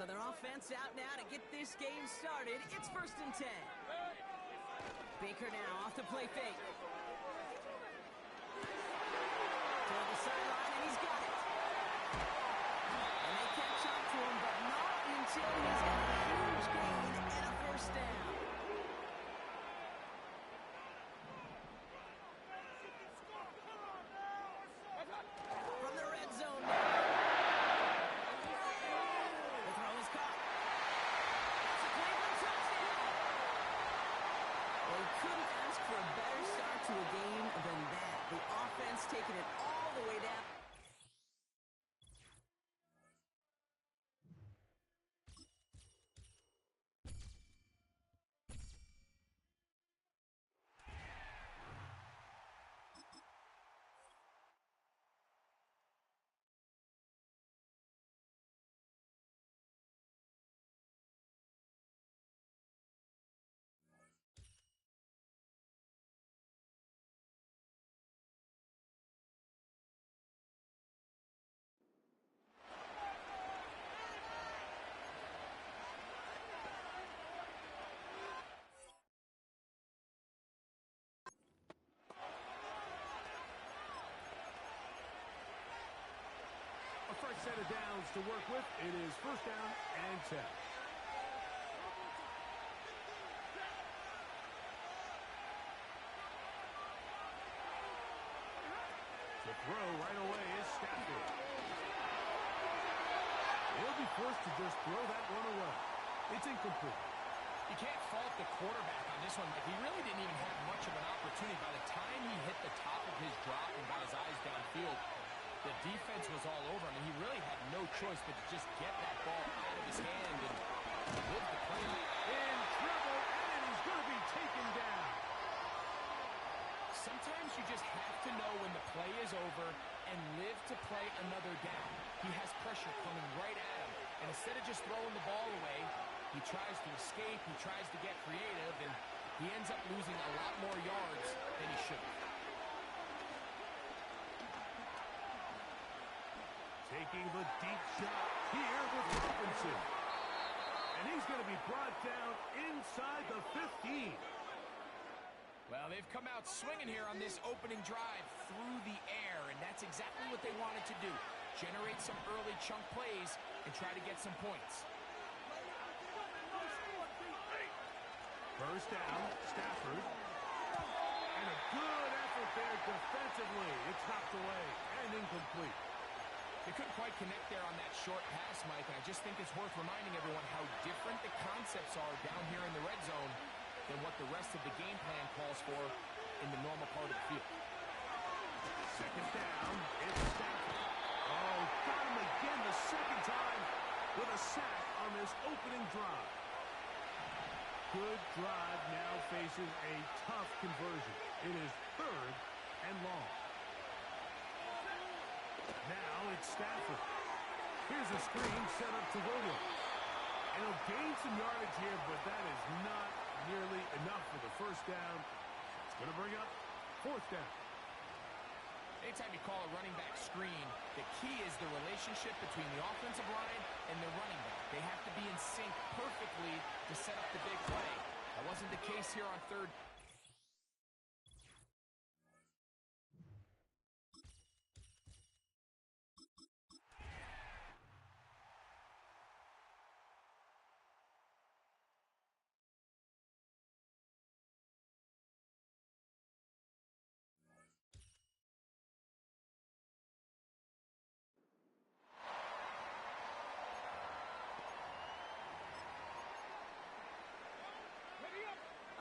So their offense out now to get this game started. It's 1st and 10. Baker now off the play fake. Toward the sideline, and he's got it. And they catch up to him, but not until he's got a huge gain and a 1st down. From the red zone now. The throw is caught. That's a Cleveland touchdown. Well, you couldn't ask for a better start to a game than that. The offense taking it all the way down. A fresh set of downs to work with. It is 1st down and 10. To throw right away is Stafford. He'll be forced to just throw that one away. It's incomplete. You can't fault the quarterback on this one, Mike. He really didn't even have much of an opportunity. By the time he hit the top of his drop and got his eyes downfield, the defense was all over him, and he really had no choice but to just get that ball out of his hand and live the play. In trouble, and he's going to be taken down. Sometimes you just have to know when the play is over and live to play another down. He has pressure coming right at him, and instead of just throwing the ball away, he tries to escape, he tries to get creative, and he ends up losing a lot more yards than he should have. Taking the deep shot here with Robinson. And he's going to be brought down inside the 15. Well, they've come out swinging here on this opening drive through the air, and that's exactly what they wanted to do. Generate some early chunk plays and try to get some points. 1st down, Stafford. And a good effort there defensively. It's knocked away and incomplete. They couldn't quite connect there on that short pass, Mike, and I just think it's worth reminding everyone how different the concepts are down here in the red zone than what the rest of the game plan calls for in the normal part of the field. 2nd down, it's Stafford. Oh, got him again the 2nd time with a sack on this opening drive. Good drive now faces a tough conversion. It is 3rd and long. Now it's Stafford. Here's a screen set up to Williams. And he'll gain some yardage here, but that is not nearly enough for the 1st down. It's going to bring up 4th down. Anytime you call a running back screen, the key is the relationship between the offensive line and the running back. They have to be in sync perfectly to set up the big play. That wasn't the case here on 3rd.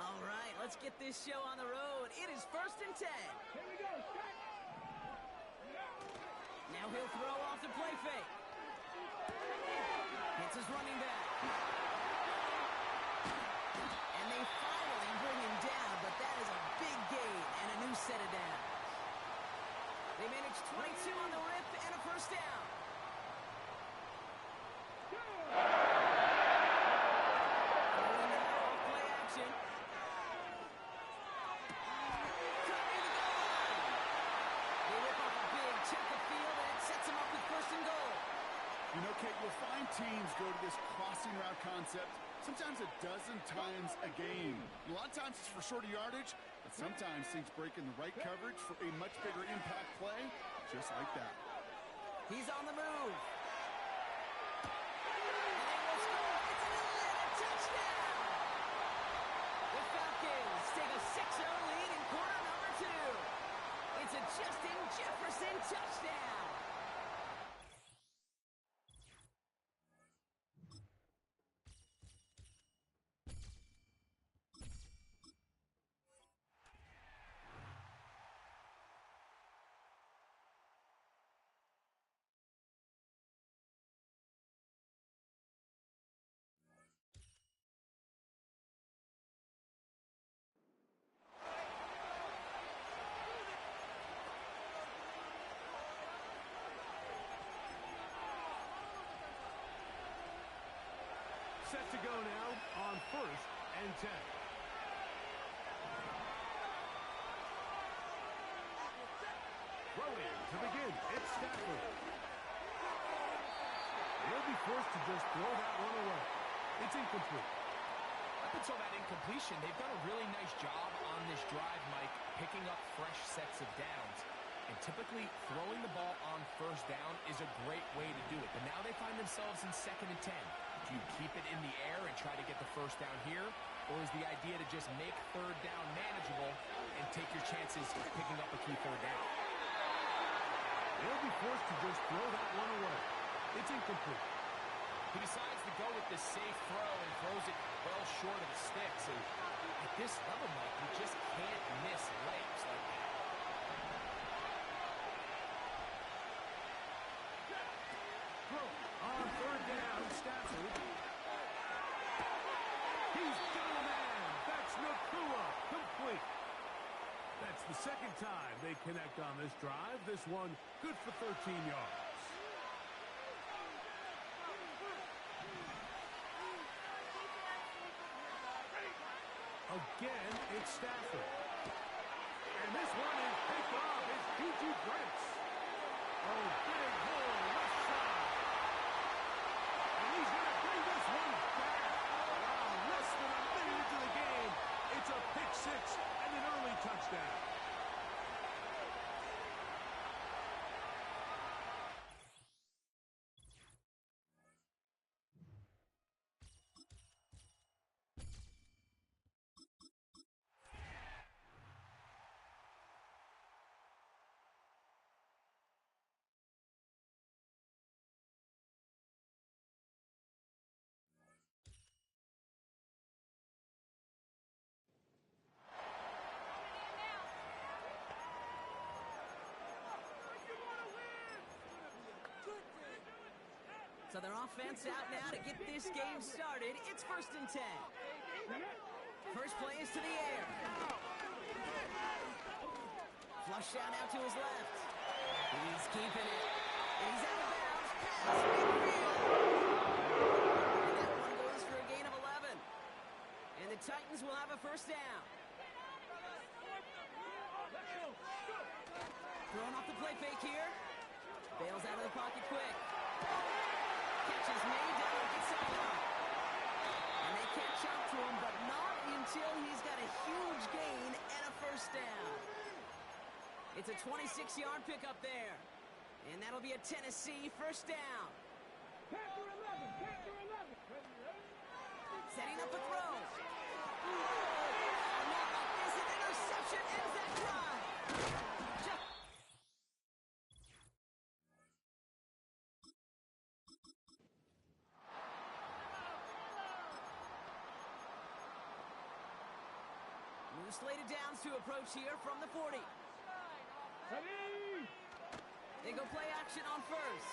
All right, let's get this show on the road. It is 1st and 10. Here we go. Start. Now he'll throw off the play fake. Hits his running back. And they finally bring him down, but that is a big gain and a new set of downs. They managed 22 on the rip and a 1st down. Okay, you'll find teams go to this crossing route concept sometimes a dozen times a game. A lot of times it's for shorter yardage, but sometimes things break in the right coverage for a much bigger impact play, just like that. He's on the move. And they will score. It's an Atlanta touchdown. The Falcons take a 6-0 lead in quarter number 2. It's a Justin Jefferson touchdown. Set to go now on 1st and 10. Throwing to begin. It's Stafford. He'll be forced to just throw that one away. It's incomplete. Up until that incompletion, they've done a really nice job on this drive, Mike, picking up fresh sets of downs. And typically, throwing the ball on 1st down is a great way to do it. But now they find themselves in 2nd and 10. Do you keep it in the air and try to get the 1st down here? Or is the idea to just make 3rd down manageable and take your chances picking up a key 3rd down? They'll be forced to just throw that one away. It's incomplete. He decides to go with this safe throw and throws it well short of the sticks. And at this level, Mike, you just can't miss layups like that. On 3rd down, Stafford. He's got a man. That's Nakua. Complete. That's the 2nd time they connect on this drive. This one good for 13 yards. Again, it's Stafford. And this one is picked off. It's P.J. Brents. Oh, big hole, left side. And he's going to bring this one back. Wow, less than a minute into the game. It's a pick 6 and an early touchdown. So their offense out now to get this game started. It's 1st and 10. First play is to the air. Flush down out to his left. He's keeping it. And he's out of bounds. Pass midfield. And that one goes for a gain of 11. And the Titans will have a 1st down. Throwing off the play fake here. Bails out of the pocket quick. Catch is made down at the sideline. And they can't chop to him, but not until he's got a huge gain and a 1st down. It's a 26-yard pickup there. And that'll be a Tennessee 1st down. Setting up a throw. Not like this, an interception ends that drive. Slated downs to approach here from the 40. They go play action on 1st.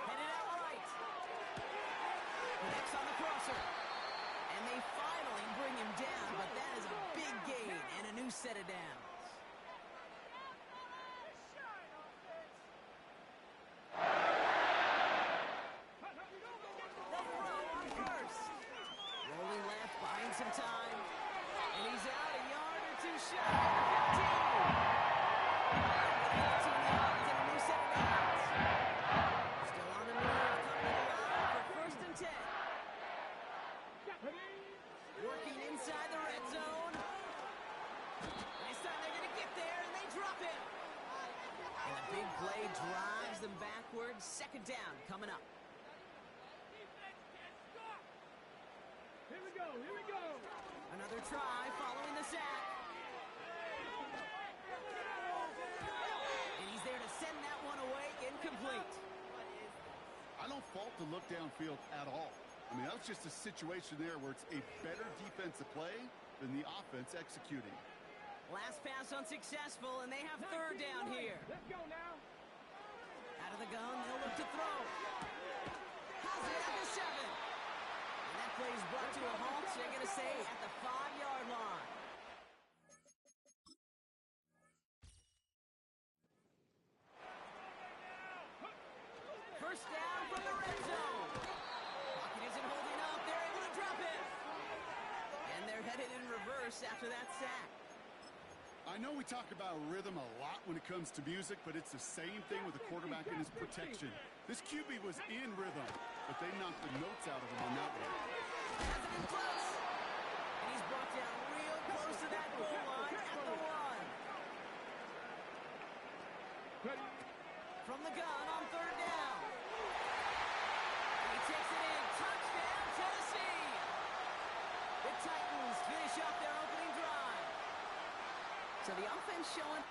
Headed out right. Connects on the crosser. And they finally bring him down, but that is a big gain and a new set of downs. The throw on 1st. Rolling left, buying some time. And he's out a yard or 2 shy of the 15. 15 yards and a new set of downs. Still on the move, coming to the play drives them backwards. Second down coming up. Here we go, here we go. Another try following the sack. And he's there to send that one away. Incomplete. I don't fault the look downfield at all. I mean, that was just a situation there where it's a better defensive play than the offense executing. Last pass unsuccessful, and they have third down here. Let's go now. Out of the gun, they'll look to throw. Has it at the 7. And that play is brought to a halt, so they're going to stay at the 5-yard line. First down from the red zone. Pocket isn't holding up. They're able to drop it. And they're headed in reverse after that sack. I know we talk about rhythm a lot when it comes to music, but it's the same thing with the quarterback and his protection. This QB was in rhythm, but they knocked the notes out of him on that one. Has it in close. And he's brought down real close to that goal line at the 1. From the gun on third down. And he takes it in. Touchdown, Tennessee. The Titans finish off their opening drive. So the offense showing...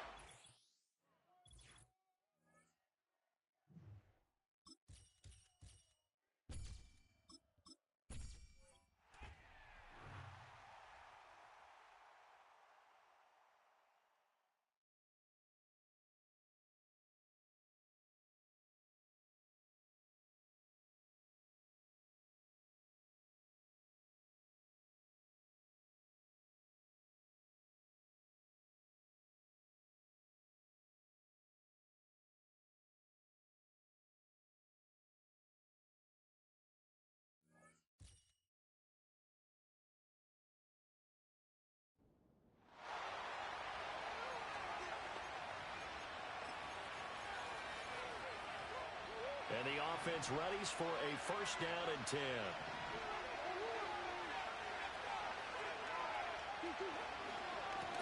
And the offense readies for a first down and 10.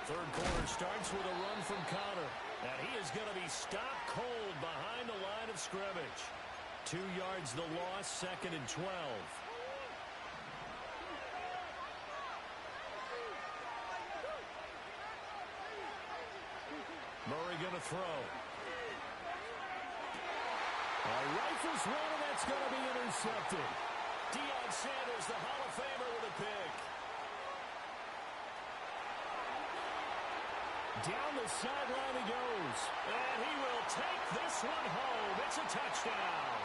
Third quarter starts with a run from Connor. And he is going to be stopped cold behind the line of scrimmage. 2 yards the loss, second and 12. Murray going to throw. Rifles one, and that's going to be intercepted. Deion Sanders, the Hall of Famer, with a pick. Down the sideline he goes. And he will take this one home. It's a touchdown.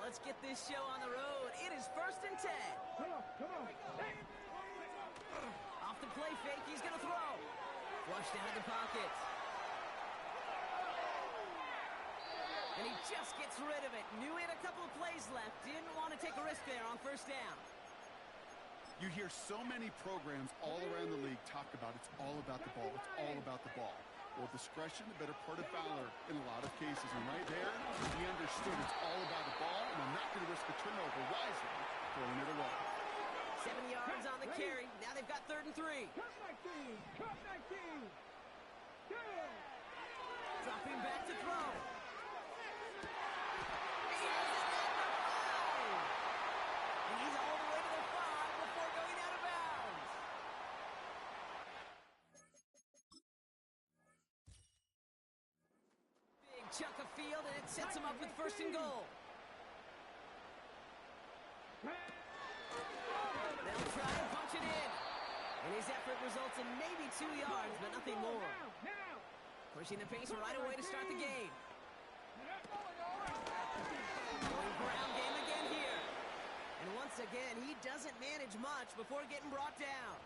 Let's get this show on the road. It is first and 10. Come on. Hey. Off the play fake, he's going to throw. Flushed out of the pocket. And he just gets rid of it. Knew he had a couple of plays left. Didn't want to take a risk there on first down. You hear so many programs all around the league talk about it's all about the ball. It's all about the ball. Well, discretion, the better part of valor in a lot of cases. And right there, he understood it's all about the ball, and I'm not going to risk a turnover wisely throwing it away. 7 yards on the carry. Now they've got third and 3. Cut 19. Good. Dropping back to throw. And he's all the way to the 5 before going out of bounds. Big chunk of field, and it sets him up with first and goal. They'll try and punch it in. And his effort results in maybe 2 yards, but nothing more. Pushing the pace right away to start the game. Going ground game again here. And once again, he doesn't manage much before getting brought down.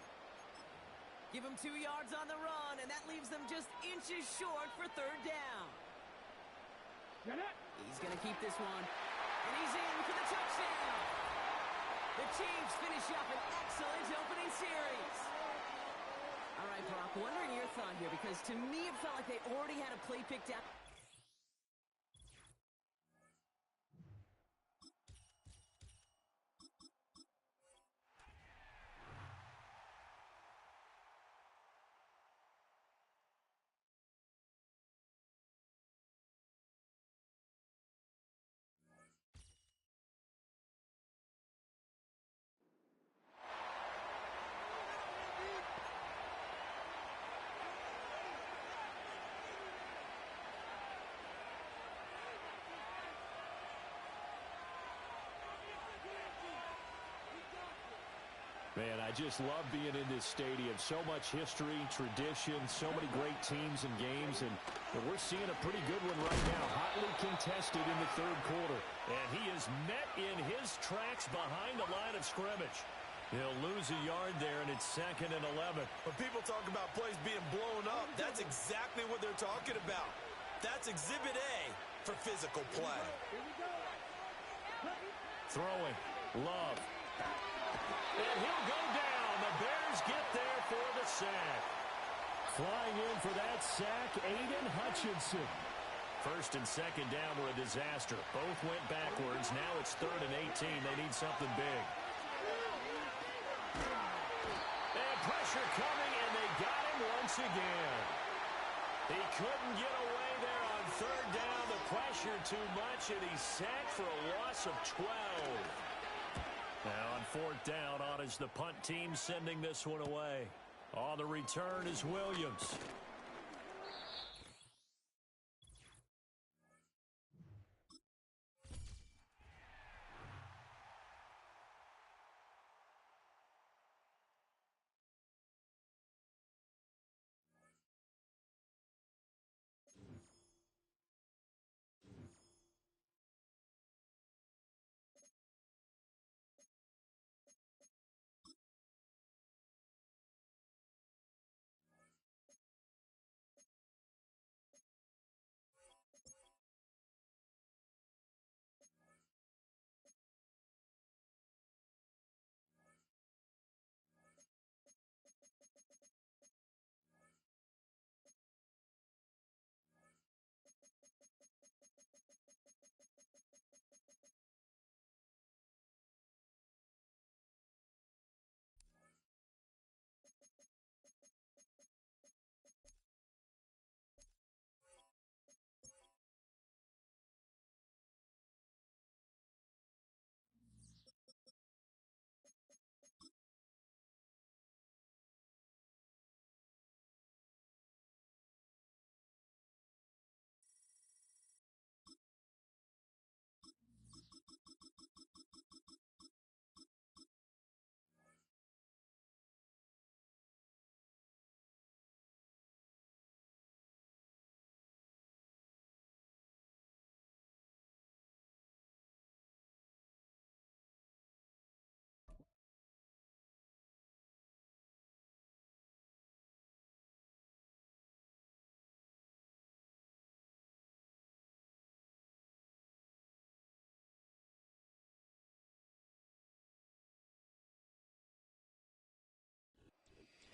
Give him 2 yards on the run, and that leaves them just inches short for third down. He's going to keep this one. And he's in for the touchdown. The Chiefs finish up an excellent opening series. All right, Brock, wondering your thought here, because to me it felt like they already had a play picked out. Man, I just love being in this stadium. So much history, tradition, so many great teams and games, and we're seeing a pretty good one right now. Hotly contested in the third quarter. And he is met in his tracks behind the line of scrimmage. He'll lose a yard there, and it's 2nd and 11. When people talk about plays being blown up, that's exactly what they're talking about. That's Exhibit A for physical play. Throwing. Love. And he'll go down. The Bears get there for the sack. Flying in for that sack, Aiden Hutchinson. 1st and 2nd down were a disaster. Both went backwards. Now it's 3rd and 18. They need something big. And pressure coming, and they got him once again. He couldn't get away there on 3rd down. The pressure too much, and he's sacked for a loss of 12. Now on 4th down, on is the punt team sending this one away. On the return is Williams.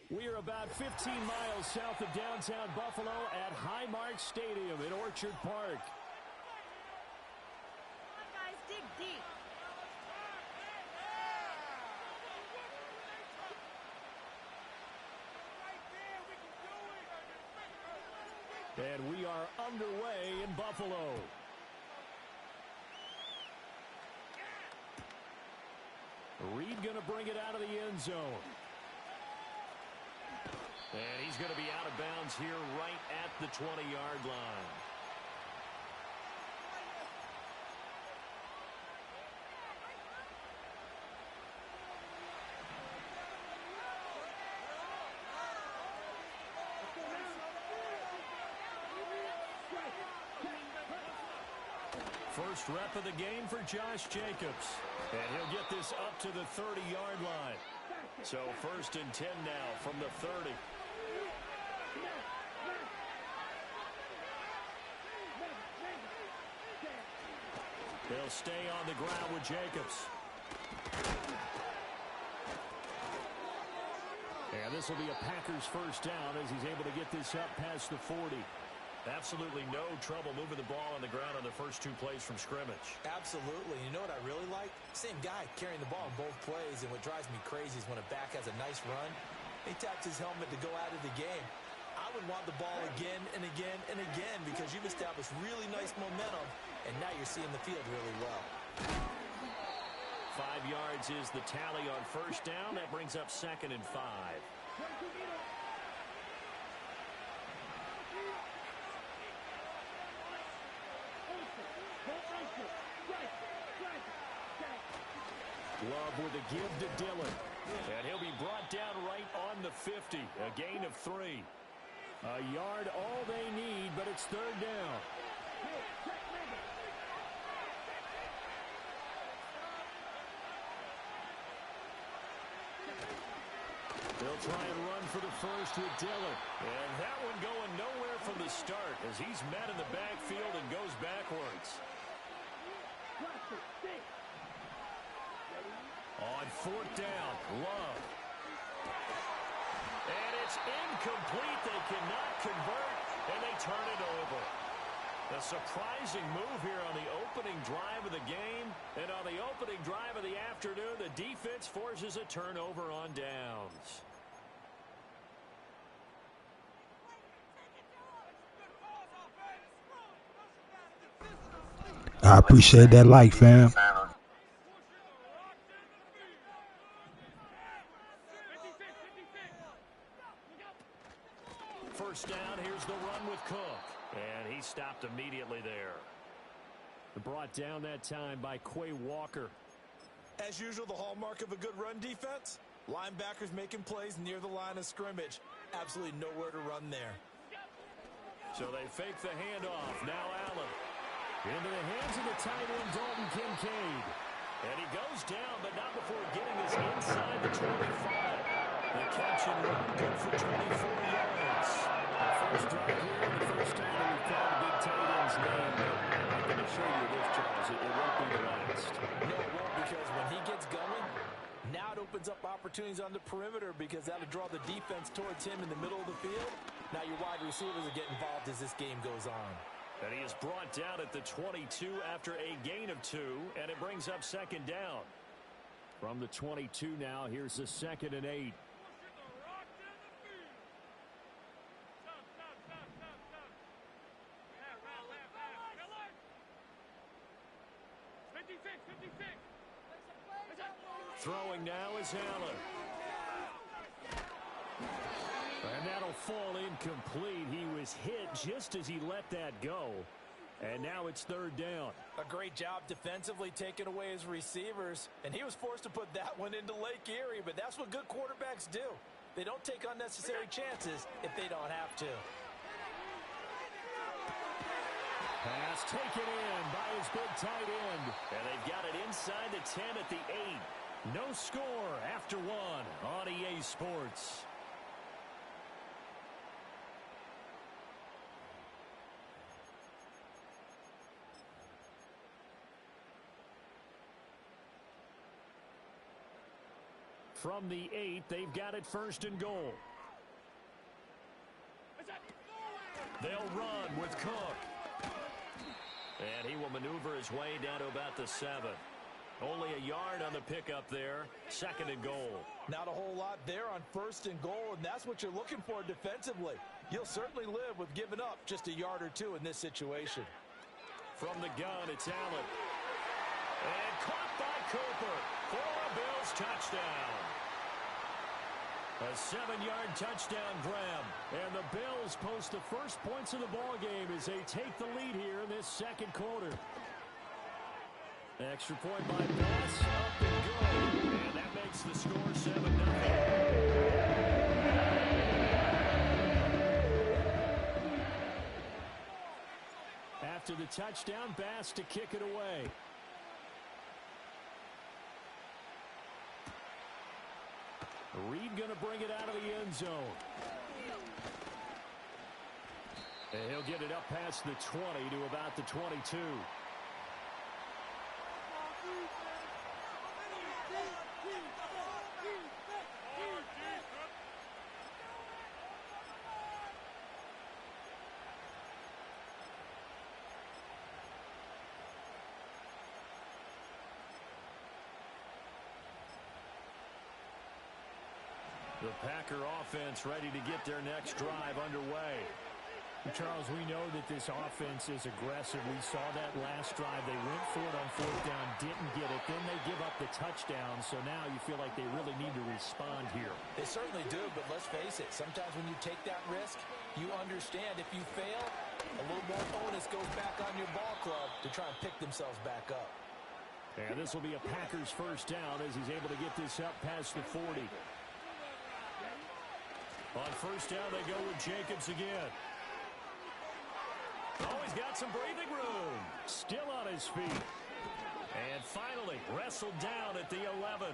We are about 15 miles south of downtown Buffalo at Highmark Stadium in Orchard Park. Come on, guys, dig deep. And we are underway in Buffalo. Reed going to bring it out of the end zone. And he's going to be out of bounds here right at the 20-yard line. First rep of the game for Josh Jacobs. And he'll get this up to the 30-yard line. So 1st and 10 now from the 30. He'll stay on the ground with Jacobs. And this will be a Packers first down as he's able to get this up past the 40. Absolutely no trouble moving the ball on the ground on the first 2 plays from scrimmage. Absolutely. You know what I really like? Same guy carrying the ball in both plays, and what drives me crazy is when a back has a nice run, he taps his helmet to go out of the game. I would want the ball again and again and again because you've established really nice momentum, and now you're seeing the field really well. 5 yards is the tally on first down. That brings up 2nd and 5. Love with a give to Dillon. And he'll be brought down right on the 50. A gain of 3. A yard all they need, but it's 3rd down. They'll try and run for the first with Dillon. And that one going nowhere from the start as he's met in the backfield and goes backwards. On 4th down, Love. And it's incomplete. They cannot convert, and they turn it over. A surprising move here on the opening drive of the game. And on the opening drive of the afternoon, the defense forces a turnover on downs. I appreciate that like, fam. First down, here's the run with Cook. And he stopped immediately there. Brought down that time by Quay Walker. As usual, the hallmark of a good run defense, linebackers making plays near the line of scrimmage. Absolutely nowhere to run there. So they fake the handoff. Now Allen. Into the hands of the tight end, Dalton Kincaid. And he goes down, but not before getting us inside the 25. The catch and run, good for 24 yards. The first drive here, and the first time that we've called a big tight end's name. I'm going to show you this, Charles. It won't be the last. No, it won't, because when he gets going, now it opens up opportunities on the perimeter because that'll draw the defense towards him in the middle of the field. Now your wide receivers will get involved as this game goes on. And he is brought down at the 22 after a gain of 2, and it brings up 2nd down. From the 22 now, here's the 2nd and 8. Throwing now is Allen. And that'll fall incomplete. He was hit just as he let that go. And now it's 3rd down. A great job defensively taking away his receivers. And he was forced to put that one into Lake Erie. But that's what good quarterbacks do. They don't take unnecessary chances if they don't have to. Pass taken in by his big tight end. And they've got it inside the 10 at the 8. No score after 1 on EA Sports. From the 8, they've got it 1st and goal. They'll run with Cook. And he will maneuver his way down to about the 7. Only a yard on the pickup there. 2nd and goal. Not a whole lot there on 1st and goal, and that's what you're looking for defensively. You'll certainly live with giving up just a yard or 2 in this situation. From the gun, it's Allen. And caught by Cooper for a Bills touchdown. A 7-yard touchdown grab. And the Bills post the first points of the ball game as they take the lead here in this 2nd quarter. Extra point by Bass, up and good. And that makes the score 7-0. to the touchdown pass to kick it away. Reed going to bring it out of the end zone. And he'll get it up past the 20 to about the 22. The Packer offense ready to get their next drive underway. Charles, we know that this offense is aggressive. We saw that last drive. They went for it on fourth down, didn't get it. Then they give up the touchdown, so now you feel like they really need to respond here. They certainly do, but let's face it. Sometimes when you take that risk, you understand if you fail, a little more onus goes back on your ball club to try and pick themselves back up. And this will be a Packers first down as he's able to get this up past the 40. On first down, they go with Jacobs again. Oh, he's got some breathing room. Still on his feet. And finally, wrestled down at the 11.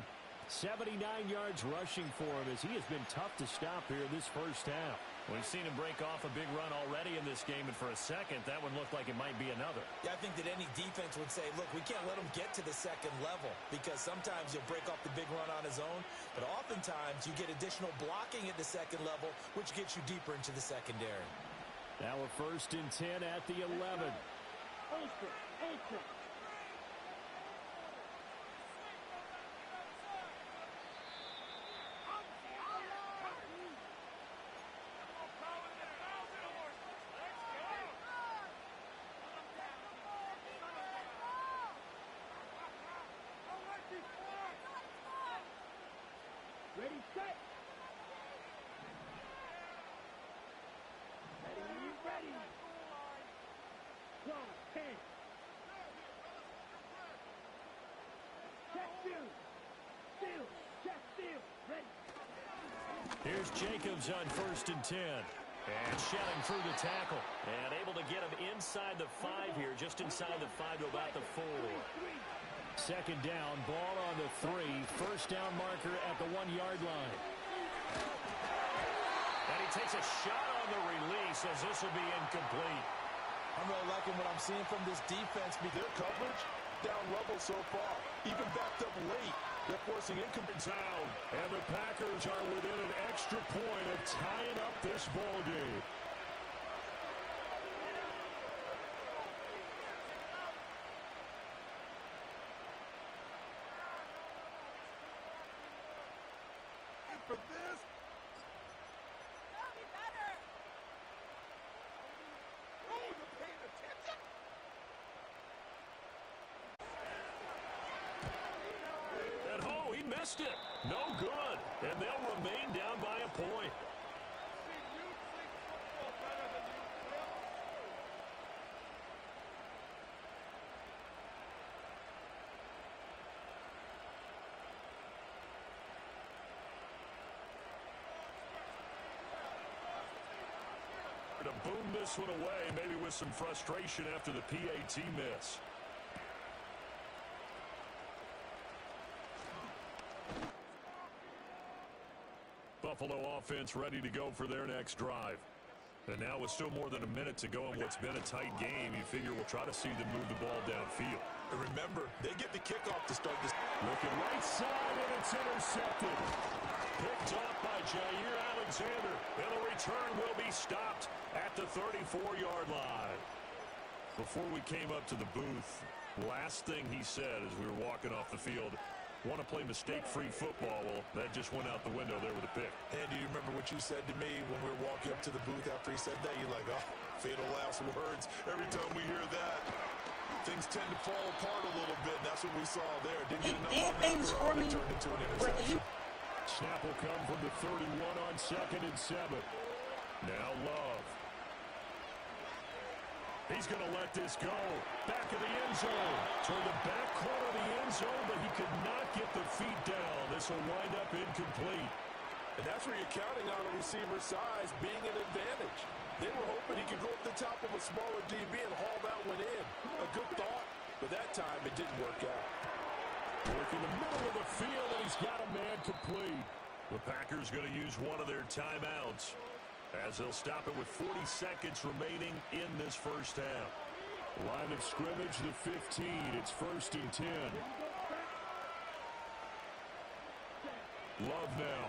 79 yards rushing for him as he has been tough to stop here this first half. We've seen him break off a big run already in this game, and for a second, that one looked like it might be another. Yeah, I think that any defense would say, look, we can't let him get to the second level because sometimes he'll break off the big run on his own, but oftentimes you get additional blocking at the second level, which gets you deeper into the secondary. Now a 1st and 10 at the 11. Ready, set. Ready. Go, 10. Check, still. Check, still. Ready. Here's Jacobs on 1st and 10. And shedding through the tackle. And able to get him inside the 5 here, just inside the 5 to about the 4. Second down, ball on the 3. First down marker at the 1-yard line. And he takes a shot on the release as this will be incomplete. I'm really liking what I'm seeing from this defense. Their coverage down level so far, even backed up late. They're forcing incomplete down. And the Packers are within an extra point of tying up this ball game. For this. And oh, he missed it. No good. And they'll remain down by a point. To boom this one away, maybe with some frustration after the PAT miss. Buffalo offense ready to go for their next drive. And now with still more than a minute to go in what's been a tight game, you figure we'll try to see them move the ball downfield. And remember, they get the kickoff to start this. Looking right side, and it's intercepted. Picked off by Jair Alexander, and the return will be stopped at the 34-yard line. Before we came up to the booth, last thing he said as we were walking off the field, want to play mistake-free football. Well, that just went out the window there with a pick. And do you remember what you said to me when we were walking up to the booth after he said that? You're like, oh, fatal last words. Every time we hear that, things tend to fall apart a little bit. And that's what we saw there. Didn't get enough on that throw. It turned into an interception. Snap will come from the 31 on 2nd and 7. Now Love. He's going to let this go. Back of the end zone. Toward the back corner of the end zone, but he could not get the feet down. This will wind up incomplete. And that's where you're counting on a receiver's size being an advantage. They were hoping he could go up the top of a smaller DB and haul that went in. A good thought, but that time it didn't work out. Working the middle of the field, and he's got a man complete. The Packers going to use one of their timeouts as they'll stop it with 40 seconds remaining in this first half. Line of scrimmage, the 15. It's 1st and 10. Love now.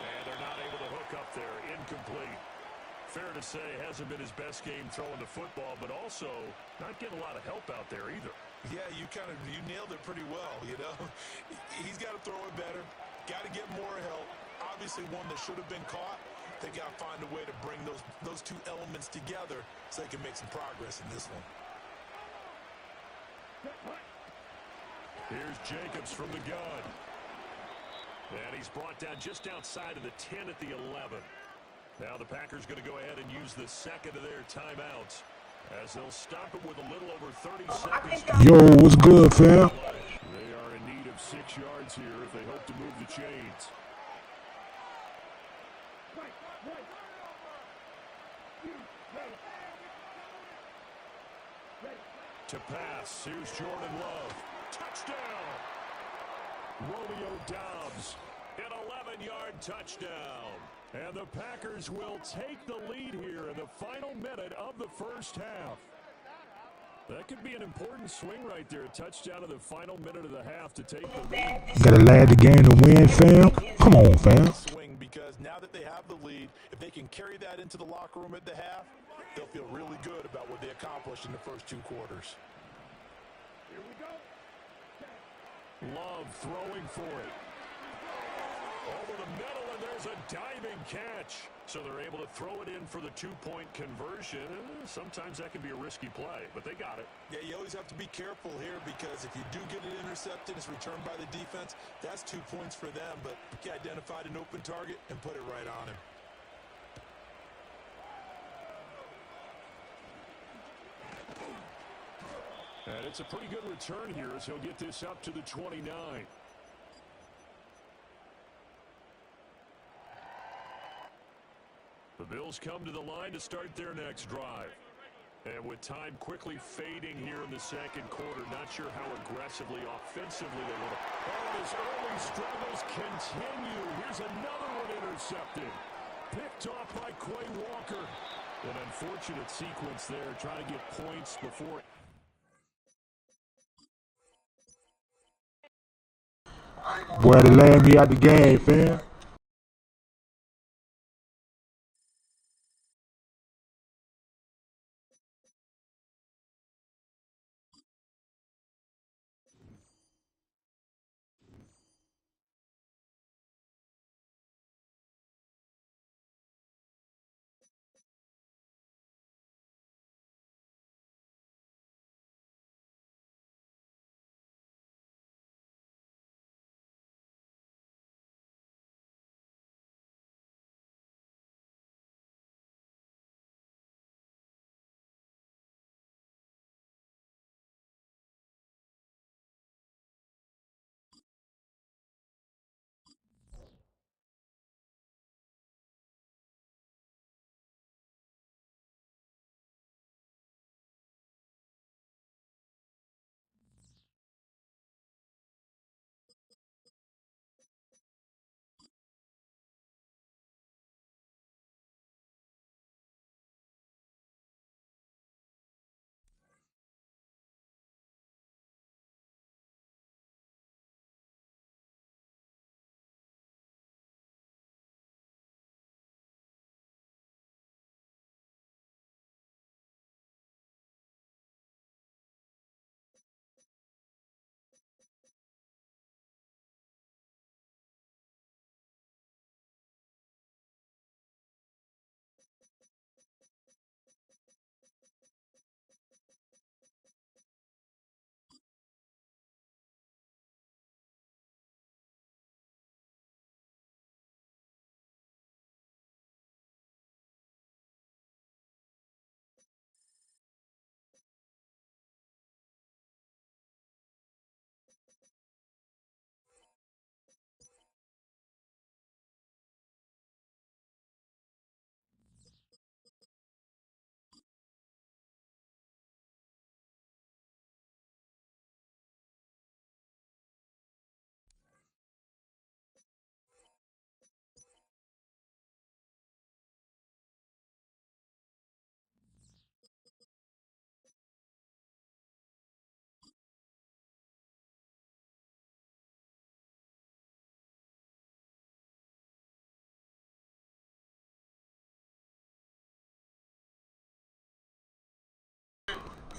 And they're not able to hook up there. Incomplete. Fair to say, hasn't been his best game throwing the football, but also not getting a lot of help out there either. Yeah, you nailed it pretty well, you know. He's got to throw it better. Got to get more help. Obviously one that should have been caught. They got to find a way to bring those two elements together so they can make some progress in this one. Here's Jacobs from the gun. And he's brought down just outside of the 10 at the 11. Now the Packers going to go ahead and use the second of their timeouts as they'll stop it with a little over 30 seconds. Yo, what's good, fam? They are in need of 6 yards here if they hope to move the chains. To pass, here's Jordan Love. Touchdown! Romeo Doubs, an 11-yard touchdown. And the Packers will take the lead here in the final minute of the first half. That could be an important swing right there. A touchdown in the final minute of the half to take the lead. Gotta lad the game to win, fam. Come on, fam. Swing, because now that they have the lead, if they can carry that into the locker room at the half, they'll feel really good about what they accomplished in the first 2 quarters. Here we go. Love throwing for it. Over the middle, and there's a diving catch. So they're able to throw it in for the 2-point conversion. Sometimes that can be a risky play, but they got it. Yeah, you always have to be careful here because if you do get it intercepted, it's returned by the defense. That's 2 points for them, but he identified an open target and put it right on him. And it's a pretty good return here as he'll get this up to the 29. The Bills come to the line to start their next drive. And with time quickly fading here in the second quarter, not sure how aggressively, offensively they will. Oh, his early struggles continue. Here's another one intercepted. Picked off by Quay Walker. An unfortunate sequence there, trying to get points before. Boy, they laid me out the game, fam.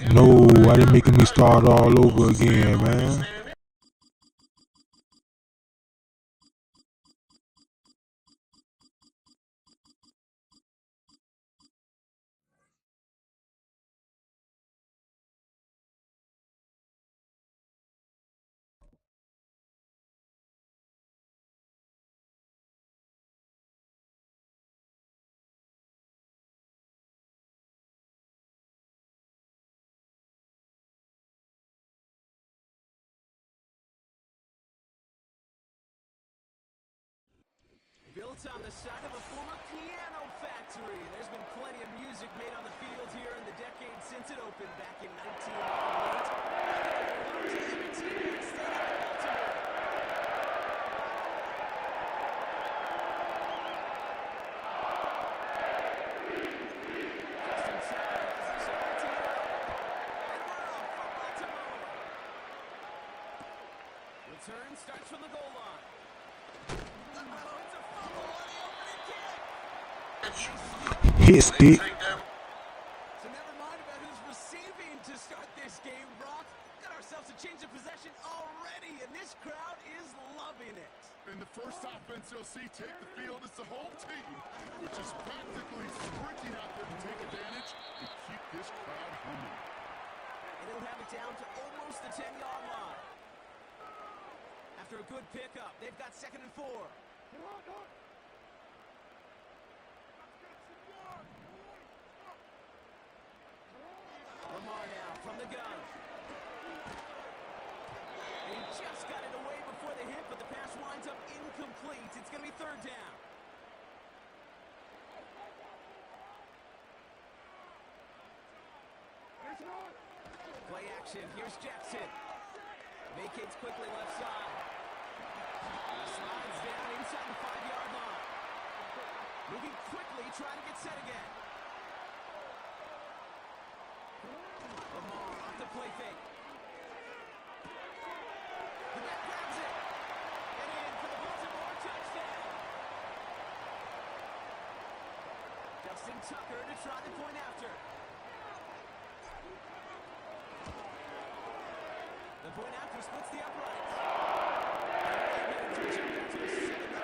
No, why they making me start all over again, man? Built on the site of a former piano factory, there's been plenty of music made on the field here in the decades since it opened back in 1998. Welcome to MADDEN Stadium in Baltimore. Justin Tucker has this all teed up. And we're off for Baltimore. Return starts from the goal line. Hit stick. So never mind about who's receiving to start this game, Brock. Got ourselves a change of possession already, and this crowd is loving it. And the first offense you'll see take the field is the whole team, which is practically sprinting out there to take advantage and keep this crowd humming. And he'll have it down to almost the 10-yard line. After a good pickup, they've got 2nd and 4. Lamar now from the gun. And he just got it away before the hit, but the pass winds up incomplete. It's going to be 3rd down. Play action. Here's Jackson. Vacates quickly left side. Slides down inside the 5-yard line. Moving quickly, trying to get set again. Lamar off the play fake. The back grabs it. And in for the Baltimore touchdown. Justin Tucker to try the point after. The point after splits the uprights. And 8 minutes to jump out to a 7-0 lead.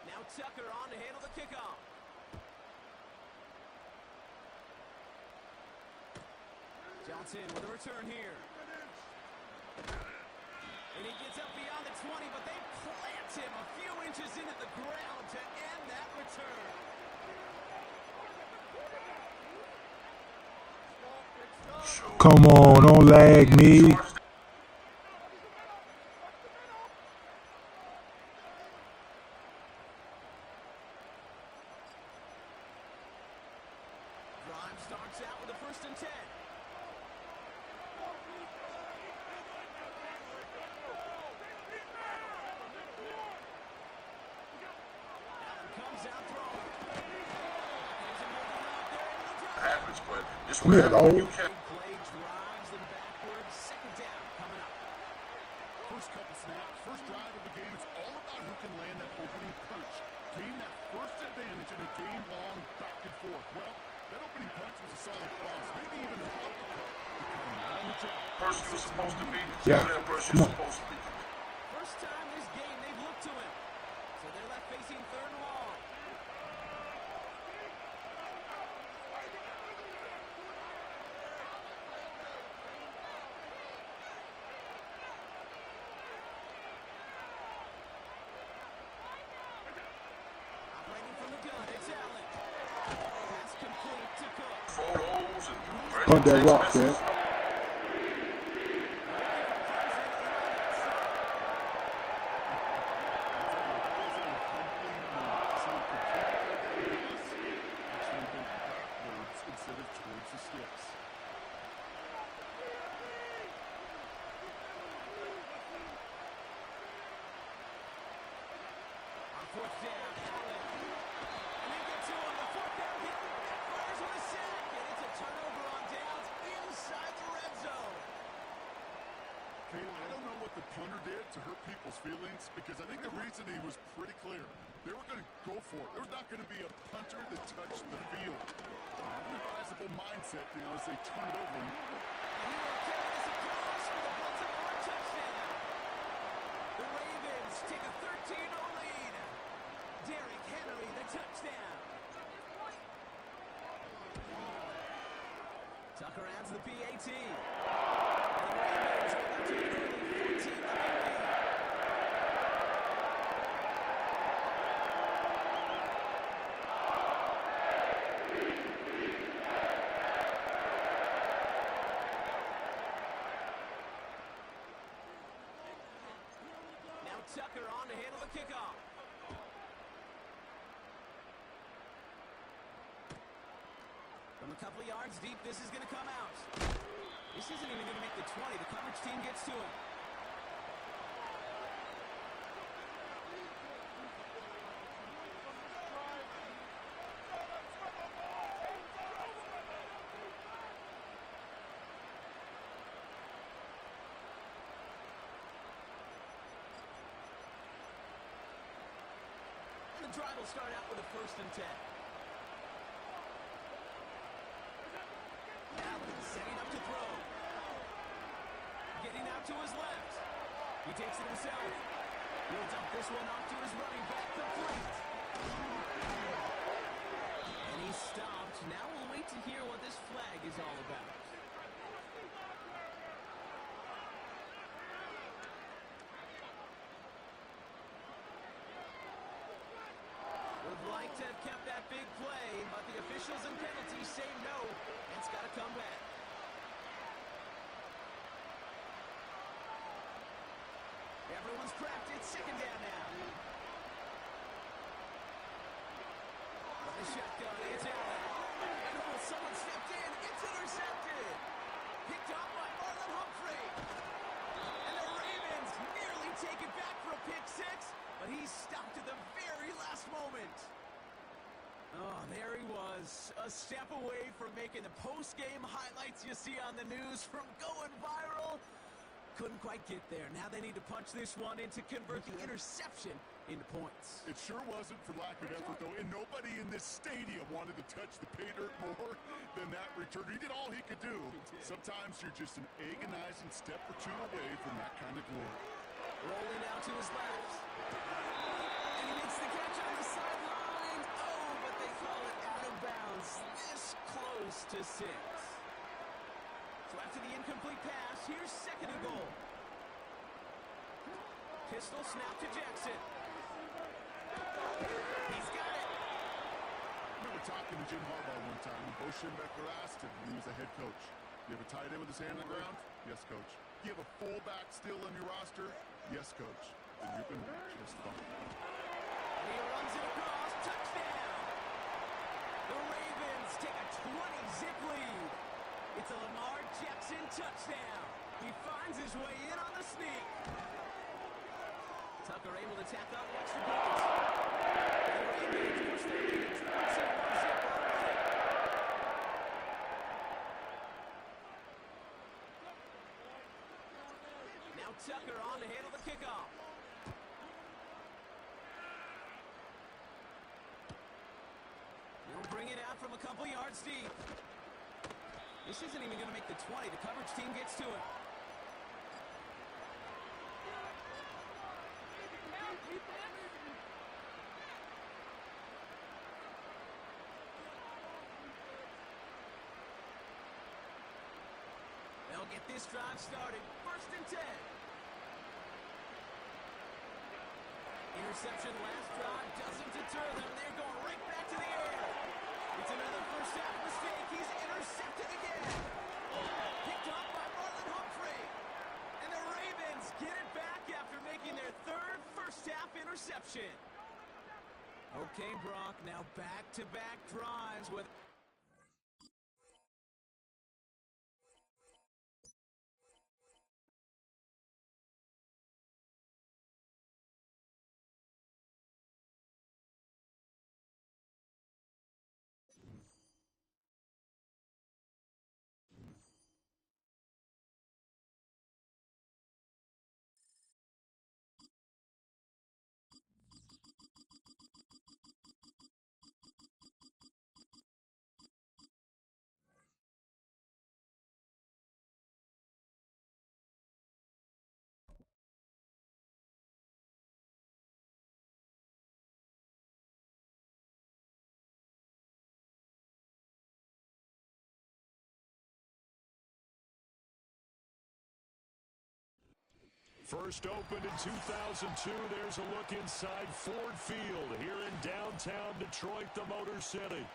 Now Tucker on to handle the kickoff. Johnson with a return here. And he gets up beyond the 20, but they plant him a few inches into the ground to end that return. Come on, don't lag me. Grimes starts out with a 1st and 10. Allen comes out throwing. Happens, but this Come here, dog. Big play drives them backwards. 2nd down coming up. First couple snaps, first drive of the game, it's all about who can land that opening punch. Gain that first advantage in a game-long back and forth. Well, that opening punch was a solid cross, maybe even an uppercut. person you're supposed to be. Yeah. That person you're supposed to be. First time this game they've looked to him. So they're left facing 3rd and long. Operating from the gun, it's Allen. Pass complete to Cook. Photos and Punt that rock, man. fourth down. Allen. And they get to him. The fourth down hit. Fires with a sack. And it's a turnover on downs inside the red zone. Okay, I don't know what the punter did to hurt people's feelings because I think the reasoning was pretty clear. They were going to go for it. There was not going to be a punter that touched the field. An advisable mindset now as they turn it over. And he will carry this across for the Baltimore touchdown. The Ravens take a 13-0 lead. Derrick Henry, the touchdown. Tucker adds the PAT. And the Ravens will have to an early 14-0 lead. Now Tucker on to handle the kickoff. From a couple yards deep, this is going to come out. This isn't even going to make the 20. The coverage team gets to him. And the drive will start out with a 1st and 10. Allen setting up to throw. Getting out to his left. He takes it himself. He'll dump this one off to his running back, complete. And he's stopped. Now we'll wait to hear what this flag is all about. Would like to have kept that big play, but the officials and penalties say no. It's got to come back. Everyone's prepped. It's 2nd down now. From the shotgun, it's Allen. And someone stepped in. It's intercepted. Picked off by Marlon Humphrey. And the Ravens nearly take it back for a pick 6, but he's stopped at the very last moment. Oh, there he was, a step away from making the post-game highlights you see on the news from going viral. Couldn't quite get there. Now they need to punch this one in to convert the interception into points. It sure wasn't for lack of effort, though, and nobody in this stadium wanted to touch the pay dirt more than that returner. He did all he could do. Sometimes you're just an agonizing step or two away from that kind of glory. Rolling out to his left. And he makes the catch on the sideline. Oh, but they call it out of bounds. This close to 6. So after the incomplete pass, here's 2nd and goal. Pistol snap to Jackson. He's got it. I remember talking to Jim Harbaugh one time, and Bo Schembechler asked him when he was a head coach, you have a tight end with his hand on the ground? Yes, coach. You have a fullback still on your roster? Yes, coach. Then you've been just fine. He runs it across. Touchdown. The Ravens take a 20-zip lead. It's a Lamar Jackson touchdown. He finds his way in on the sneak. Tucker able to tack on the extra point. The Ravens push their lead to 21-zip already. Now Tucker on to handle the kickoff. He'll bring it out from a couple yards deep. This isn't even going to make the 20. The coverage team gets to it. They'll get this drive started. 1st and 10. Interception last drive doesn't deter them. They're going right back to the air. It's another first half mistake. He's intercepted again. Picked off by Marlon Humphrey. And the Ravens get it back after making their 3rd first half interception. Okay, Brock, now back-to-back drives with First opened in 2002. There's a look inside Ford Field here in downtown Detroit, the Motor City.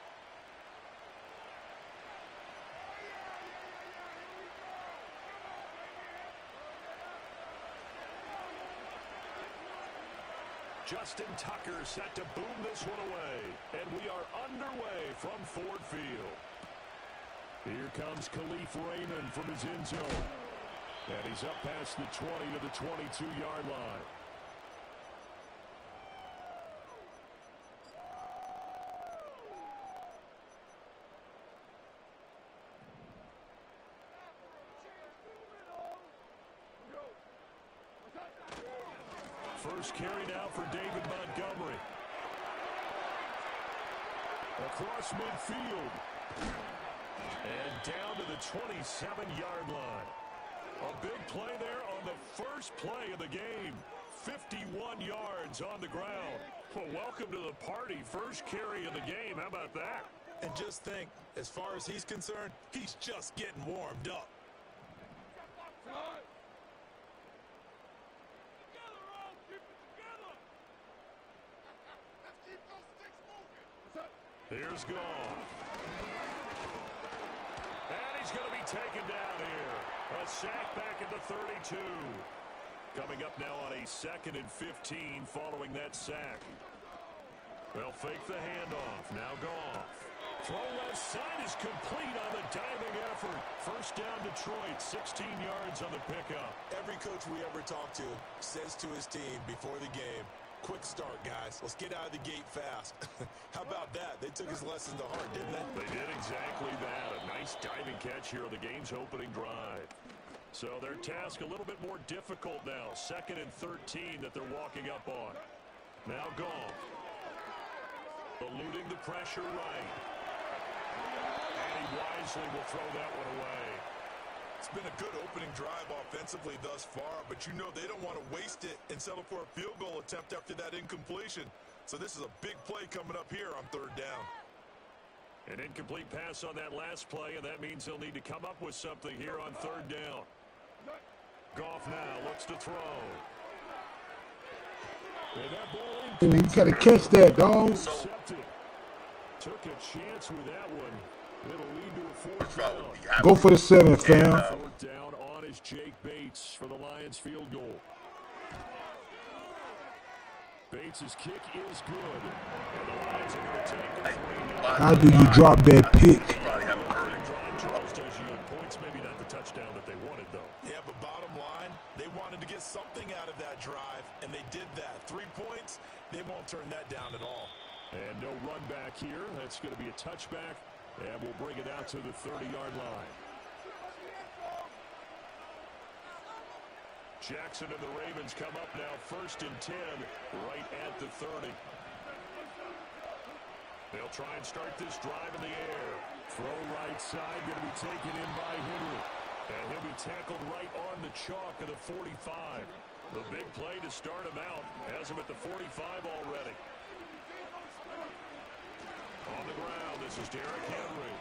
Justin Tucker set to boom this one away. And we are underway from Ford Field. Here comes Khalif Raymond from his end zone. And he's up past the 20 to the 22-yard line. First carry now for David Montgomery. Across midfield. And down to the 27-yard line. A big play there on the first play of the game. 51 yards on the ground. Well, welcome to the party. First carry of the game. How about that? And just think, as far as he's concerned, he's just getting warmed up. Here's Goff. And he's going to be taken down here. A sack back at the 32. Coming up now on a 2nd and 15 following that sack. They'll fake the handoff. Now Goff. Throw left side is complete on the diving effort. First down Detroit, 16 yards on the pickup. Every coach we ever talk to says to his team before the game, quick start, guys. Let's get out of the gate fast. How about that? They took his lesson to heart, didn't they? They did exactly that. A nice diving catch here on the game's opening drive. So their task a little bit more difficult now. 2nd and 13 that they're walking up on. Now Goff. Eluding the pressure right. And he wisely will throw that one away. It's been a good opening drive offensively thus far, but you know they don't want to waste it and settle for a field goal attempt after that incompletion. So this is a big play coming up here on 3rd down. An incomplete pass on that last play, and that means he'll need to come up with something here on 3rd down. Goff now looks to throw. And that ball You gotta catch that, dog. Took a chance with that one. It'll lead to a 4th down. Go for the 7, fam. 4th down on is Jake Bates for the Lions field goal. Bates' kick is good. And the Lions are going to take the 3. How do you drop that pick? Charles does you points, maybe not the touchdown that they wanted, though. Yeah, but bottom line, they wanted to get something out of that drive, and they did that. 3 points, they won't turn that down at all. And no run back here. That's going to be a touchback. And we'll bring it out to the 30-yard line. Jackson and the Ravens come up now 1st and 10 right at the 30. They'll try and start this drive in the air. Throw right side, going to be taken in by Henry. And he'll be tackled right on the chalk of the 45. The big play to start him out. Has him at the 45 already. On the ground, this is Derrick Henry.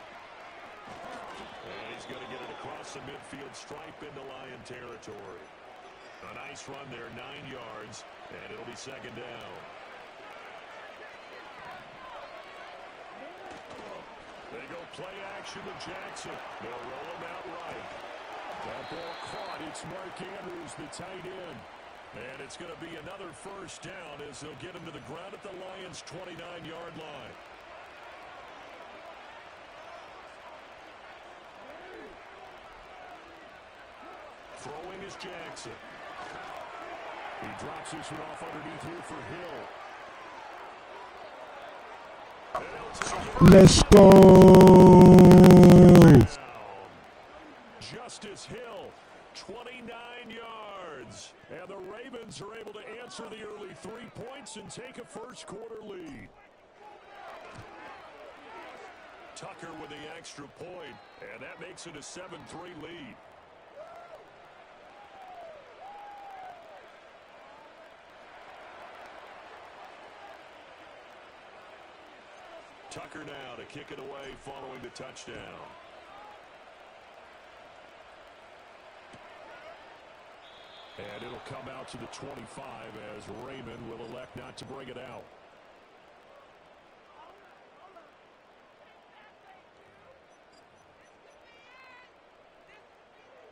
And he's going to get it across the midfield stripe into Lion territory. A nice run there, 9 yards, and it'll be 2nd down. They go play action with Jackson. They'll roll him out right. That ball caught. It's Mark Andrews, the tight end. And it's going to be another 1st down as they'll get him to the ground at the Lions' 29-yard line. Throwing is Jackson. He drops this one off underneath here for Hill. Let's go. Justice Hill, 29 yards. And the Ravens are able to answer the early 3 points and take a 1st quarter lead. Tucker with the extra point, and that makes it a 7-3 lead. Tucker now to kick it away following the touchdown. And it'll will come out to the 25 as Raymond will elect not to bring it out.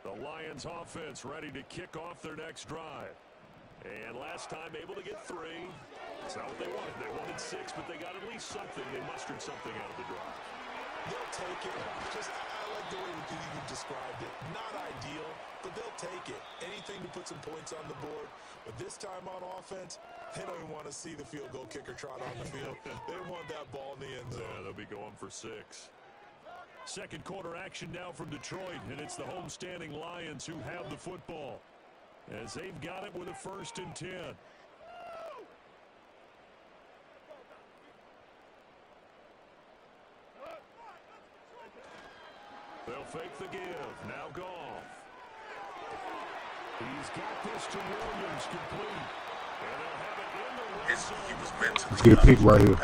The Lions offense ready to kick off their next drive. And last time able to get 3. That's not what they wanted. They wanted 6, but they got at least something. They mustered something out of the drive. They'll take it. I like the way you described it. Not ideal, but they'll take it. Anything to put some points on the board. But this time on offense, they don't even want to see the field goal kicker trot on the field. They want that ball in the end zone. Yeah, they'll be going for 6. Second quarter action now from Detroit, and it's the homestanding Lions who have the football, as they've got it with a 1st and 10. They'll fake the give. Now Goff. He's got this to Williams, complete. And they'll have it in the red zone. He was meant to Let's get a pick right here.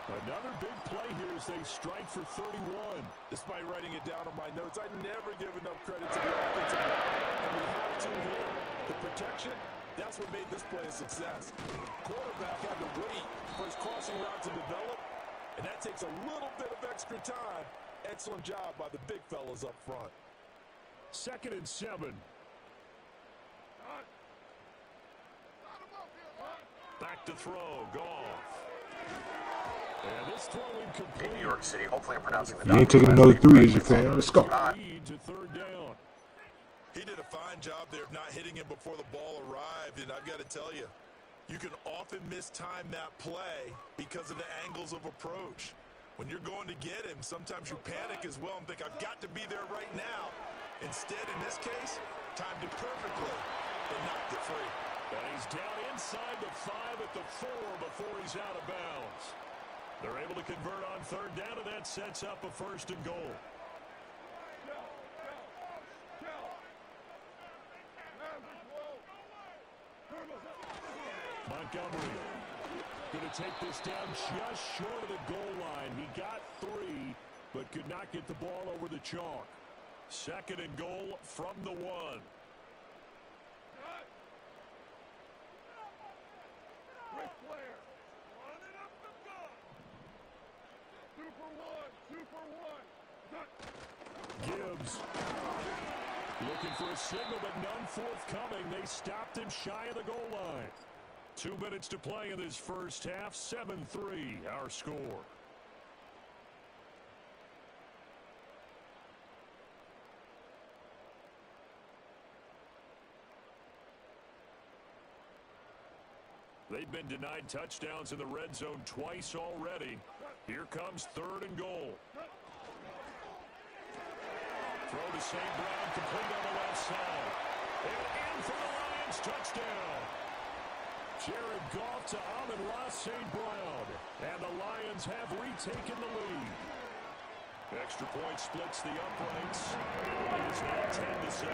Another big play here as they strike for 31. Despite writing it down on my notes, I never give enough credit to the offensive line. And we have to here. The protection, that's what made this play a success. Quarterback had to wait for his crossing route to develop, and that takes a little bit of extra time. Excellent job by the big fellas up front. 2nd and 7. Back to throw. Goff. And this throw incomplete. In New York City, hopefully I'm pronouncing the You ain't taking another 3 as your fan. Let's go. Lead to 3rd down. He did a fine job there of not hitting him before the ball arrived, and I've got to tell you, you can often mistime that play because of the angles of approach. When you're going to get him, sometimes you panic as well and think, I've got to be there right now. Instead, in this case, timed it perfectly and knocked it free. And he's down inside the 5 at the 4 before he's out of bounds. They're able to convert on 3rd down, and that sets up a 1st and goal. Montgomery going to take this down just short of the goal line. He got 3, but could not get the ball over the chalk. 2nd and goal from the 1. Gibbs looking for a signal, but none forthcoming. They stopped him shy of the goal line. 2 minutes to play in this first half. 7-3 our score. They've been denied touchdowns in the red zone twice already. Here comes 3rd and goal. Throw to St. Brown, complete on the left side. And in for the Lions, touchdown. Jared Goff to Amon-Ra St. Brown. And the Lions have retaken the lead. Extra point splits the uprights. It is now 10-7.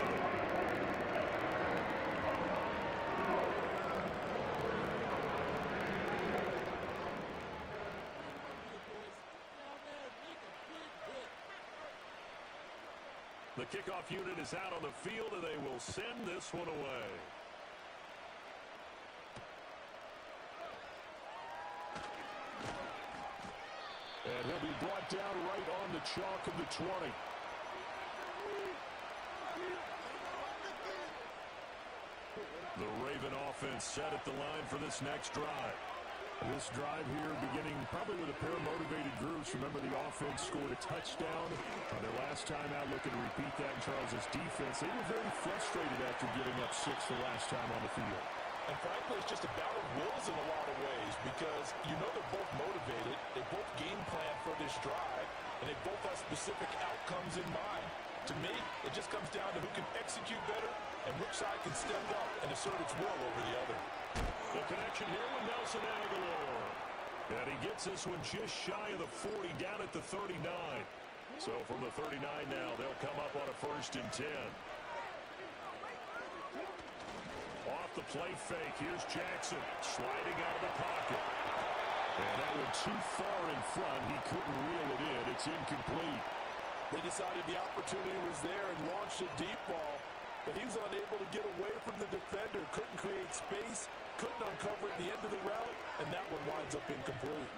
The kickoff unit is out on the field, and they will send this one away. And he'll be brought down right on the chalk of the 20. The Raven offense set at the line for this next drive. This drive here beginning probably with a pair of motivated groups. Remember, the offense scored a touchdown on their last time out. Looking to repeat that in Charles' defense. They were very frustrated after giving up 6 the last time on the field. And frankly, it's just a battle of wills in a lot of ways because you know they're both motivated. They both game plan for this drive, and they both have specific outcomes in mind. To me, it just comes down to who can execute better and which side can step up and assert its will over the other. The connection here with Nelson Aguilar. And he gets this one just shy of the 40, down at the 39. So from the 39 now, they'll come up on a 1st and 10. Off the play fake, here's Jackson sliding out of the pocket. And that one too far in front. He couldn't reel it in. It's incomplete. They decided the opportunity was there and launched a deep ball. but he was unable to get away from the defender, couldn't create space, couldn't uncover at the end of the route, and that one winds up incomplete.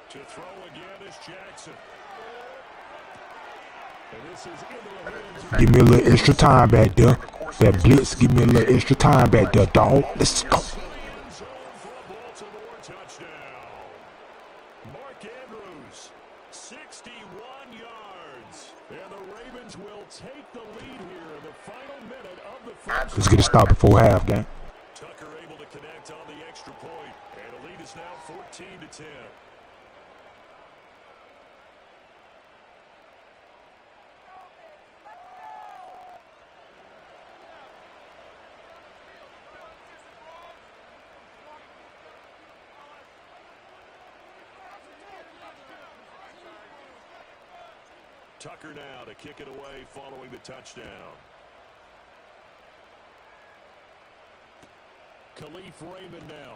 To throw again is Jackson. And this is into the hands of... Give me a little extra time back there. That blitz, give me a little extra time back there, dog. Let's go. Mark Andrews, 61 yards. And the Ravens will take the lead here in the final minute of the first. Let's get a stop before half, gang. Tucker able to connect on the extra point. And the lead is now 14-10. Tucker now to kick it away following the touchdown. Khalif Raymond now.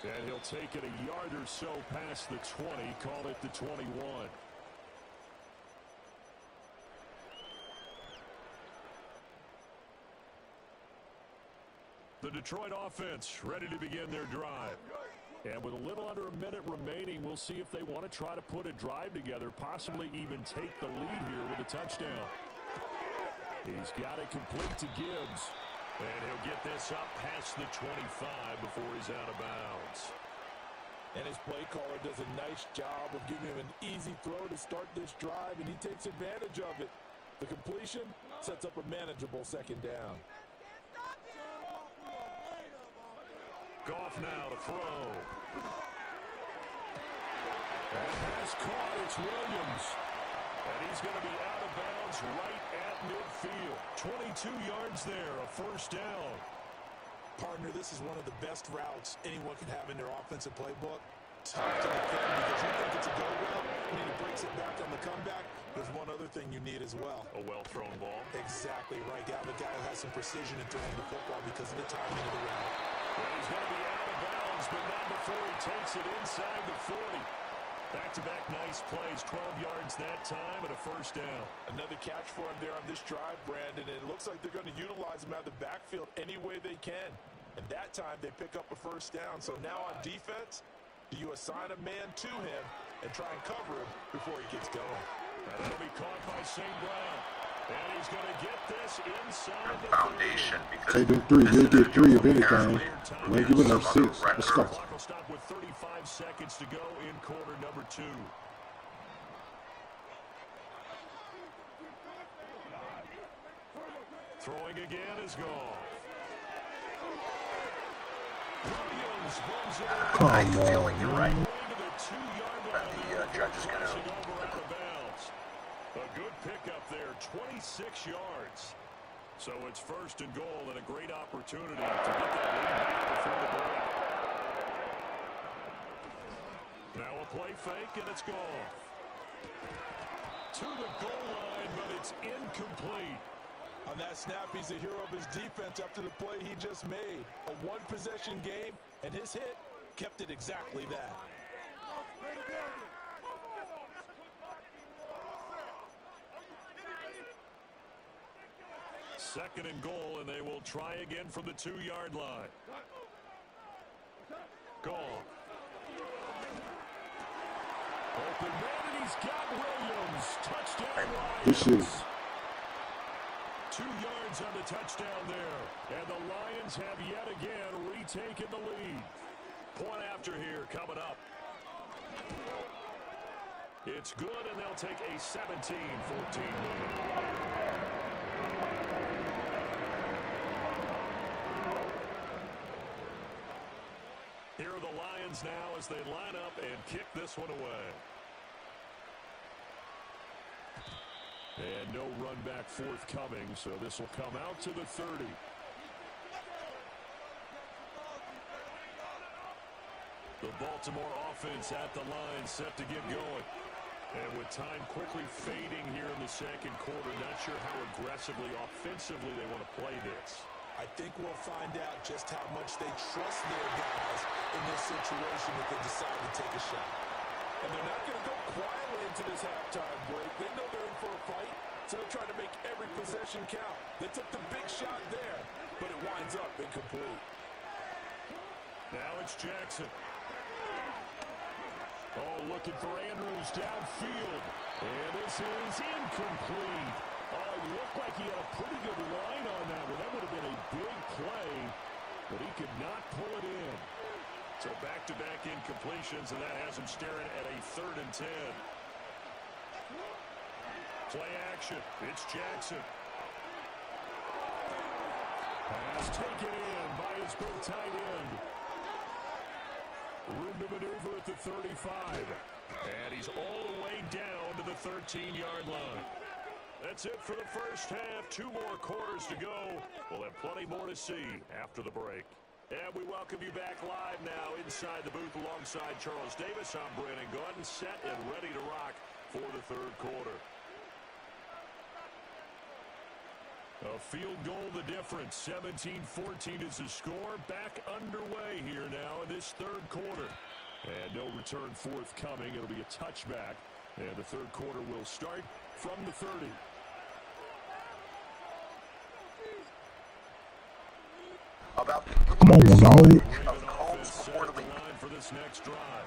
And he'll take it a yard or so past the 20, call it the 21. The Detroit offense ready to begin their drive. And with a little under a minute remaining, we'll see if they want to try to put a drive together, possibly even take the lead here with a touchdown. He's got it complete to Gibbs. And he'll get this up past the 25 before he's out of bounds. And his play caller does a nice job of giving him an easy throw to start this drive, and he takes advantage of it. The completion sets up a manageable second down. Goff now to throw. And pass caught. It's Williams. And he's going to be out of bounds right at midfield. 22 yards there, a first down. Partner, this is one of the best routes anyone can have in their offensive playbook. Tough to defend because you think it's a go route, and then he breaks it back on the comeback. There's one other thing you need as well. A well-thrown ball. Exactly right. You have a guy who has some precision in throwing the football because of the timing of the route. Well, he's going to be out of bounds, but not before he takes it inside the 40. Back-to-back nice plays, 12 yards that time, and a first down. Another catch for him there on this drive, Brandon, and it looks like they're going to utilize him out of the backfield any way they can. And that time, they pick up a first down. So now on defense, do you assign a man to him and try and cover him before he gets going? That'll be caught by St. Brown. And he's going to get this inside the Foundation. Take them three. You'll get three of anything. We ain't giving up six. Let's go. Clock will stop with 35 seconds to go in quarter number 2. Throwing again is gone. Williams runs it. I have a feeling you're right. To the 2-yard line. The judge is going to... Over out of bounds. A good pickup there, 26 yards. So it's first and goal and a great opportunity to get that lead back before the break. Now a play fake, and it's gone. To the goal line, but it's incomplete. On that snap, he's a hero of his defense after the play he just made. A one-possession game, and his hit kept it exactly that. Second and goal, and they will try again from the 2-yard line. Goal. Open man, and he's got Williams. Touchdown Lions. This is 2 yards on the touchdown there. And the Lions have yet again retaken the lead. Point after here coming up. It's good, and they'll take a 17-14 lead. Here are the Lions now as they line up and kick this one away. And no run back forthcoming, so this will come out to the 30. The Baltimore offense at the line set to get going. And with time quickly fading here in the second quarter, not sure how aggressively, offensively they want to play this. I think we'll find out just how much they trust their guys in this situation if they decide to take a shot. And they're not going to go quietly into this halftime break. They know they're in for a fight, so they're trying to make every possession count. They took the big shot there, but it winds up incomplete. Now it's Jackson. Oh, looking for Andrews downfield. And this is incomplete. Oh, it looked like he had a pretty good line on that one. That would have been a big play, but he could not pull it in. So back-to-back incompletions, and that has him staring at a 3rd and 10. Play action. It's Jackson. Pass taken in by his big tight end. Room to maneuver at the 35. And he's all the way down to the 13-yard line. That's it for the first half. 2 more quarters to go. We'll have plenty more to see after the break. And we welcome you back live now inside the booth alongside Charles Davis. I'm Brandon Gaudin, set and ready to rock for the 3rd quarter. A field goal the difference. 17-14 is the score. Back underway here now in this 3rd quarter. And no return forthcoming. It'll be a touchback. And the 3rd quarter will start from the 30. Come on, dog. For this next drive.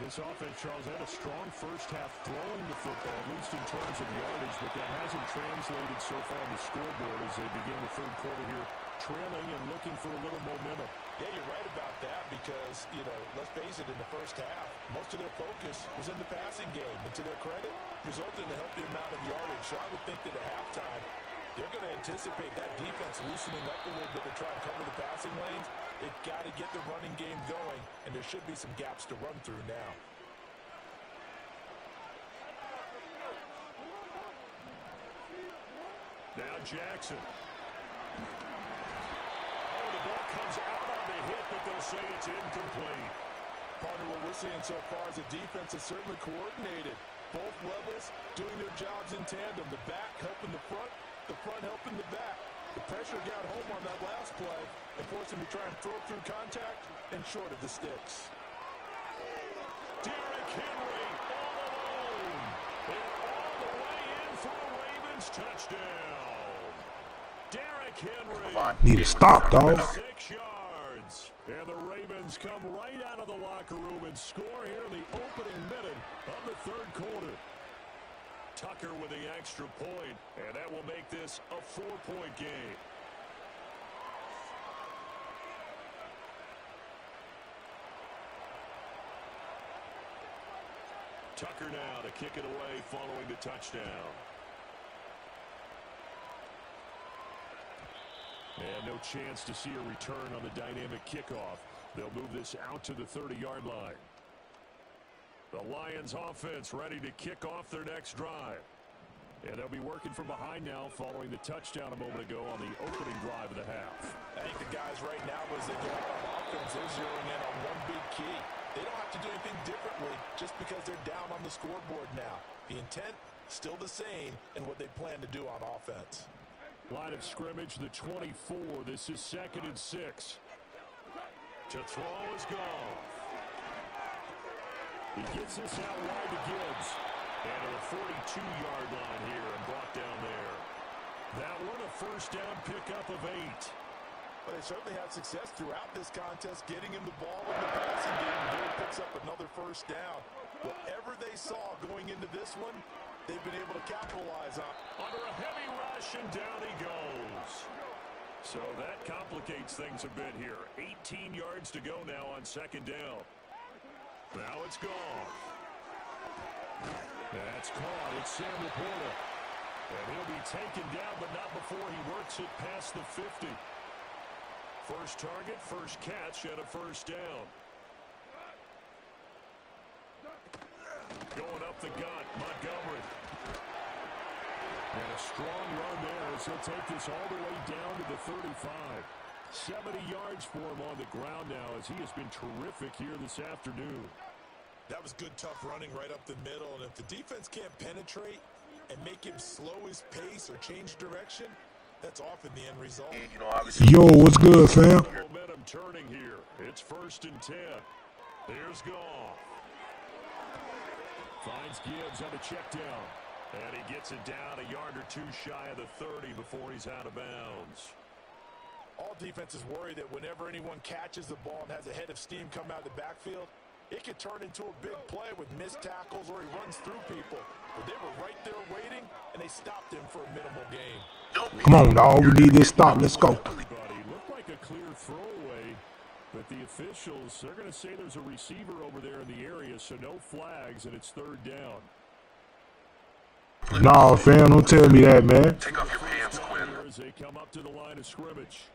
This offense, Charles, had a strong first half throwing the football, at least in terms of yardage, but that hasn't translated so far on the scoreboard as they begin the 3rd quarter here, trailing and looking for a little momentum. Yeah, you're right about that because, let's face it, in the first half, most of their focus was in the passing game. And to their credit, resulted in a healthy amount of yardage. So I would think that at halftime, they're going to anticipate that defense loosening up a little bit to try and cover the passing lanes. They've got to get the running game going, and there should be some gaps to run through now. Now Jackson. Oh, the ball comes out on the hit, but they'll say it's incomplete. Partner, what we're seeing so far is the defense is certainly coordinated. Both levels doing their jobs in tandem. The back helping the front helping the back. The pressure got home on that last play and forced him to try and throw through contact and short of the sticks. Derrick Henry all alone. And all the way in for a Ravens touchdown. Derrick Henry. Need to stop, dog. 6 yards. And the Ravens come right out of the locker room and score here in the opening minute of the 3rd quarter. Tucker with the extra point, and that will make this a 4-point game. Tucker now to kick it away following the touchdown. And no chance to see a return on the dynamic kickoff. They'll move this out to the 30-yard line. The Lions offense ready to kick off their next drive. And they'll be working from behind now following the touchdown a moment ago on the opening drive of the half. I think the guys right now, as they get out of offense, they're zeroing in on one big key. They don't have to do anything differently just because they're down on the scoreboard now. The intent, still the same in what they plan to do on offense. Line of scrimmage, the 24. This is 2nd and 6. To throw is Goff. He gets this out wide to Gibbs. And to the 42-yard line here and brought down there. That one a first down pickup of 8. But they certainly had success throughout this contest, getting him the ball in the passing game. And here picks up another first down. Whatever they saw going into this one, they've been able to capitalize on. Under a heavy rush, and down he goes. So that complicates things a bit here. 18 yards to go now on 2nd down. Now it's Goff. That's caught. It's Sam Laporta. And he'll be taken down, but not before he works it past the 50. First target, first catch, and a first down. Going up the gut, Montgomery. And a strong run there as he'll take this all the way down to the 35. 70 yards for him on the ground now as he has been terrific here this afternoon. That was good, tough running right up the middle. And if the defense can't penetrate and make him slow his pace or change direction, that's often the end result. Yo, what's good, fam? Momentum turning here. It's 1st and 10. Here's Goff. Finds Gibbs on the check down. And he gets it down a yard or two shy of the 30 before he's out of bounds. All defenses worry that whenever anyone catches the ball and has a head of steam come out of the backfield, it could turn into a big play with missed tackles or he runs through people. But they were right there waiting, and they stopped him for a minimal gain. Come on, dog. We need this stop. Let's go. Everybody looked like a clear throwaway, but the officials, they're going to say there's a receiver over there in the area, so no flags, and it's third down. Nah, fam, don't tell me that, man. Take off your pants, Quinn. As they come up to the line of scrimmage.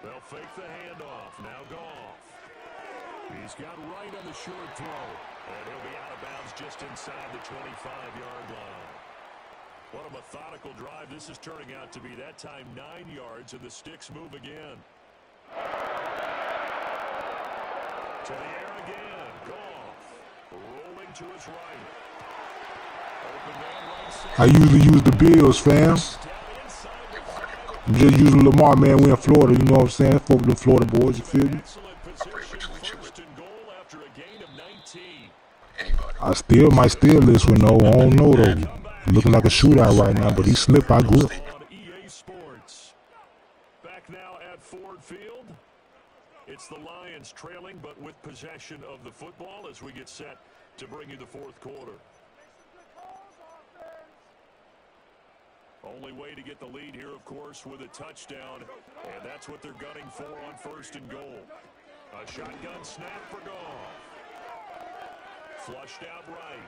They'll fake the handoff. Now Goff. He's got right on the short throw. And he'll be out of bounds just inside the 25-yard line. What a methodical drive this is turning out to be. That time 9 yards, and the sticks move again. To the air again. Goff. Rolling to his right. I usually use the Bills, fam. I'm just using Lamar, man. We in Florida, you know what I'm saying? For the Florida boys, you feel me? I might steal this one, though. I don't know, though. Looking like a shootout right now, but he slipped. I grip. Back now at Ford Field. It's the Lions trailing, but with possession of the football as we get set to bring you the fourth quarter. Only way to get the lead here, of course, with a touchdown, and that's what they're gunning for on first and goal. A shotgun snap for Goff. Flushed out right.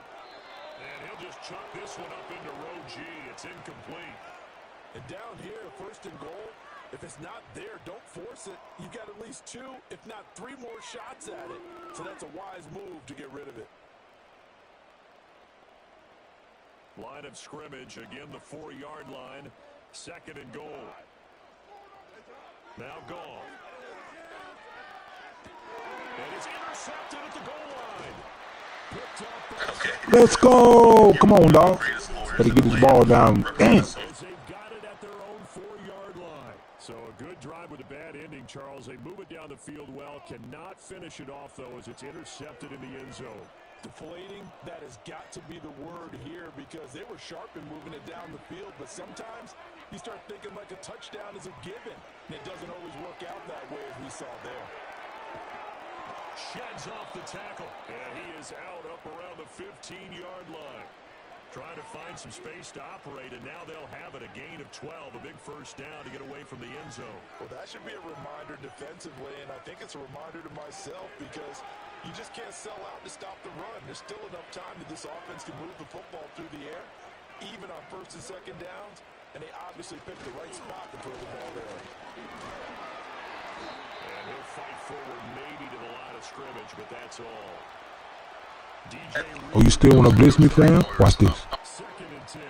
And he'll just chuck this one up into row G. It's incomplete. And down here, first and goal, if it's not there, don't force it. You got at least 2, if not 3 more shots at it. So that's a wise move to get rid of it. Line of scrimmage, again the 4-yard line, second and goal. Now Goff. And it's intercepted at the goal line. Picked up. Okay. Let's go. Come on, dog. Better get this ball down. Damn. They got it at their own 4-yard line. So a good drive with a bad ending, Charles. They move it down the field well. Cannot finish it off, though, as it's intercepted in the end zone. Deflating, that has got to be the word here because they were sharp in moving it down the field, but sometimes you start thinking like a touchdown is a given, and it doesn't always work out that way as we saw there. Sheds off the tackle, and he is out up around the 15-yard line. Trying to find some space to operate, and now they'll have it, a gain of 12, a big first down to get away from the end zone. Well, that should be a reminder defensively, and I think it's a reminder to myself because you just can't sell out to stop the run. There's still enough time that this offense can move the football through the air, even on first and second downs, and they obviously picked the right spot to throw the ball there. And he'll fight forward maybe to the line of scrimmage, but that's all. Oh, you still want to blitz me, fam? Watch this. Second and 10.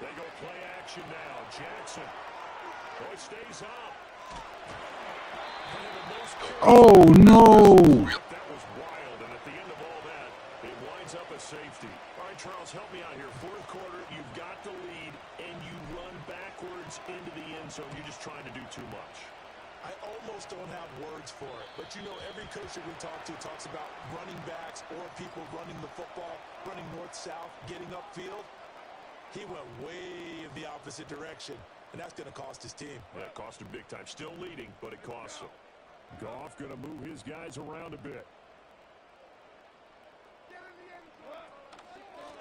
They go play action now. Jackson. Oh, it stays up. Oh, no. That was wild, and at the end of all that, it winds up a safety. All right, Charles, help me out here. Fourth quarter, you've got the lead, and you run backwards into the end zone. You're just trying to do too much. I almost don't have words for it, but you know every coach that we talk to talks about running backs or people running the football, running north-south, getting upfield. He went way in the opposite direction, and that's going to cost his team. Yeah, it cost him big time. Still leading, but it costs him. Goff going to move his guys around a bit.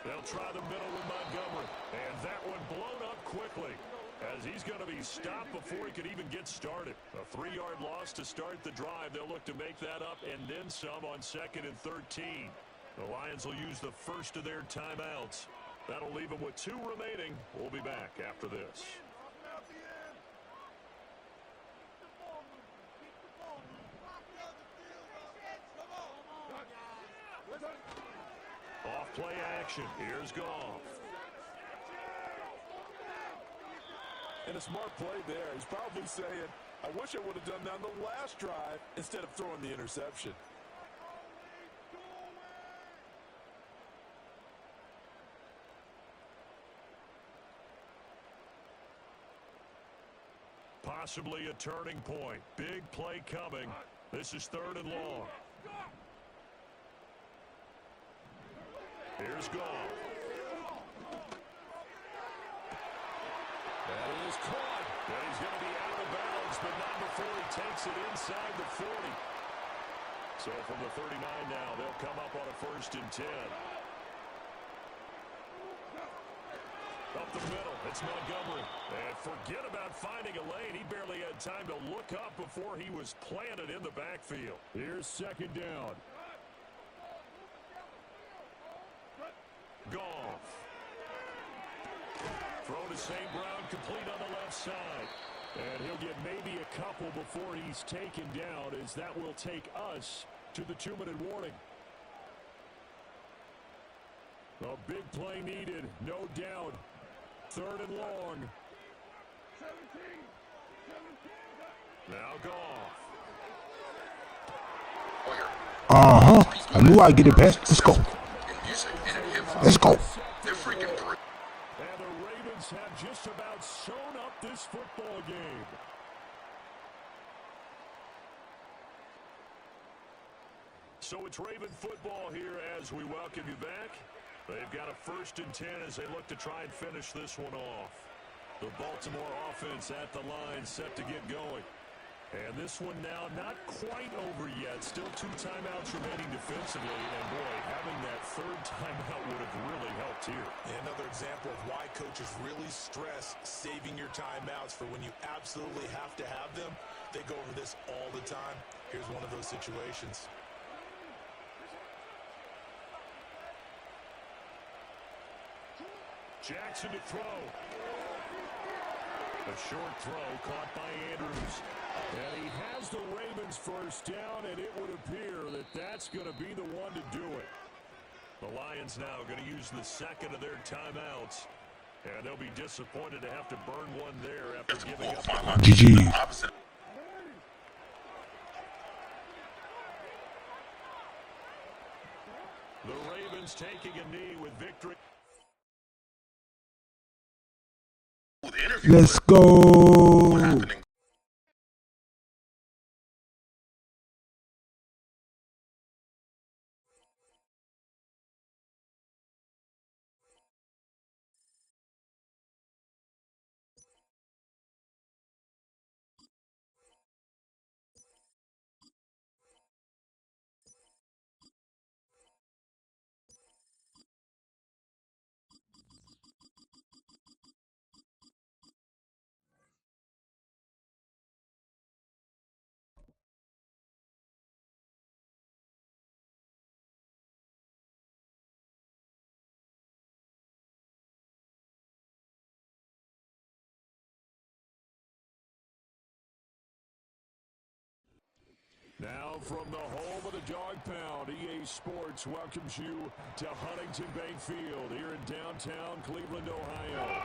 They'll try the middle with Montgomery, and that one blown up quickly as he's going to be stopped before he could even get started. A 3-yard loss to start the drive. They'll look to make that up and then some on second and 13. The Lions will use the first of their timeouts. That'll leave them with 2 remaining. We'll be back after this. Off play action. Here's Goff. And a smart play there. He's probably saying, I wish I would have done that on the last drive instead of throwing the interception. Possibly a turning point. Big play coming. This is 3rd and long. Here's Goff. That is caught. And he's going to be out of bounds, but not before he takes it inside the 40. So from the 39 now, they'll come up on a 1st and 10. Up the middle, it's Montgomery. And forget about finding a lane. He barely had time to look up before he was planted in the backfield. Here's 2nd down. Goff. Throw to St. Brown, complete on the left side. And he'll get maybe a couple before he's taken down, as that will take us to the 2-minute warning. A big play needed, no doubt. 3rd and long. Now Goff. I knew I'd get it past. Let's go. Let's go. They're freaking through. And the Ravens have just about sewn up this football game. So it's Raven football here as we welcome you back. They've got a 1st and 10 as they look to try and finish this one off. The Baltimore offense at the line set to get going. And this one now not quite over yet. Still 2 timeouts remaining defensively. And boy, having that 3rd timeout would have really helped here. And another example of why coaches really stress saving your timeouts for when you absolutely have to have them. They go over this all the time. Here's one of those situations. Jackson to throw. A short throw caught by Andrews. And he has the Ravens 1st down, and it would appear that that's going to be the one to do it. The Lions now going to use the 2nd of their timeouts. And they'll be disappointed to have to burn one there after giving up. GG. The Ravens taking a knee with victory. Let's go. Now from the home of the Dog Pound, EA Sports welcomes you to Huntington Bank Field here in downtown Cleveland, Ohio.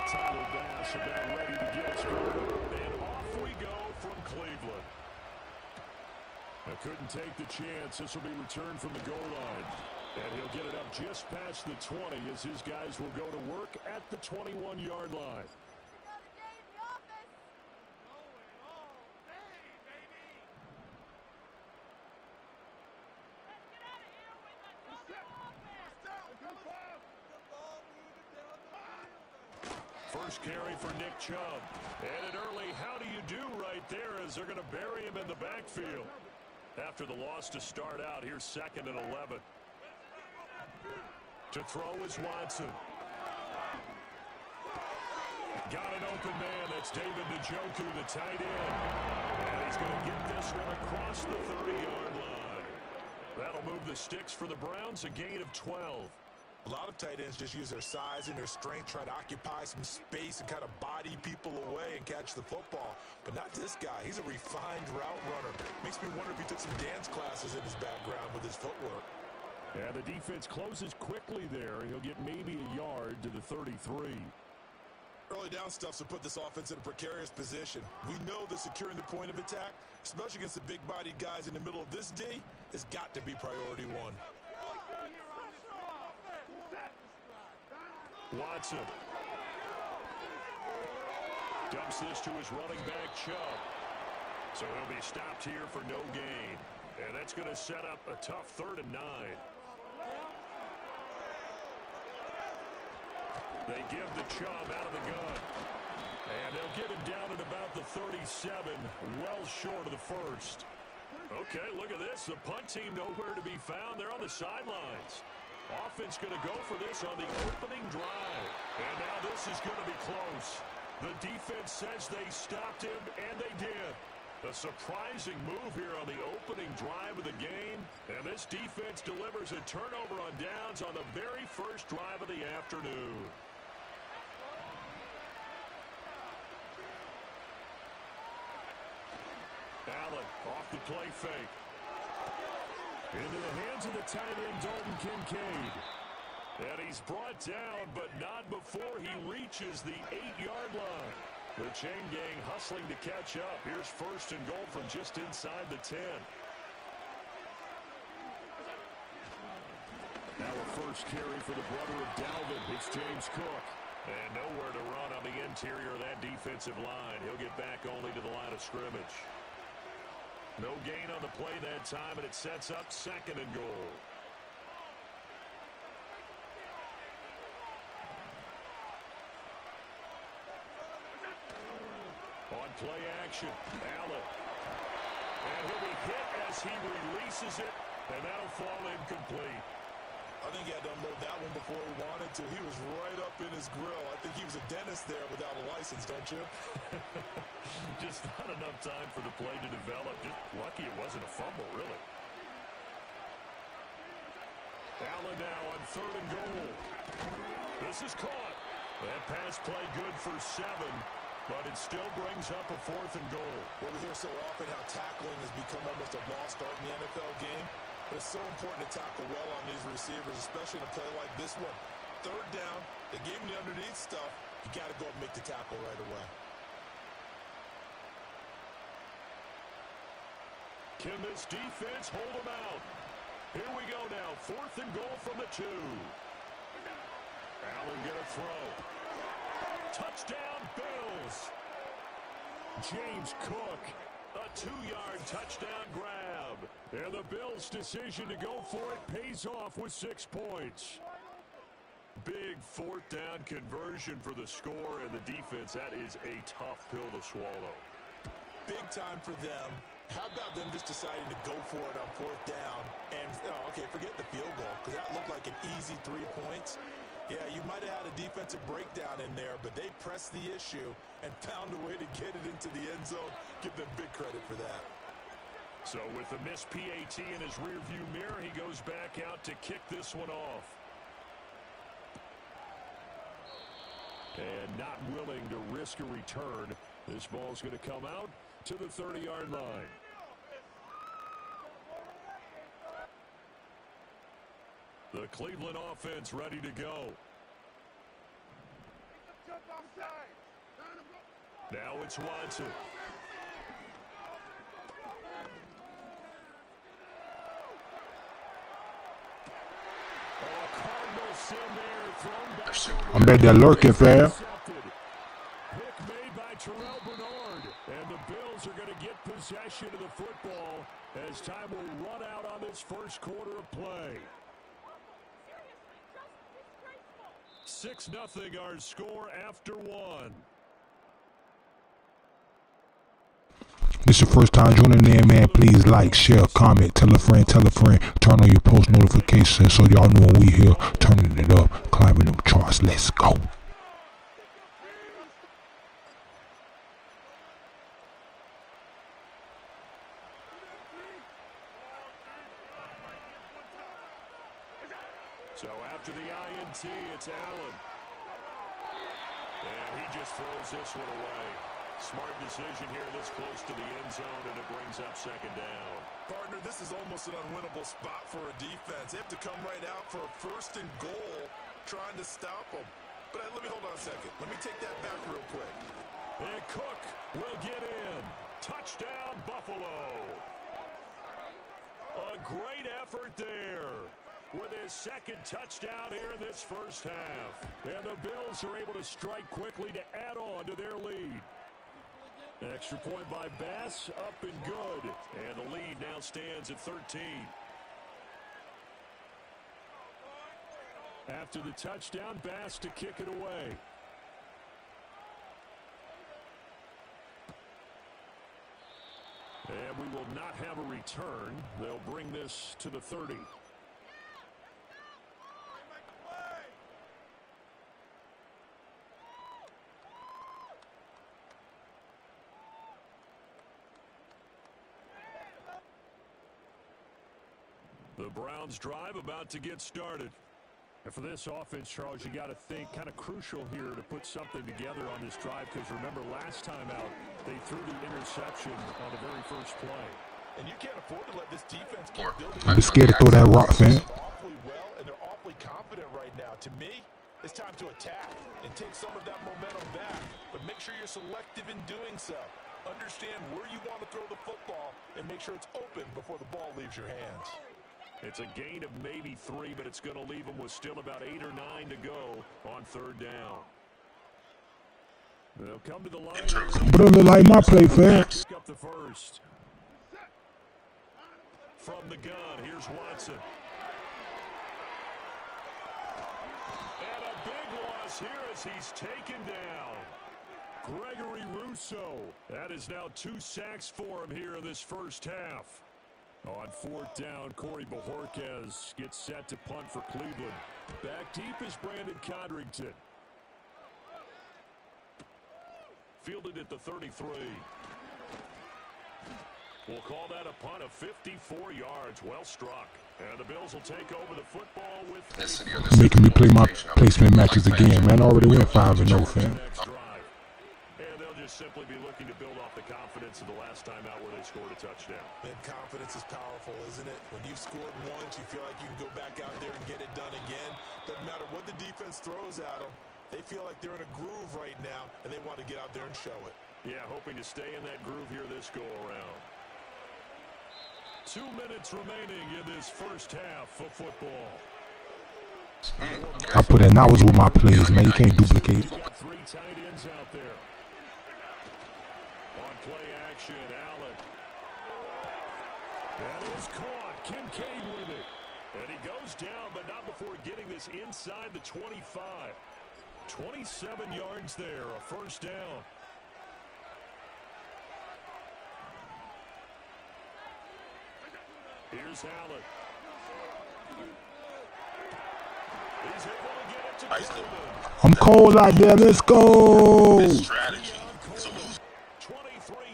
Tyler Bass about ready to get us going. And off we go from Cleveland. I couldn't take the chance. This will be returned from the goal line. And he'll get it up just past the 20 as his guys will go to work at the 21-yard line. First carry for Nick Chubb. And an early how do you do right there as they're going to bury him in the backfield. After the loss to start out, here's 2nd and 11. To throw is Watson. Got an open man. That's David Njoku, the tight end. And he's going to get this one across the 30-yard line. That'll move the sticks for the Browns, a gain of 12. A lot of tight ends just use their size and their strength, try to occupy some space and kind of body people away and catch the football. But not this guy. He's a refined route runner. Makes me wonder if he took some dance classes in his background with his footwork. And the defense closes quickly there. He'll get maybe a yard to the 33. Early down stuff to put this offense in a precarious position. We know that securing the point of attack, especially against the big-bodied guys in the middle of this D, has got to be priority one. Watson dumps this to his running back, Chubb. So he'll be stopped here for no gain. And that's going to set up a tough 3rd and 9. They give the Chubb out of the gun. And they'll get him down at about the 37, well short of the first. Okay, look at this. The punt team nowhere to be found. They're on the sidelines. Offense going to go for this on the opening drive. And now this is going to be close. The defense says they stopped him, and they did. A surprising move here on the opening drive of the game. And this defense delivers a turnover on downs on the very first drive of the afternoon. Allen off the play fake. Into the hands of the tight end, Dalton Kincaid. And he's brought down, but not before he reaches the 8-yard line. The chain gang hustling to catch up. Here's 1st and goal from just inside the 10. Now a first carry for the brother of Dalvin. It's James Cook. And nowhere to run on the interior of that defensive line. He'll get back only to the line of scrimmage. No gain on the play that time, and it sets up 2nd and goal. On play action, Allen. And he'll be hit as he releases it, and that'll fall incomplete. I think he had to unload that one before he wanted to. He was right up in his grill. I think he was a dentist there without a license, don't you? Just not enough time for the play to develop. Just lucky it wasn't a fumble, really. Allen now on 3rd and goal. This is caught. That pass play good for 7, but it still brings up a 4th and goal. Well, we hear so often how tackling has become almost a lost art in the NFL game. But it's so important to tackle well on these receivers, especially in a play like this one. 3rd down, they gave him the underneath stuff. You got to go and make the tackle right away. Can this defense hold him out? Here we go now. 4th and goal from the 2. Allen gonna throw. Touchdown, Bills. James Cook, a 2-yard touchdown grab. And the Bills' decision to go for it pays off with 6 points. Big 4th down conversion for the score and the defense. That is a tough pill to swallow. Big time for them. How about them just deciding to go for it on 4th down? And, okay, forget the field goal, because that looked like an easy 3 points. Yeah, you might have had a defensive breakdown in there, but they pressed the issue and found a way to get it into the end zone. Give them big credit for that. So with the missed PAT in his rearview mirror, he goes back out to kick this one off. And not willing to risk a return. This ball's going to come out to the 30-yard line. The Cleveland offense ready to go. Now it's Watson. I'm back there lurking, fam. Pick made by Terrell Bernard. And the Bills are going to get possession of the football as time will run out on this first quarter of play. 6-0 our score after 1. This is your first time joining in, man. Please like, share, comment, tell a friend, turn on your post notifications so y'all know when we here, turning it up, climbing them charts. Let's go. So after the INT, it's Allen. And he just throws this one away. Smart decision here this close to the end zone, and it brings up 2nd down. Partner, this is almost an unwinnable spot for a defense. They have to come right out for a 1st and goal trying to stop them. But let me hold on a second. Let me take that back real quick. And Cook will get in. Touchdown, Buffalo. A great effort there with his second touchdown here in this first half. And the Bills are able to strike quickly to add on to their lead. Extra point by Bass, up and good. And the lead now stands at 13. After the touchdown, Bass to kick it away. And we will not have a return. They'll bring this to the 30. The Browns drive about to get started. And for this offense, Charles, you got to think kind of crucial here to put something together on this drive, because remember last time out they threw the interception on the very first play. And you can't afford to let this defense keep building. I'm scared to throw that rock, fam. Awfully well, and they're awfully confident right now. To me, it's time to attack and take some of that momentum back. But make sure you're selective in doing so. Understand where you want to throw the football and make sure it's open before the ball leaves your hands. It's a gain of maybe 3, but it's going to leave them with still about 8 or 9 to go on third down. They'll come to the line. But it look like my play, fam. Pick up the first. From the gun, here's Watson. And a big loss here as he's taken down. Gregory Rousseau. That is now 2 sacks for him here in this first half. On fourth down, Corey Bojorquez gets set to punt for Cleveland. Back deep is Brandon Codrington. Fielded at the 33. We'll call that a punt of 54 yards. Well struck. And the Bills will take over the football with... Making me play my placement matches again, man. I already went 5-0, fam. And they'll just simply be looking to build off the confidence of the last time out where they scored a touchdown. And confidence is powerful, isn't it? When you've scored once, you feel like you can go back out there and get it done again. Doesn't matter what the defense throws at them. They feel like they're in a groove right now, and they want to get out there and show it. Yeah, hoping to stay in that groove here this go-around. 2 minutes remaining in this first half of football. I put in hours with my plays, man. You can't duplicate it. You got 3 tight ends out there. On play action, Allen. That is caught. Kincaid with it. And he goes down, but not before getting this inside the 25. 27 yards there, a first down. Here's Allen. He's able to get it to Cleveland. I'm cold out there. Let's go. 23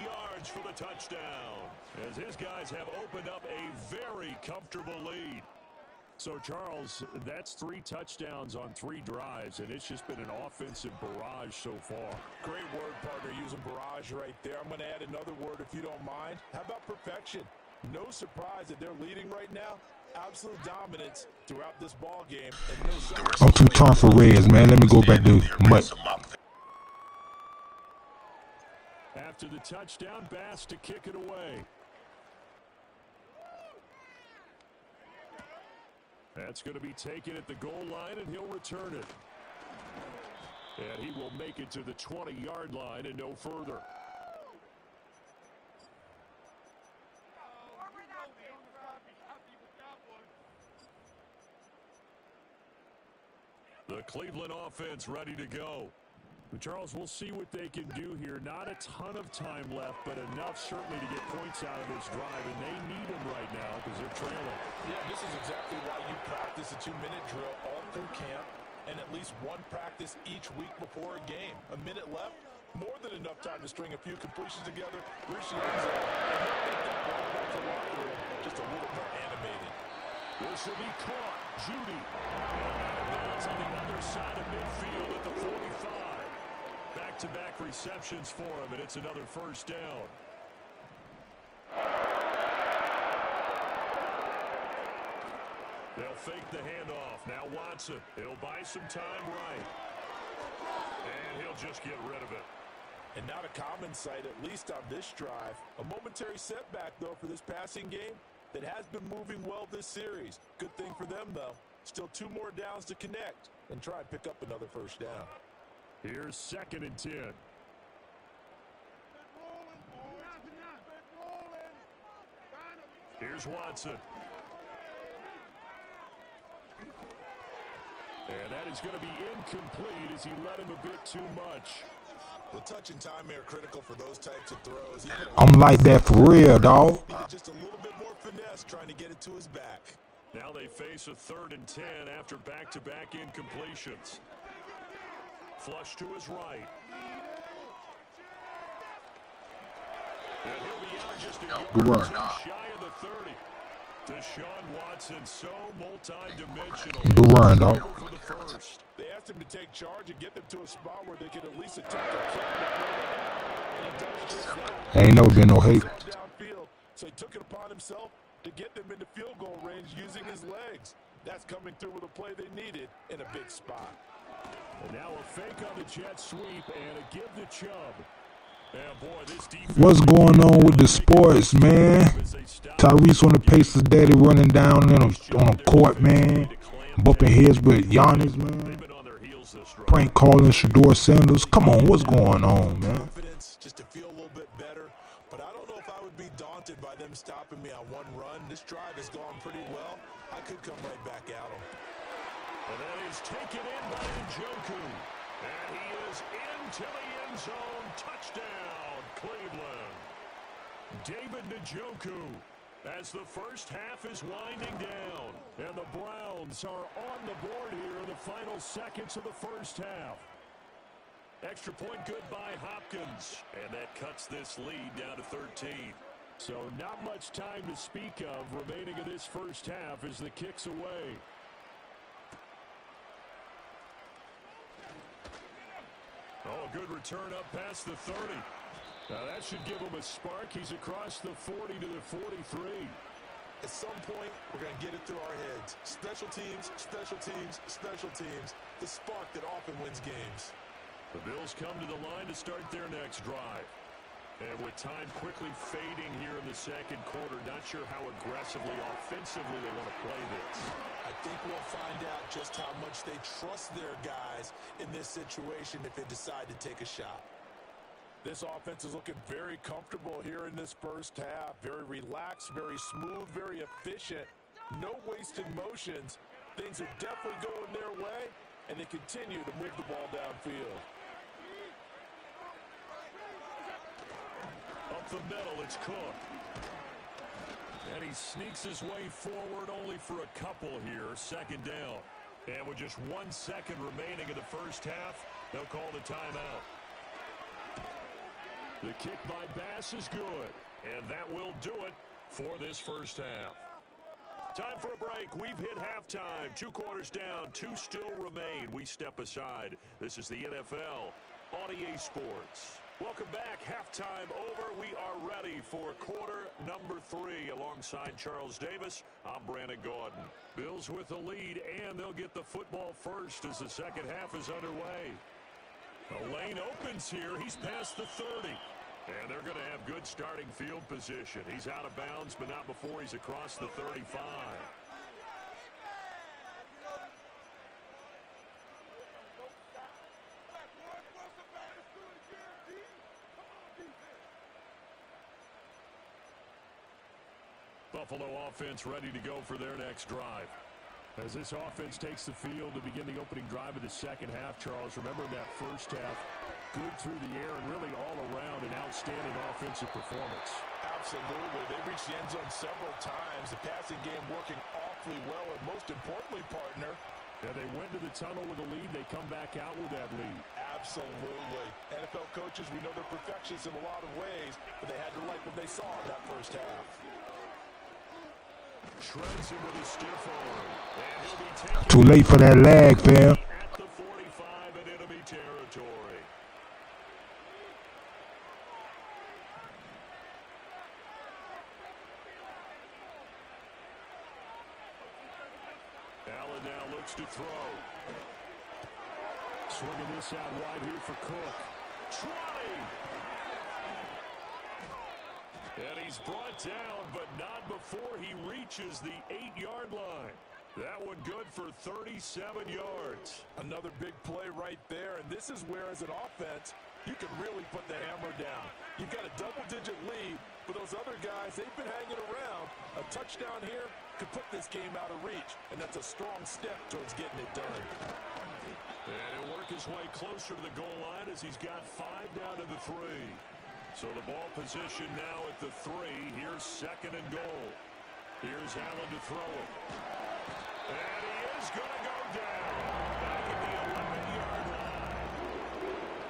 yards for the touchdown, as his guys have opened up a very comfortable lead. So, Charles, that's 3 touchdowns on 3 drives, and it's just been an offensive barrage so far. Great word, partner, using barrage right there. I'm going to add another word if you don't mind. How about perfection? No surprise that they're leading right now. Absolute dominance throughout this ball game. And no I'm too tall for Reds, man. Let me go back to Mutt. After the touchdown, Bass to kick it away. That's going to be taken at the goal line, and he'll return it. And he will make it to the 20-yard line and no further. The Cleveland offense ready to go. Charles, we'll see what they can do here. Not a ton of time left, but enough certainly to get points out of this drive, and they need them right now because they're trailing. Yeah, this is exactly why you practice a 2-minute drill all through camp and at least 1 practice each week before a game. A minute left, more than enough time to string a few completions together, reach the end zone, and make that ball back to the locker room just a little more animated. This will be caught. Judy. It's on the other side of midfield at the 45. Back-to-back receptions for him, and it's another first down. They'll fake the handoff. Now Watson. He'll buy some time right. they'll just get rid of it. And not a common sight, at least on this drive. A momentary setback, though, for this passing game that has been moving well this series. Good thing for them, though. Still 2 more downs to connect and try and pick up another first down. Here's 2nd and 10. Here's Watson. And that is going to be incomplete as he led him a bit too much. Well, touch and time are critical for those types of throws. I'm like that for real, dog. Just a little bit more finesse trying to get it to his back. Now they face a 3rd and 10 after back-to-back incompletions. Flush to his right. And he'll be out just a Good yard run. shy of the 30. Deshaun Watson, so multi-dimensional. Good run, dog. For the first. They asked him to take charge and get them to a spot where they could at least attempt a play. And he does just that. Ain't never been no hate. Downfield, so he took it upon himself to get them into field goal range using his legs. That's coming through with a play they needed in a big spot. And now a fake on the jet sweep and a give to Chubb. And boy, this defense. What's going on with the sports, man? Tyrese on the Pacers, daddy running down on a court, man. Bumping heads with Giannis, man. Prank calling Shador Sanders. Come on, what's going on, man? Just to feel a little bit better, but I don't know if I would be daunted by them stopping me on one run. This drive has gone pretty well. I could come right back at them. And that is taken in by Njoku. And he is into the end zone. Touchdown, Cleveland. David Njoku as the first half is winding down. And the Browns are on the board here in the final seconds of the first half. Extra point good by Hopkins. And that cuts this lead down to 13. So not much time to speak of remaining in this first half as the kick's away. Oh, a good return up past the 30. Now that should give him a spark. He's across the 40 to the 43. At some point, we're going to get it through our heads. Special teams, special teams, special teams. The spark that often wins games. The Bills come to the line to start their next drive. And with time quickly fading here in the second quarter, not sure how aggressively, offensively they want to play this. I think we'll find out just how much they trust their guys in this situation if they decide to take a shot. This offense is looking very comfortable here in this first half. Very relaxed, very smooth, very efficient. No wasted motions. Things are definitely going their way, and they continue to move the ball downfield. Up the middle, it's Cook. And he sneaks his way forward only for a couple here. 2nd down. And with just 1 second remaining in the first half, they'll call the timeout. The kick by Bass is good. And that will do it for this first half. Time for a break. We've hit halftime. 2 quarters down. 2 still remain. We step aside. This is the NFL on EA Sports. Welcome back. Halftime over. We are ready for quarter number 3. Alongside Charles Davis, I'm Brandon Gordon. Bills with the lead, and they'll get the football first as the second half is underway. The lane opens here. He's past the 30. And they're going to have good starting field position. He's out of bounds, but not before he's across the 35. Buffalo offense ready to go for their next drive. As this offense takes the field to begin the opening drive of the second half, Charles, remember that first half, good through the air and really all around an outstanding offensive performance. Absolutely. They reached the end zone several times. The passing game working awfully well, and most importantly, partner, yeah, they went to the tunnel with a lead. They come back out with that lead. Absolutely. NFL coaches, we know they're perfectionists in a lot of ways, but they had to like what they saw in that first half. Shreds him with a stiff arm. And he'll be taken Too late for that lag, fam. at the 45 in enemy territory. Allen now looks to throw. Swinging this out wide here for Cook. 20! And he's brought down, but not before he reaches the 8-yard line. That one good for 37 yards. Another big play right there, and this is where, as an offense, you can really put the hammer down. You've got a double-digit lead, but those other guys, they've been hanging around. A touchdown here could put this game out of reach, and that's a strong step towards getting it done. And he'll work his way closer to the goal line as he's got 5 down to the 3. So the ball position now at the 3. Here's 2nd and goal. Here's Allen to throw it. And he is going to go down. Back at the 11-yard line.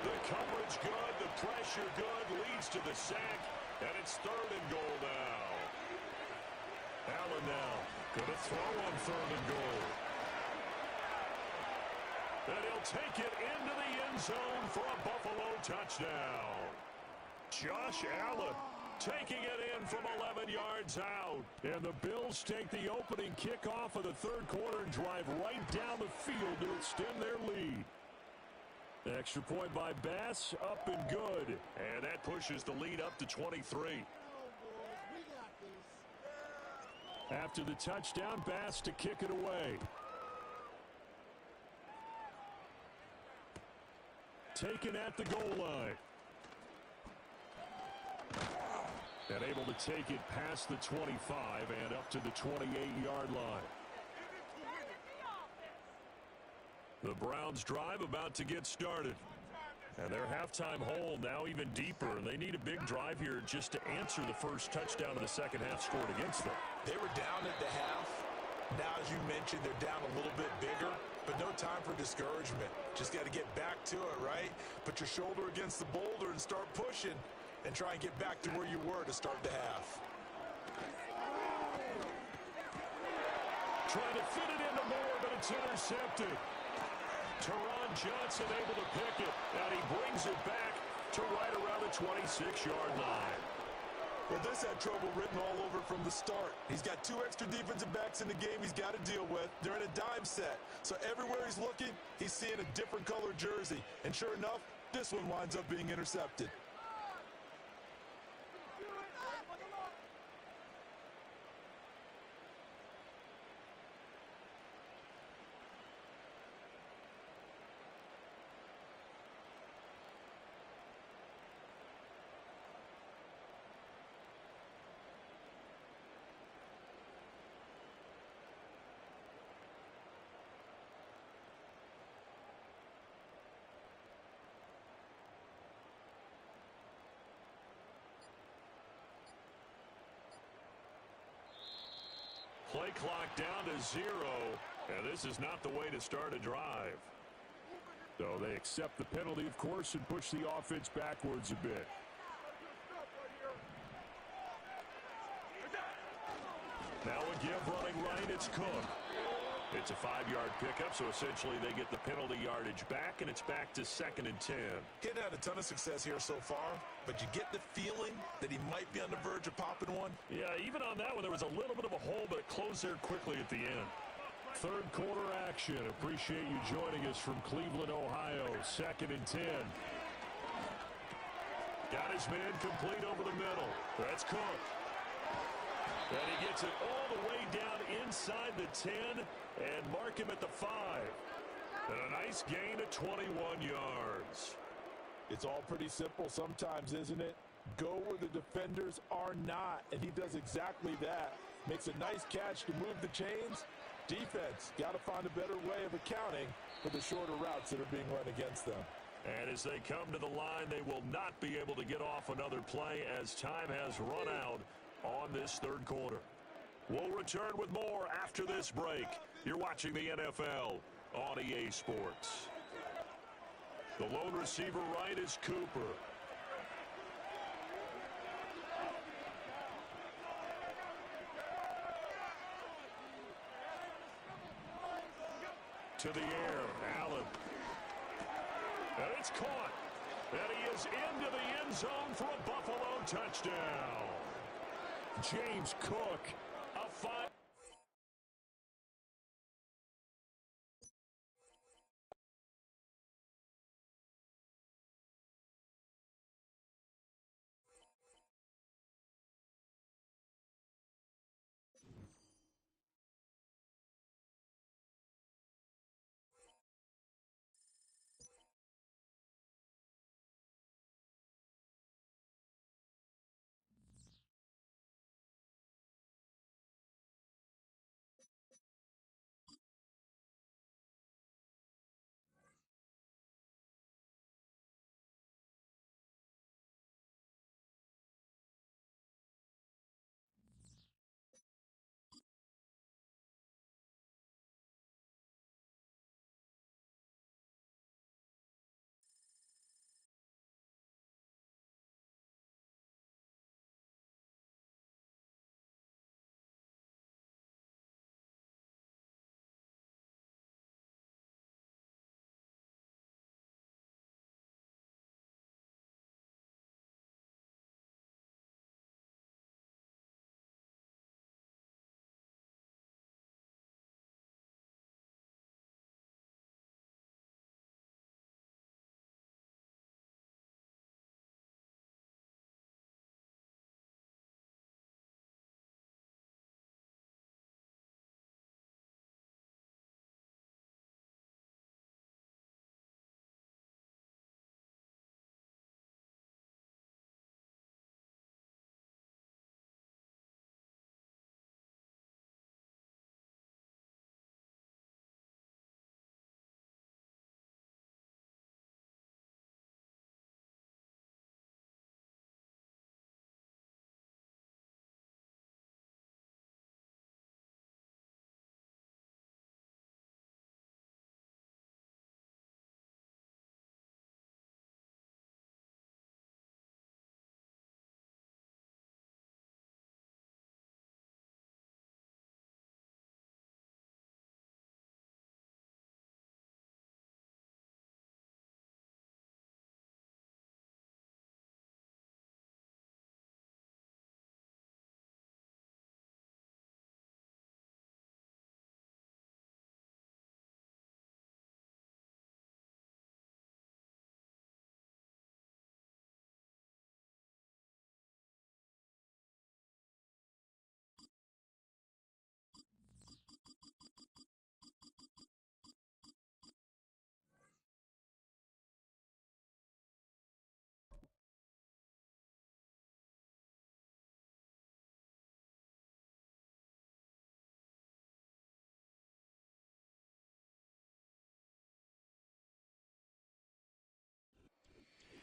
The coverage good, the pressure good, leads to the sack, and it's 3rd and goal now. Allen now going to throw on 3rd and goal. And he'll take it into the end zone for a Buffalo touchdown. Josh Allen taking it in from 11 yards out. And the Bills take the opening kickoff of the 3rd quarter and drive right down the field to extend their lead. Extra point by Bass, up and good. And that pushes the lead up to 23. After the touchdown, Bass to kick it away. Taken at the goal line. And able to take it past the 25 and up to the 28-yard line. The Browns drive about to get started. And their halftime hole now even deeper. And they need a big drive here just to answer the first touchdown of the second half scored against them. They were down at the half. Now, as you mentioned, they're down a little bit bigger. But no time for discouragement. Just got to get back to it, right? Put your shoulder against the boulder and start pushing. And try and get back to where you were to start the half. Trying to fit it into Moore, but it's intercepted. Teron Johnson able to pick it, and he brings it back to right around the 26-yard line. Well, this had trouble written all over from the start. He's got 2 extra defensive backs in the game he's got to deal with. They're in a dime set. So everywhere he's looking, he's seeing a different color jersey. And sure enough, this one winds up being intercepted. Play clock down to 0, and this is not the way to start a drive. So they accept the penalty, of course, and push the offense backwards a bit. Now a give running right, it's Cook. It's a 5-yard pickup, so essentially they get the penalty yardage back, and it's back to 2nd and 10. He hadn't had a ton of success here so far, but you get the feeling that he might be on the verge of popping one. Yeah, even on that one, there was a little bit of a hole, but it closed there quickly at the end. 3rd quarter action. Appreciate you joining us from Cleveland, Ohio. 2nd and 10. Got his man complete over the middle. That's Cook. And he gets it all the way down inside the 10 and mark him at the 5. And a nice gain of 21 yards. It's all pretty simple sometimes, isn't it? Go where the defenders are not, and he does exactly that. Makes a nice catch to move the chains. Defense, got to find a better way of accounting for the shorter routes that are being run against them. And as they come to the line, they will not be able to get off another play as time has run out on this 3rd quarter. We'll return with more after this break. You're watching the NFL on EA Sports. The lone receiver right is Cooper. To the air, Allen. And it's caught. And he is into the end zone for a Buffalo touchdown. James Cook, a 5.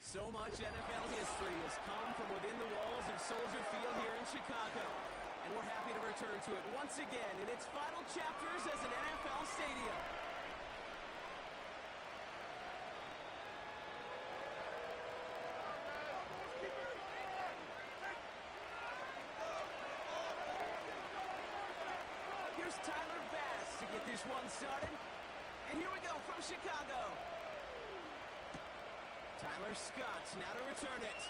So much NFL history has come from within the walls of Soldier Field here in Chicago. And we're happy to return to it once again in its final chapters as an NFL stadium. Here's Tyler Bass to get this one started. And here we go from Chicago. Tyler Scott now to return it.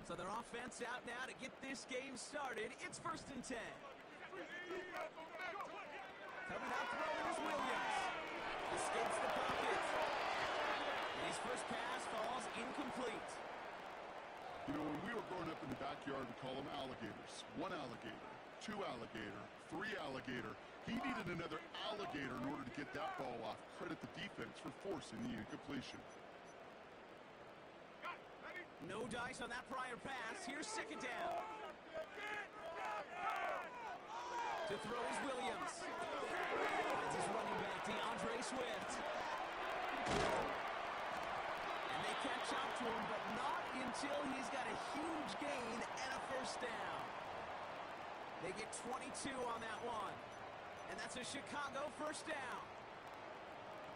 So their offense out now to get this game started. It's 1st and 10. Coming out throwing is Williams. Escapes the pocket. And his first pass falls incomplete. You know, when we were growing up in the backyard, we call them alligators. 1 alligator, 2 alligator, 3 alligator. He needed another alligator in order to get that ball off. Credit the defense for forcing the incompletion. No dice on that prior pass. Here's 2nd down. To throw is Williams. That's his running back, DeAndre Swift. And they catch up to him, but not until he's got a huge gain and a 1st down. They get 22 on that one. And that's a Chicago 1st down.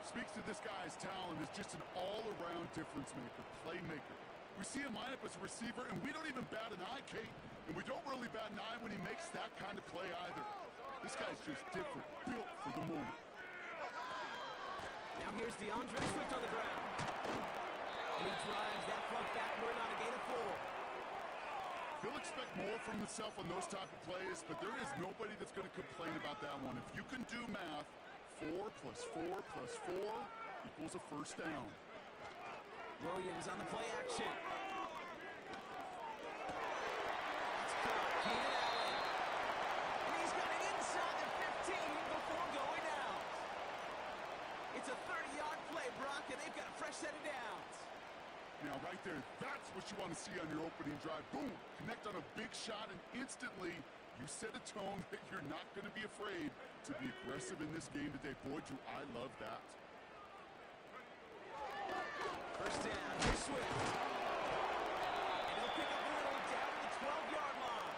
Speaks to this guy's talent as just an all-around difference maker, playmaker. We see him line up as a receiver, and we don't even bat an eye, Kate. And we don't really bat an eye when he makes that kind of play either. This guy's just different, built for the moment. Now here's DeAndre Swift on the ground. And he drives that front backward on a gain of 4. He'll expect more from himself on those type of plays, but there is nobody that's going to complain about that one. If you can do math, 4 plus 4 plus 4 equals a 1st down. Williams on the play action. That's caught. Keenan Allen. And he's got it inside the 15 before going out. It's a 30-yard play, Brock, and they've got a fresh set of downs. Now, right there, that's what you want to see on your opening drive. Boom! Connect on a big shot, and instantly you set a tone that you're not going to be afraid to be aggressive in this game today. Boy, do I love that. 1st down, here's Swift. And he'll pick up a little down to the 12-yard line.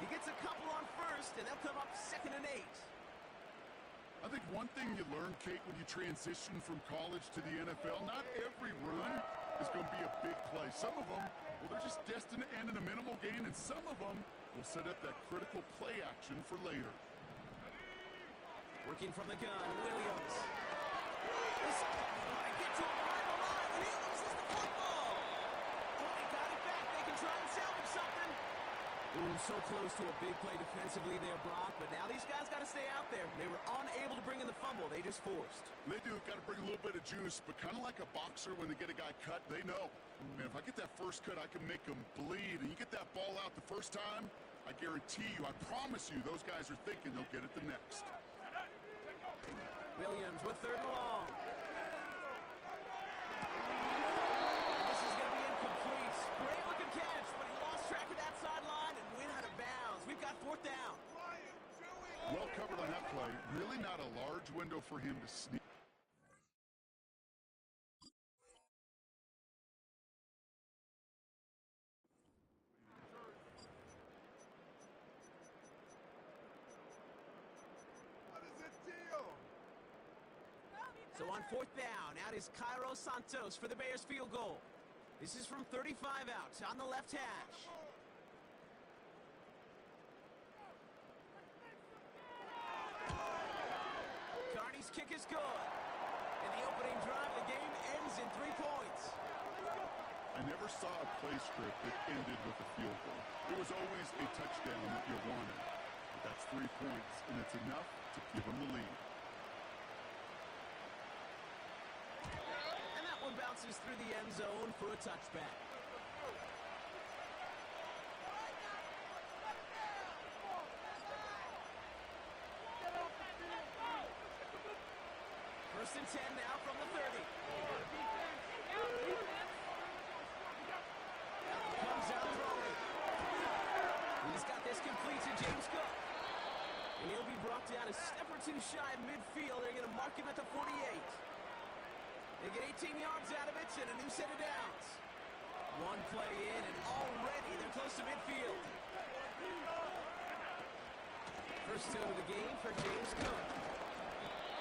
He gets a couple on 1st, and they'll come up 2nd and 8. I think one thing you learn, Kate, when you transition from college to the NFL, not every run is going to be a big play. Some of them, well, they're just destined to end in a minimal gain, and some of them will set up that critical play action for later. Working from the gun, Williams. This might get to him right on the line, and he loses the football. Oh, they got it back. They can try and salvage something. Ooh, so close to a big play defensively there, Brock, but now these guys got to stay out there. They were unable to bring in the fumble. They just forced. They do. Got to bring a little bit of juice, but kind of like a boxer when they get a guy cut, they know. Man, if I get that first cut, I can make him bleed. And you get that ball out the first time, I guarantee you, I promise you, those guys are thinking they'll get it the next. Williams with 3rd and long. This is going to be incomplete. Great looking catch, but he lost track of that sideline and went out of bounds. We've got 4th down. Well covered on that play. Really not a large window for him to sneak. So on 4th down, out is Cairo Santos for the Bears field goal. This is from 35 out on the left hash. Carney's kick is good. And the opening drive of the game ends in 3 points. I never saw a play script that ended with a field goal. It was always a touchdown that you wanted. But that's 3 points, and it's enough to give them the lead. Bounces through the end zone for a touchback. First and 10 now from the 30. brought down a step or two shy of midfield. They're going to mark him at the 48. They get 18 yards out of it and a new set of downs. One play in, and already they're close to midfield. First two of the game for James Cook.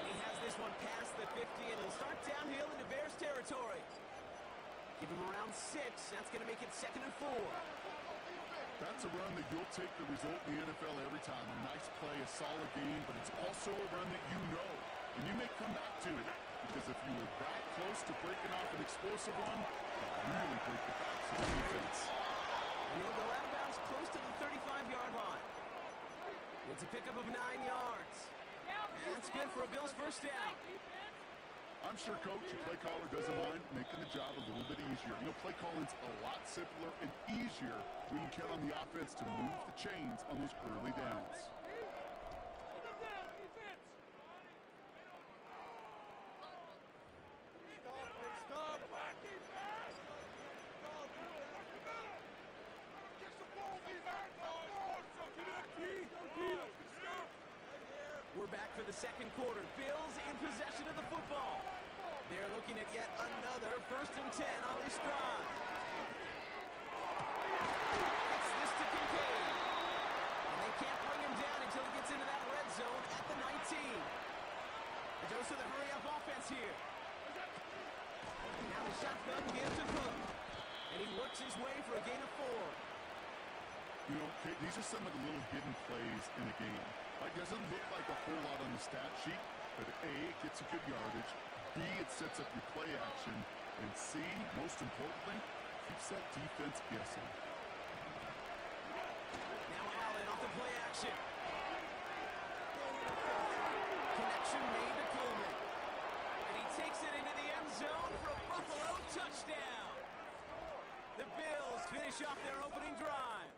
And he has this one past the 50, and he'll start downhill into Bears territory. Give him around 6. That's going to make it 2nd and 4. That's a run that you'll take the result in the NFL every time. A nice play, a solid game, but it's also a run that you know. And you may come back to it, because if you were that close to breaking off an explosive one, it'll really break the backs of the defense. And he'll go out of bounds close to the 35-yard line. It's a pickup of 9 yards. That's good for a Bills first down. I'm sure, Coach, your play caller doesn't mind making the job a little bit easier. You know, play calling's a lot simpler and easier when you count on the offense to move the chains on those early downs. We're back for the second quarter. Bills in possession of the football. They're looking at yet another 1st and 10 on this drive. It's this to Kincaid. And they can't bring him down until he gets into that red zone at the 19. It goes to the hurry-up offense here. Now the shotgun gives to Cook. And he works his way for a gain of 4. You know, these are some of the little hidden plays in a game. It doesn't look like a whole lot on the stat sheet, but A, it gets a good yardage, B, it sets up your play action, and C, most importantly, keeps that defense guessing. Now Allen off the play action. Connection made to Coleman. And he takes it into the end zone for a Buffalo touchdown. The Bills finish off their opening drive.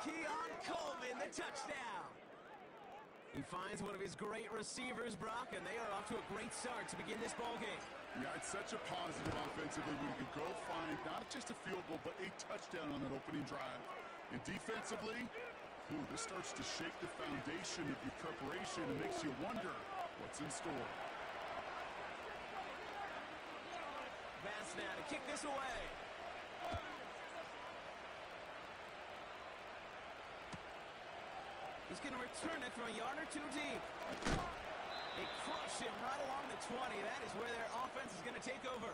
Keon Coleman, the touchdown. He finds one of his great receivers, Brock, and they are off to a great start to begin this ballgame. Yeah, it's such a positive offensively when you can go find not just a field goal, but a touchdown on that opening drive. And defensively, this starts to shake the foundation of your preparation and makes you wonder what's in store. Bass now to kick this away. He's going to return it from a yard or 2 deep. They crush him right along the 20. That is where their offense is going to take over.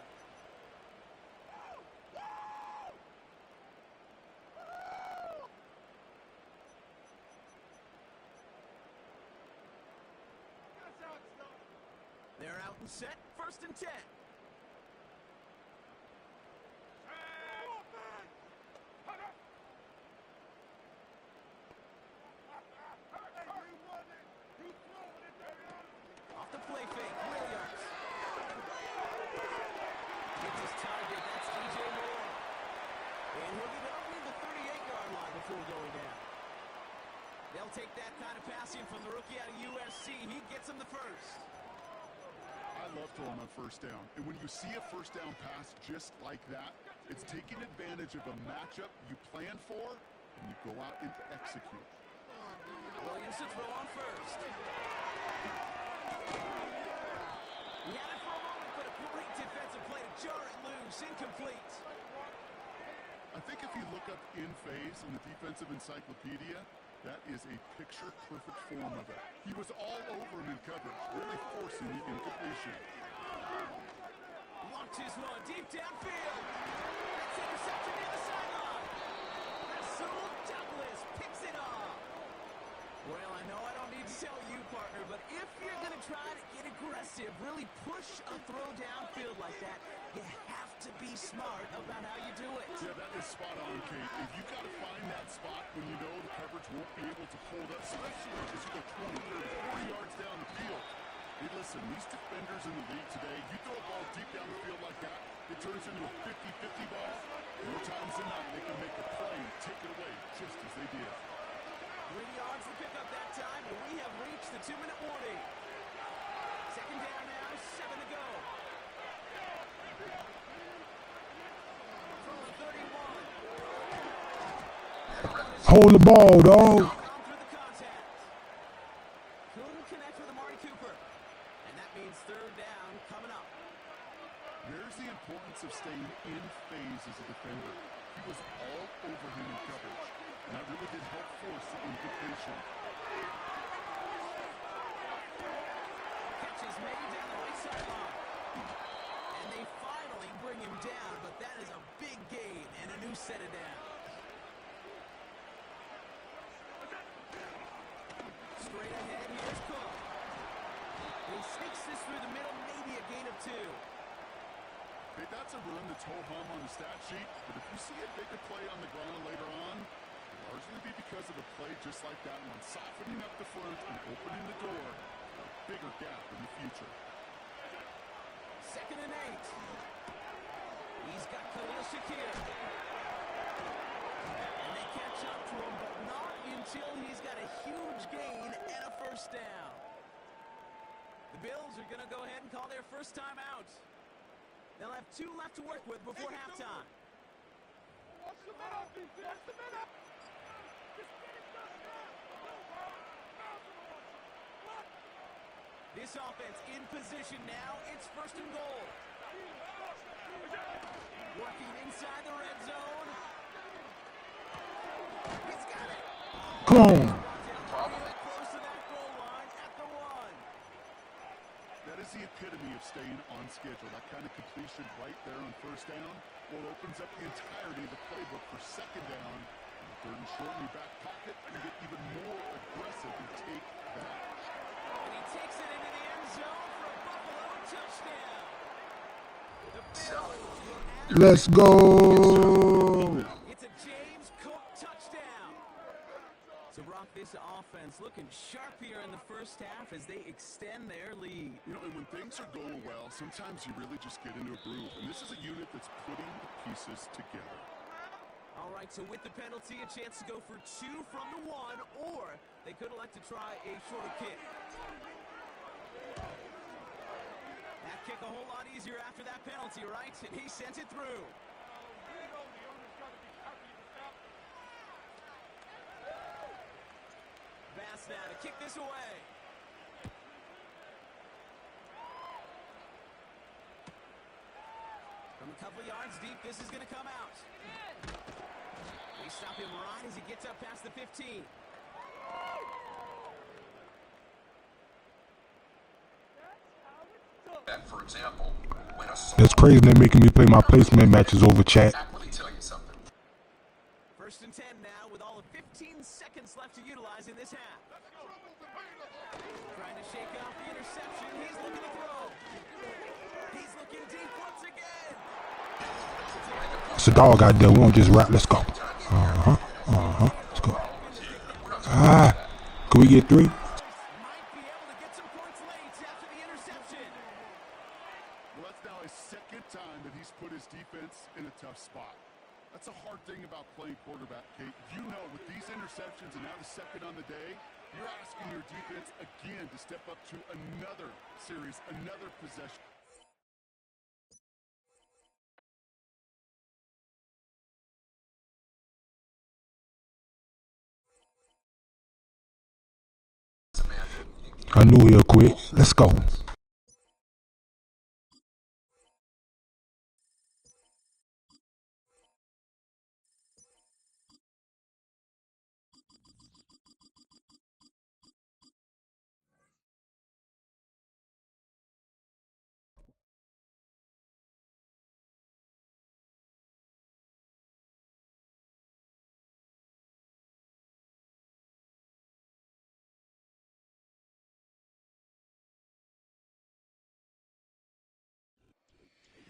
They're out and set. 1st and 10. They'll take that kind of passing from the rookie out of USC. He gets him the first. I love throwing on 1st down. And when you see a 1st down pass just like that, it's taking advantage of a matchup you plan for, and you go out and execute. Williams to throw on 1st. He had it for a moment, but a great defensive play to jar it loose. Incomplete. I think if you look up in phase in the defensive encyclopedia, that is a picture-perfect form of it. He was all over him in coverage, really forcing the incompletion. Launches one deep downfield. That's intercepted near the sideline. Rasul Douglas picks it off. Well, I know I don't need to tell you, partner, but if you're going to try to get aggressive, really push a throw downfield like that, you have to be smart about how you do it. Yeah, that is spot on, Kate. If you've got to find that spot when you know the coverage won't be able to hold up, especially as you go 20, 30, 40 yards down the field. Hey, listen, these defenders in the league today, you throw a ball deep down the field like that, it turns into a 50-50 ball. More times than not, they can make the play and take it away just as they did. 3 yards to pick up that time, and we have reached the 2-minute warning. 2nd down now, 7 to go. From the 31. Hold the ball, dog. Through the contact. Couldn't importance of staying in phase as a defender. He was all over him in coverage, and that really did help force the implication. Catch is made down the right sideline. And they finally bring him down, but that is a big gain and a new set of downs. Straight ahead, here's Cook. He sneaks this through the middle, maybe a gain of 2. Hey, that's a run that's ho-hum on the stat sheet, but if you see a bigger play on the ground later on, it'll largely be because of a play just like that one, softening up the front and opening the door for a bigger gap in the future. 2nd and 8. He's got Khalil Shakir. And they catch up to him, but not until he's got a huge gain and a first down. The Bills are going to go ahead and call their first timeout. They'll have 2 left to work with before halftime. This offense in position now. It's 1st and goal. Working inside the red zone. He's got it. Come on. Close to that goal line at the 1. That is the epitome of staying on schedule. That kind of completion right there on 1st down, well, opens up the entirety of the playbook for 2nd down. And 3rd and short in your back pocket, you get even more aggressive and take that. And he takes it into the end zone for a Buffalo touchdown. The Bills. Let's go. It's a James Cook touchdown. So, Brock, this offense looking sharp here in the first half as they extend their lead. You know, and when things are going well, sometimes you really just get into a groove. And this is a unit that's putting the pieces together. All right, so with the penalty, a chance to go for 2 from the 1, or they could elect to try a shorter kick. That kick a whole lot easier after that penalty, right? And he sent it through. Bass now to kick this away. From a couple yards deep, this is going to come out. They stop him right as he gets up past the 15. For example, when a That's crazy. They're making me play my placement matches over chat. Let me tell you something. 1st and 10 now with all of 15 seconds left to utilize in this half. Trying to shake off the interception. He's looking to throw. He's looking deep once again. It's a dog out there. We don't just rap. Let's go. Let's go. Can we get 3? Might be able to get some points late after the interception. Well, that's now his 2nd time that he's put his defense in a tough spot. That's a hard thing about playing quarterback, Kate. You know, with these interceptions and now the 2nd on the day, you're asking your defense again to step up to another series, another possession. I knew he'll quit. Let's go.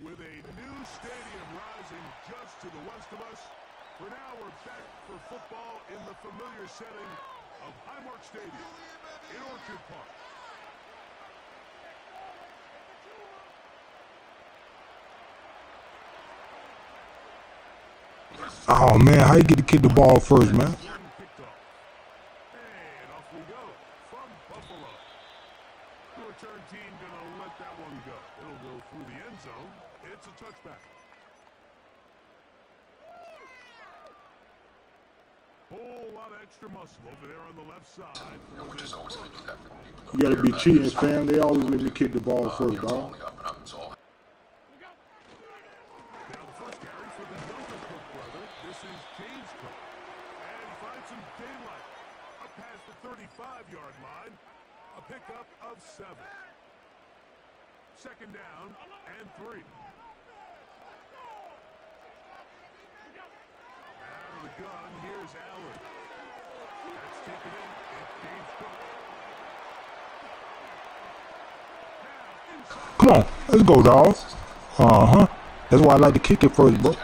With a new stadium rising just to the west of us, for now we're back for football in the familiar setting of Highmark Stadium in Orchard Park. Oh, man. How you get the kid the ball first, man? And off we go from Buffalo. The return team going to let that one go. It'll go through the end zone. It's a touchback. Whole lot of extra muscle over there on the left side. Which is always going to do that for people. You gotta be cheating, fam. They always let me kick the ball first, dog. Only up and up. It's all This is James Cook. And he finds some daylight. Up past the 35-yard line. A pickup of 7. Second down and 3. Out of the gun, here's Allen. That's taken in. It's James Cook. Come on, let's go, dog. That's why I like to kick it first, bro.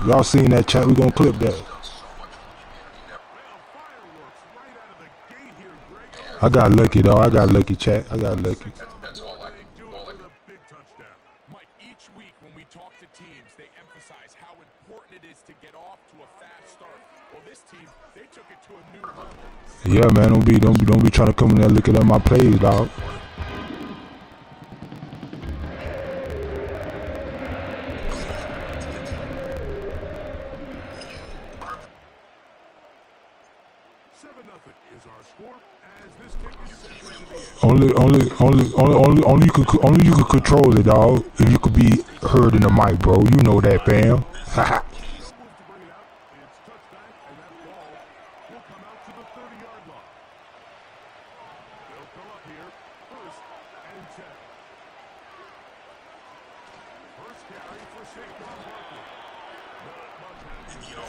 Y'all seen that chat? We gonna clip that. I got lucky, dog. I got lucky, chat. I got lucky. That's all I can do. Mike, each week when we talk to teams, they emphasize how important it is to get off to a fast start. Well, this team, they took it to a new level. Yeah, man. Don't be trying to come in there looking at my plays, dog. Only you could control it, dog. If you could be heard in the mic, bro. You know that, fam.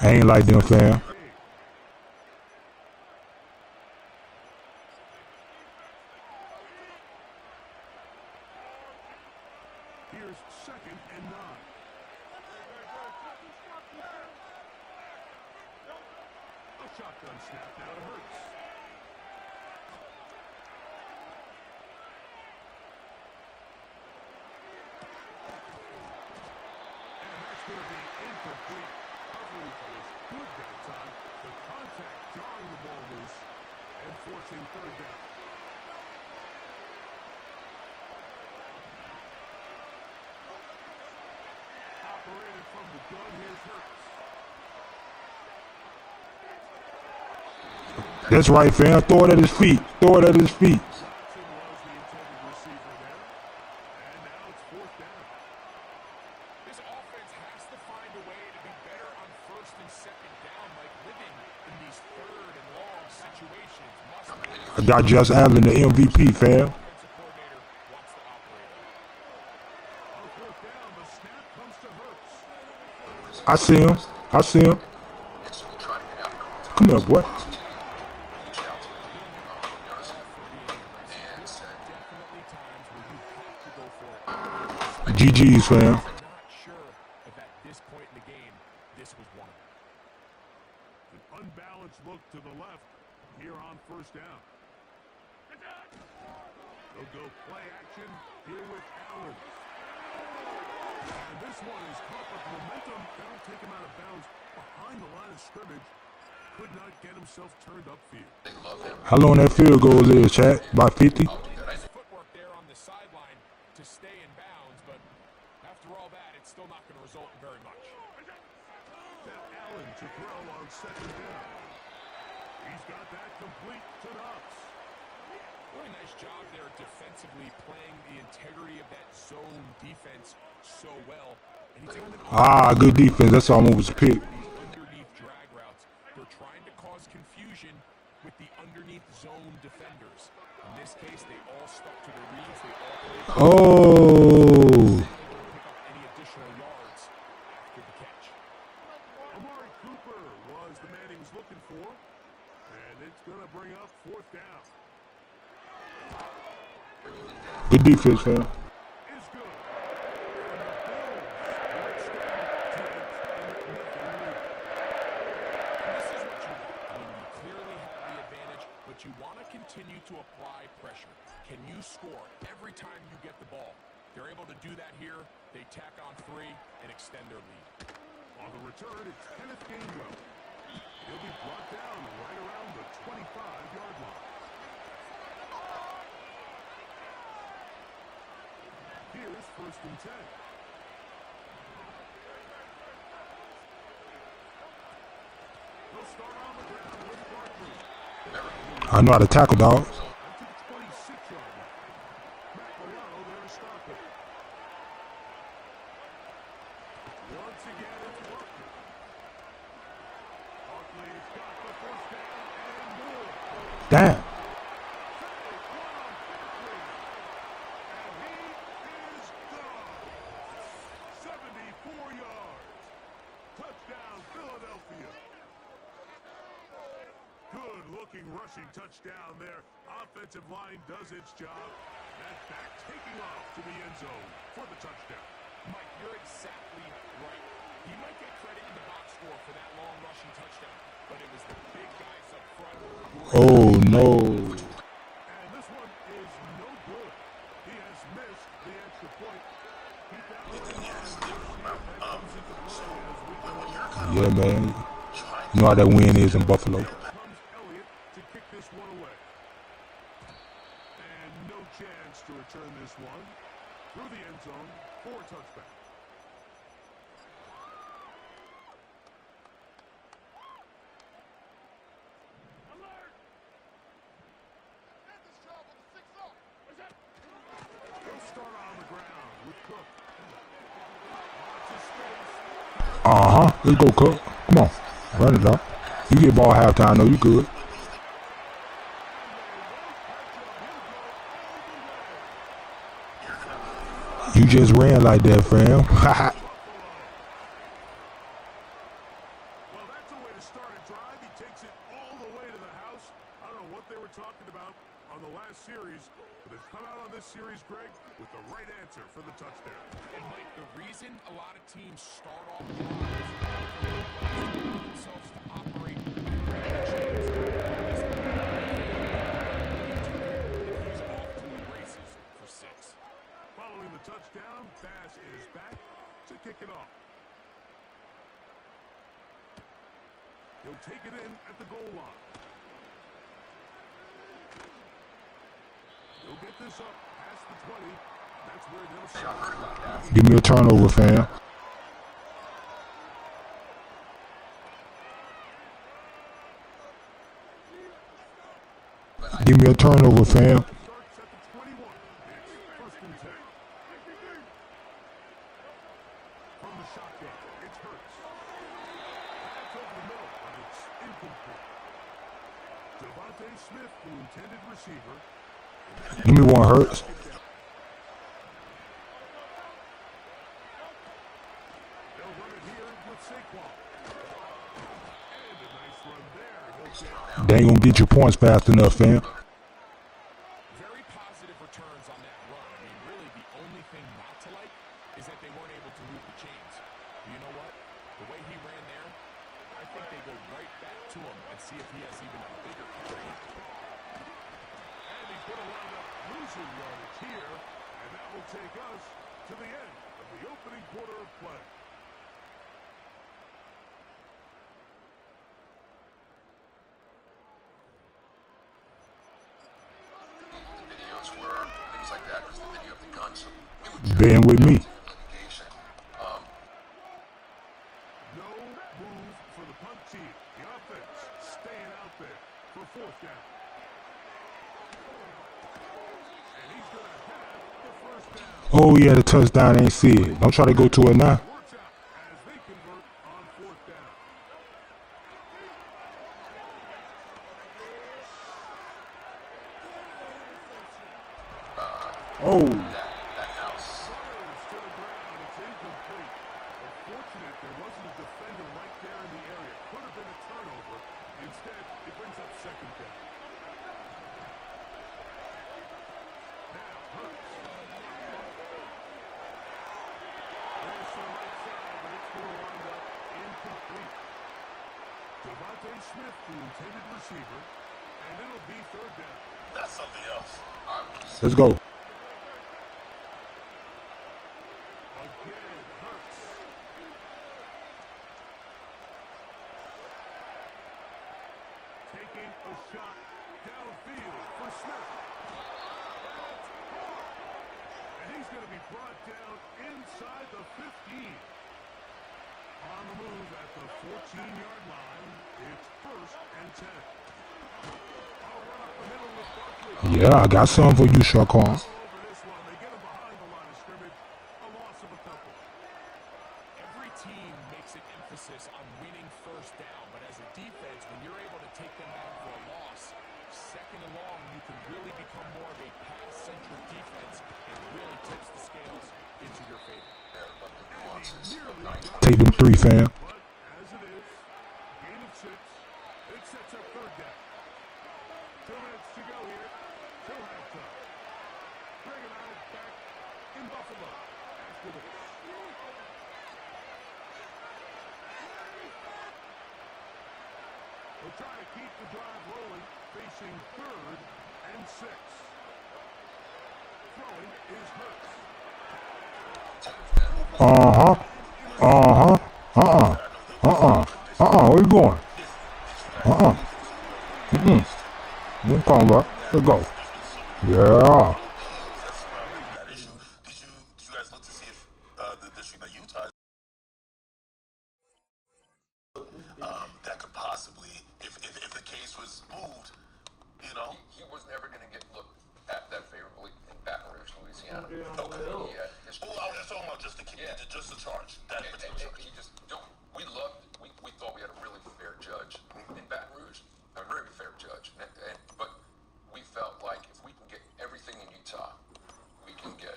I ain't like them, fam. Here's second and 9. A shotgun snap now to Hurts. And that's going to be incomplete. Coverage was good that time. The contact jarring the ball loose and forcing third down. Operated from the gun, here's Hurts. That's right, fam. Throw it at his feet. Throw it at his feet. Was the intended receiver there. And now it's fourth down. This offense has to find a way to be better on first and second down, like living in these third and long situations. I got Josh Allen, the MVP, fam. I see him. I see him. Come here, boy. GG's, fam. Not sure if at this point in the game, this was one. An unbalanced look to the left here on first down. They'll go play action here with Allen. And this one is caught with momentum. That'll take him out of bounds behind the line of scrimmage. Could not get himself turned upfield. How long that field goal is, chat? About 50? Nice footwork there on the sideline to stay in bounds, but after all that, it's still not going to result in very much. Now Allen to throw on second down. He's got that complete to Knox. Really nice job there defensively, playing the integrity of that zone defense so well. And he's good defense. That's almost a pick. underneath drag routes. They're trying to cause confusion with the underneath zone defenders. In this case, they all stuck to their reads. They all played. Pick up any additional yards after the catch. Amari Cooper was the man he was looking for. And it's going to bring up fourth down. Good defense, fam. Is good. This is what you want. I mean, you clearly have the advantage, but you want to continue to apply pressure. Can you score every time you get the ball? They're able to do that here. They tack on 3 and extend their lead. On the return, it's Kenneth Gainwell. He'll be brought down right around the 25-yard line. Here's first and 10. They'll start on the ground with Barkley. I know how to tackle, dog. To the 26-yard line. Matt Milano there to stop it. Once again, it's working. Barkley's got the first down and more. Damn. And he is gone. 74 yards. Touchdown, Philadelphia. Good-looking rushing touchdown there. Offensive line does its job. That back taking off to the end zone for the touchdown. Mike, you're exactly right. He might get credit in the box score for that long rushing touchdown, but it was the big guys up front. Oh no. And this one is no good. He has missed the extra point. Keep that one. Yeah, man. You know how that win is in Buffalo. Comes Elliott to kick this one away. And no chance to return this one through the end zone for a touchback. They'll start on the ground with Cook. Lots of space. Let's go, Cook. Come on. Run it up. You get ball halftime, no, you good. You just ran like that, fam. Well, that's a way to start a drive. He takes it all the way to the house. I don't know what they were talking about on the last series, but they've come out on this series, Greg, with the right answer for the touchdown. And Mike, the reason a lot of teams start off drives themselves to operate he's off to the races for 6. Following the touchdown, Bass is back to kick it off. He'll take it in at the goal line. He'll get this up past the 20. That's where they'll start. Give me a turnover, fam. Give me a turnover, fam. Starts at the 21. It's first and 10. From the shotgun, it's Hurts. That's over the middle, but it's incomplete. Devontae Smith, the intended receiver. Give me one, Hurts. They'll run it here with Saquon. And a nice run there. He'll get They ain't gonna get your points fast enough, fam. very positive returns on that run. I mean, really the only thing not to like is that they weren't able to move the chains. But you know what? The way he ran there, I think they go right back to him and see if he has even a bigger carry. And he's going to wind up losing yardage here, and that will take us to the end of the opening quarter of play. Videos were things like that was the video of the gun. So it would Being with me. No move for the punt team. The offense staying out there for fourth down. And he's going to have the first down. Oh yeah, the touchdown ain't see it. Don't try to go to it now. Works out as they convert on fourth down. Oh. that house. Fires to the ground. It's incomplete. Unfortunate there wasn't a defender right there in the area. Could have been a turnover. Instead, it brings up second down. Now, Hurts. There's some right side, but it's going to wind up incomplete. Devontae Smith, the intended receiver, and it'll be third down. That's something else. Let's go. Again, Hurts. Taking a shot downfield for Smith. And he's going to be brought down inside the 15. On the move at the 14-yard line, it's first and 10. I'll run up the middle with Barkley. Yeah, I got something for you, Shakar. Over this one, they get him behind the line of scrimmage. A loss of a couple. Every team makes an emphasis on winning first down, but as a defense, when you're able to take them down for a loss, second and long, you can really become more of a pass-centric defense and really tips the scales into your favor. Take them 3, fam. But as it is, gain of 6. It sets up third down. 2 minutes to go here. Till halftime. Bring it on back in Buffalo after this. We'll try to keep the drive rolling, facing 3rd and 6. Throwing is Hurts. Where you going? Don't come back. Let's go. Yeah. Did you guys look to see if the district that Utah that could possibly, if the case was moved, you know, he was never going to get looked at that favorably in Baton Rouge, Louisiana. Okay. Yeah. I was talking about just the charge. That particular charge. We thought we had a really fair judge in Baton Rouge, a very fair judge, but we felt like if we can get everything in Utah, we can get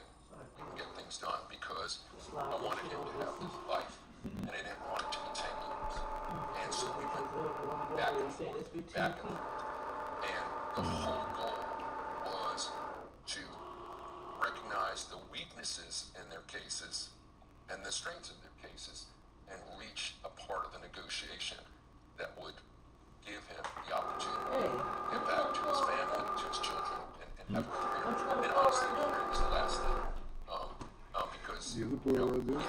things done, because I wanted him to have his life, and I didn't want it to be 10 years. And so we went back and forth, and the whole goal was to recognize the weaknesses in their cases and the strengths of their cases, and reach a part of the negotiation that would give him the opportunity to get back to his family, to his children, and have a career. And honestly, a career was the last thing, because he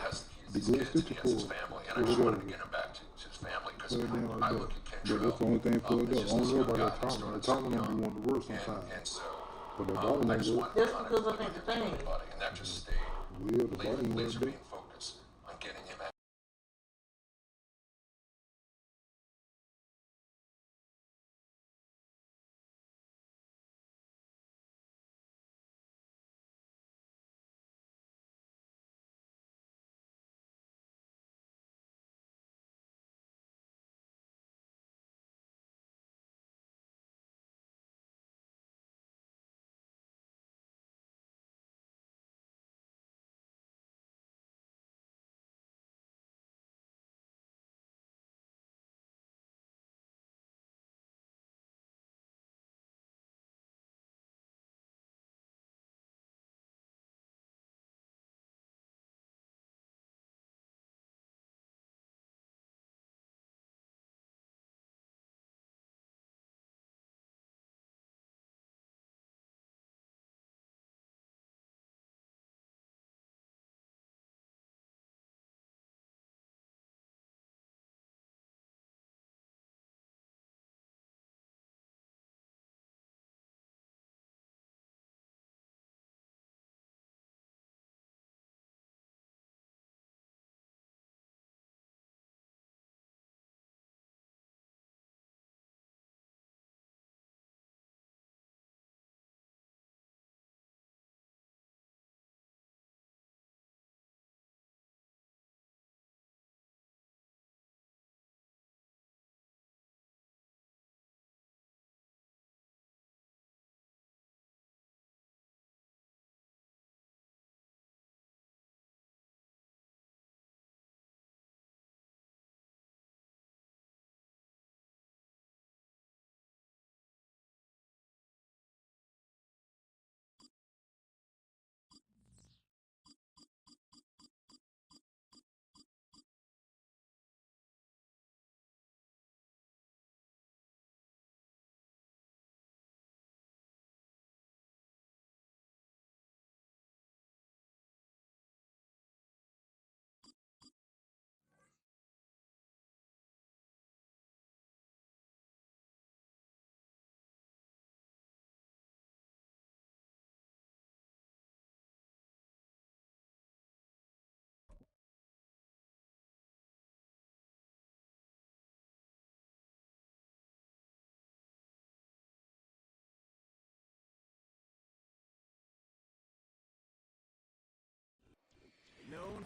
has his kids and he has his family, and I just wanted to get him back to his family, because I look at Kentrell, That's the only thing pulled up. I just don't this know young about guy that that top started one. The so top one young, be one to work sometimes. and so But the bottom I one just work. wanted to kind of put it in everybody, and that just stayed Yeah, the bottom one laser work. beam focused on getting him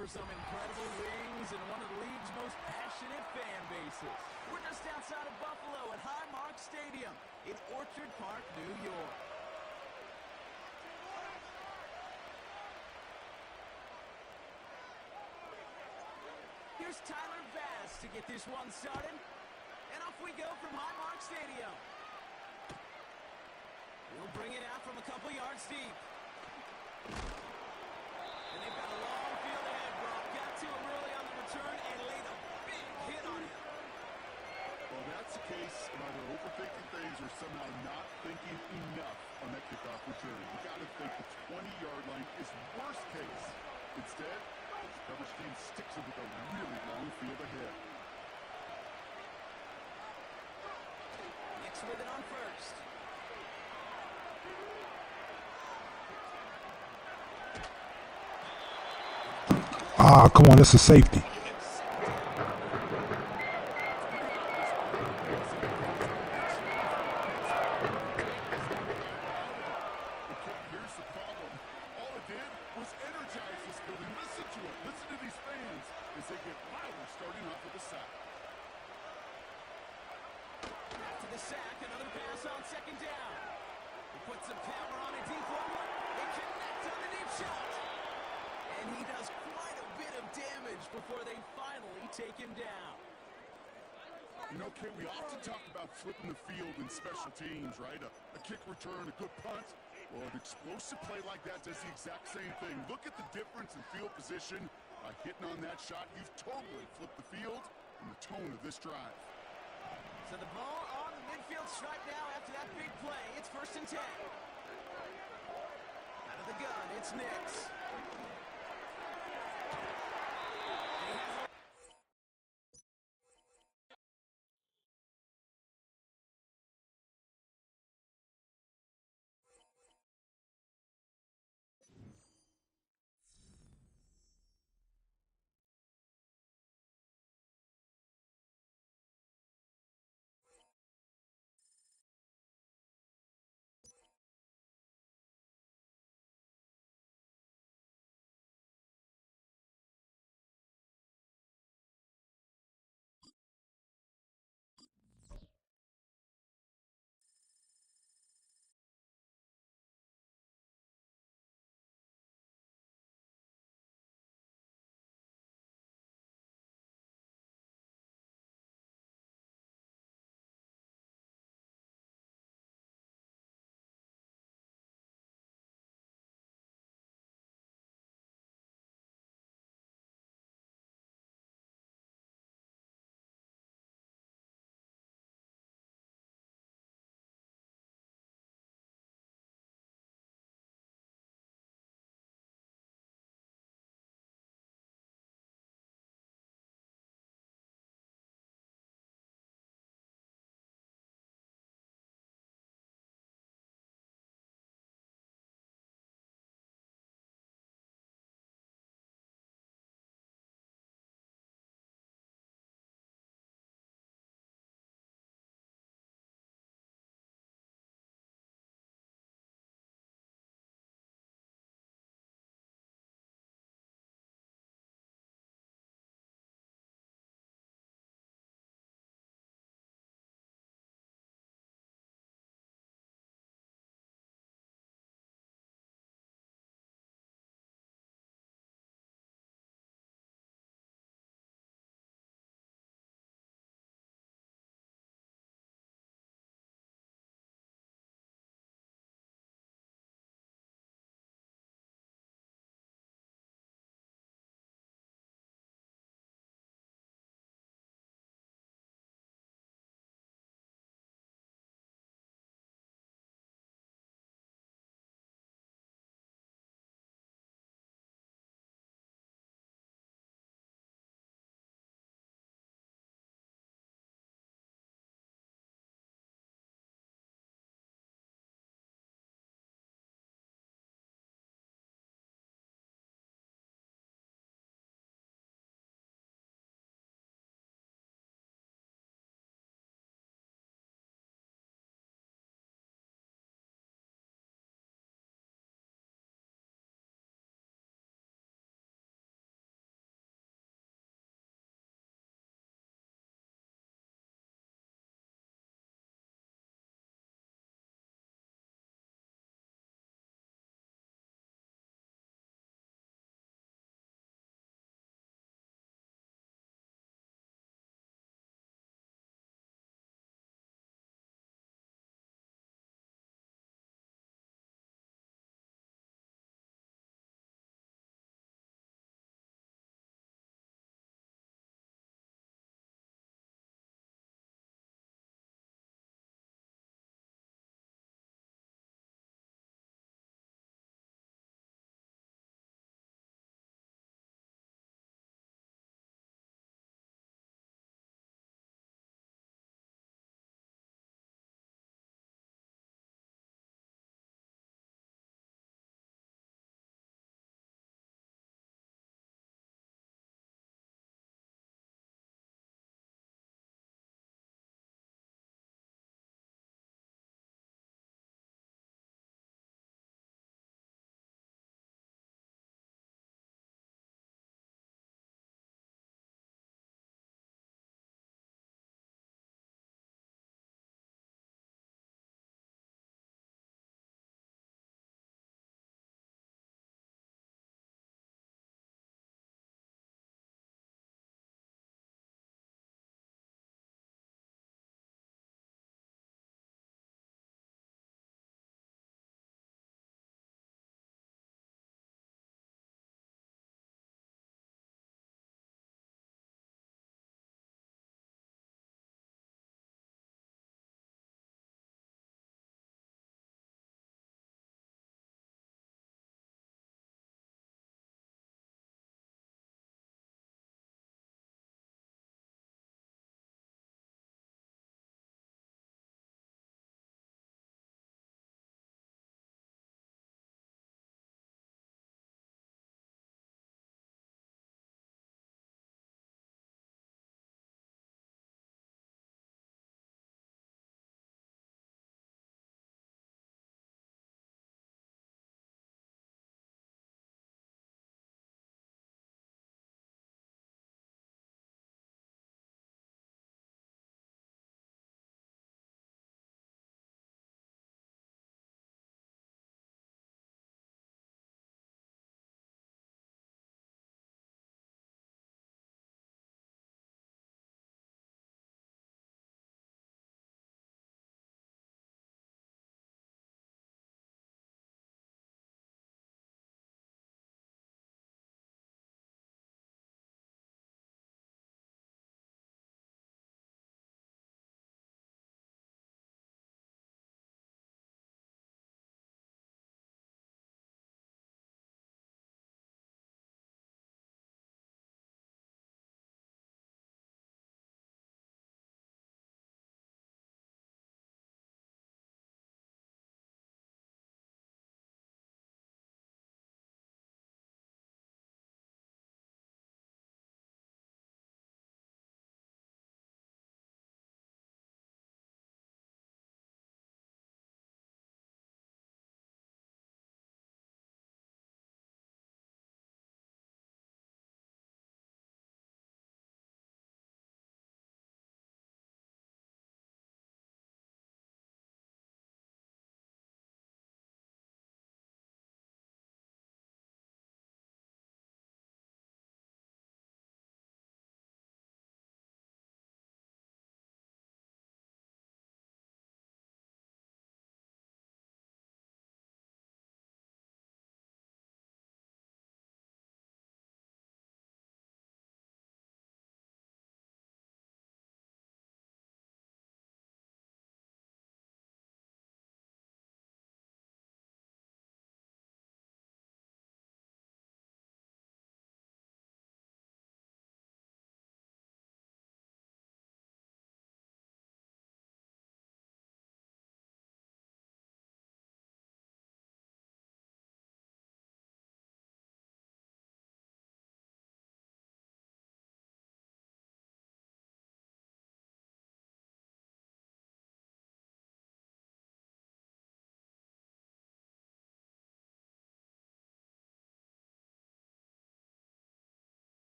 for some incredible wings and one of the league's most passionate fan bases. We're just outside of Buffalo at Highmark Stadium in Orchard Park, New York. Here's Tyler Bass to get this one started. And off we go from Highmark Stadium. We'll bring it out from a couple yards deep. And they've got a long field ahead, Brock. Got to him early on the return and laid a big hit on him. Well, that's the case of either overthinking things or somehow not thinking enough on that kickoff return. You got to think the 20-yard line is worst case. Instead, the coverage team sticks it with a really long field ahead. Next with it on first. Ah, come on, that's a safety. Here's the problem. All it did was energize this building. Listen to it. Listen to these fans as they get louder starting off with a sack. After the sack, another pass on second down. He puts some power on a deep one. They connect on the deep shot. And he does quite a bit of damage before they finally take him down. You know, Kate, we often talk about flipping the field in special teams, right? A kick return, a good punt. Well, an explosive play like that does the exact same thing. Look at the difference in field position. By hitting on that shot, you've totally flipped the field and the tone of this drive. So the ball on the midfield stripe now after that big play. It's 1st and 10. Out of the gun, it's Nix.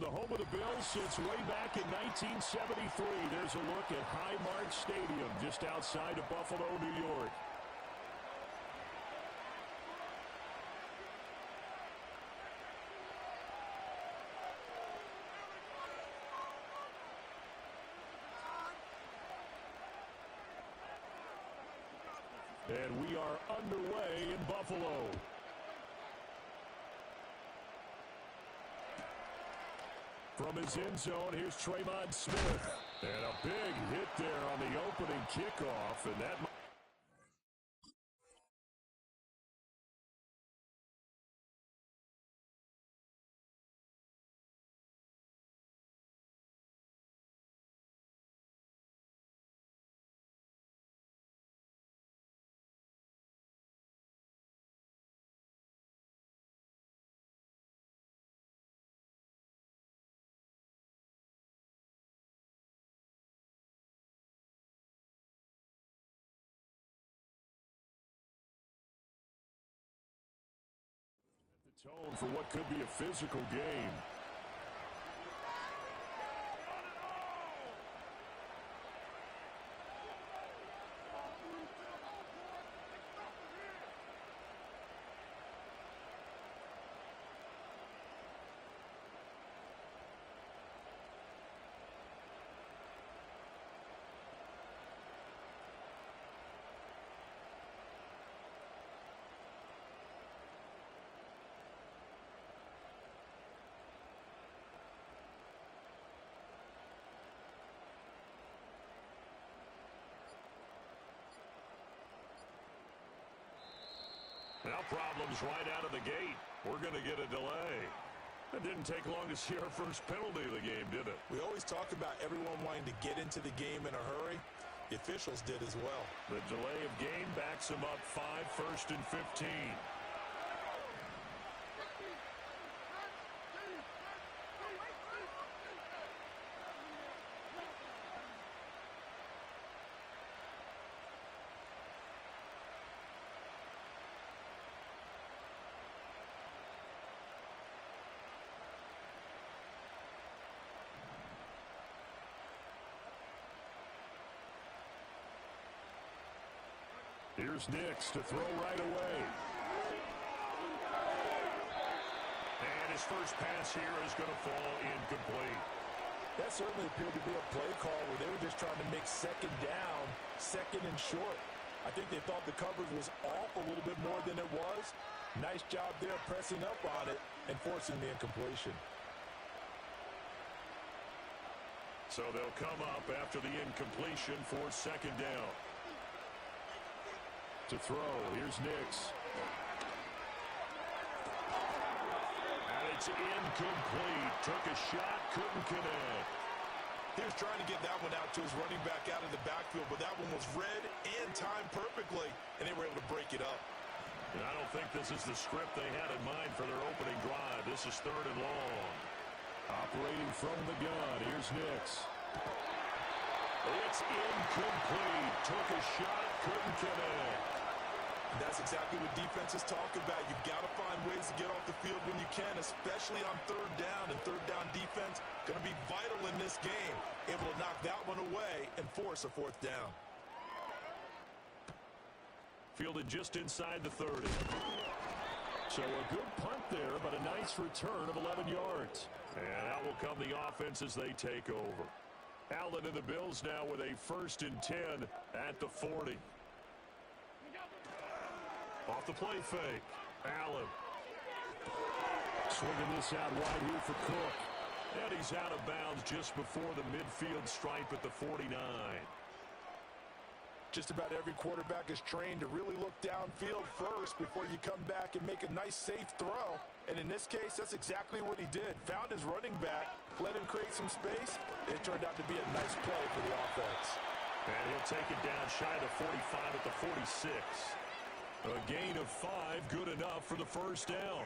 the home of the Bills since way back in 1973. There's a look at Highmark Stadium just outside of Buffalo, New York. And we are underway in Buffalo. From his end zone, here's Tremont Smith. And a big hit there on the opening kickoff, and that... tone for what could be a physical game. Now problems right out of the gate. We're going to get a delay. It didn't take long to see our first penalty of the game, did it? We always talk about everyone wanting to get into the game in a hurry. The officials did as well. The delay of game backs them up 5, 1st and 15. Here's Nix to throw right away. And his first pass here is going to fall incomplete. That certainly appeared to be a play call where they were just trying to make second down, second and short. I think they thought the coverage was off a little bit more than it was. Nice job there pressing up on it and forcing the incompletion. So they'll come up after the incompletion for second down. To throw, here's Nix. And it's incomplete. Took a shot, couldn't connect. He was trying to get that one out to his running back out of the backfield, but that one was read and timed perfectly, and they were able to break it up. And I don't think this is the script they had in mind for their opening drive. This is 3rd and long. Operating from the gun, here's Nix. It's incomplete. Took a shot, couldn't connect. And that's exactly what defenses talk about. You've got to find ways to get off the field when you can, especially on 3rd down. And 3rd down defense going to be vital in this game. Able to knock that one away and force a 4th down. Fielded just inside the 30. So a good punt there, but a nice return of 11 yards. And out will come the offense as they take over. Allen and the Bills now with a 1st and 10 at the 40. Off the play fake. Allen. Swinging this out wide here for Cook. And he's out of bounds just before the midfield stripe at the 49. Just about every quarterback is trained to really look downfield first before you come back and make a nice, safe throw. And in this case, that's exactly what he did. Found his running back, let him create some space. It turned out to be a nice play for the offense. And he'll take it down shy of the 45 at the 46. A gain of 5, good enough for the 1st down.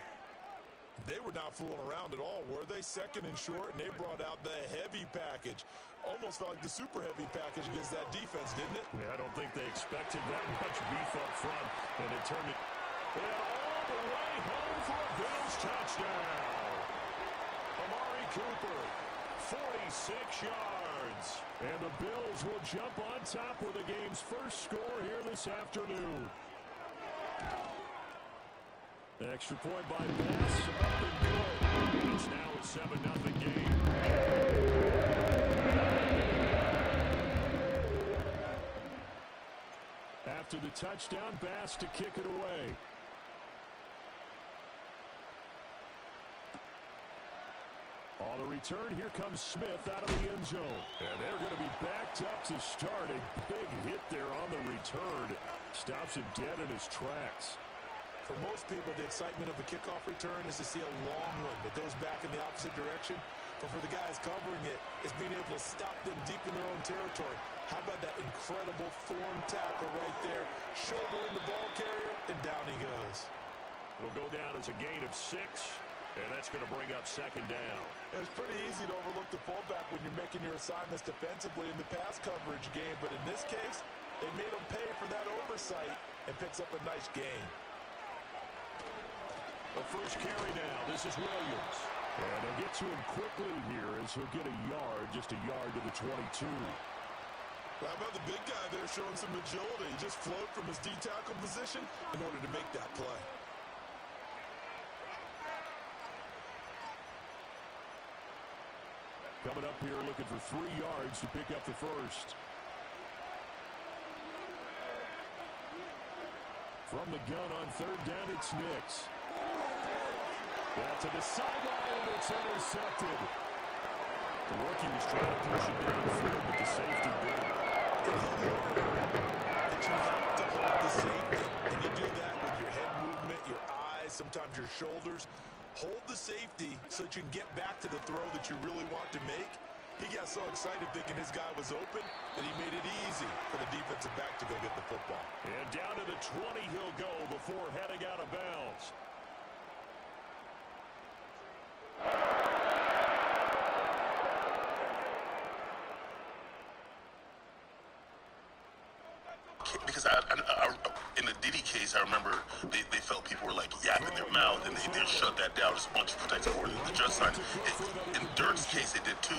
They were not fooling around at all, were they? 2nd and short, and they brought out the heavy package. Almost felt like the super heavy package against that defense, didn't it? Yeah, I don't think they expected that much beef up front, and it turned it all the way home for a Bills touchdown. Amari Cooper, 46 yards. And the Bills will jump on top with the game's first score here this afternoon. Extra point by Bass, up and good. It's now a 7-0 game. After the touchdown, Bass to kick it away. On the return, here comes Smith out of the end zone. And they're going to be backed up to start. A big hit there on the return. Stops him dead in his tracks. For most people, the excitement of a kickoff return is to see a long one that goes back in the opposite direction. But for the guys covering it, it's being able to stop them deep in their own territory. How about that incredible form tackle right there? Shouldering the ball carrier, and down he goes. It'll go down as a gain of 6. And that's going to bring up second down. It's pretty easy to overlook the fullback when you're making your assignments defensively in the pass coverage game. But in this case, they made him pay for that oversight and picks up a nice gain. The first carry now. This is Williams. And they'll get to him quickly here as he'll get a yard, just a yard to the 22. How about the big guy there showing some agility? He just float from his D-tackle position in order to make that play. Coming up here looking for 3 yards to pick up the first. From the gun on third down, it's Nix. Back to the sideline, and it's intercepted. The rookie was trying to push it downfield, but the safety did. That you have to hold the safety. And you do that with your head movement, your eyes, sometimes your shoulders. Hold the safety so that you can get back to the throw that you really want to make. He got so excited thinking his guy was open that he made it easy for the defensive back to go get the football. And down to the 20 he'll go before heading out of bounds. Because in the Diddy case, I remember they felt people were like yapping their mouth, and they shut that down. There's a bunch of protective orders. The judge signed. In Dirk's case, they did too.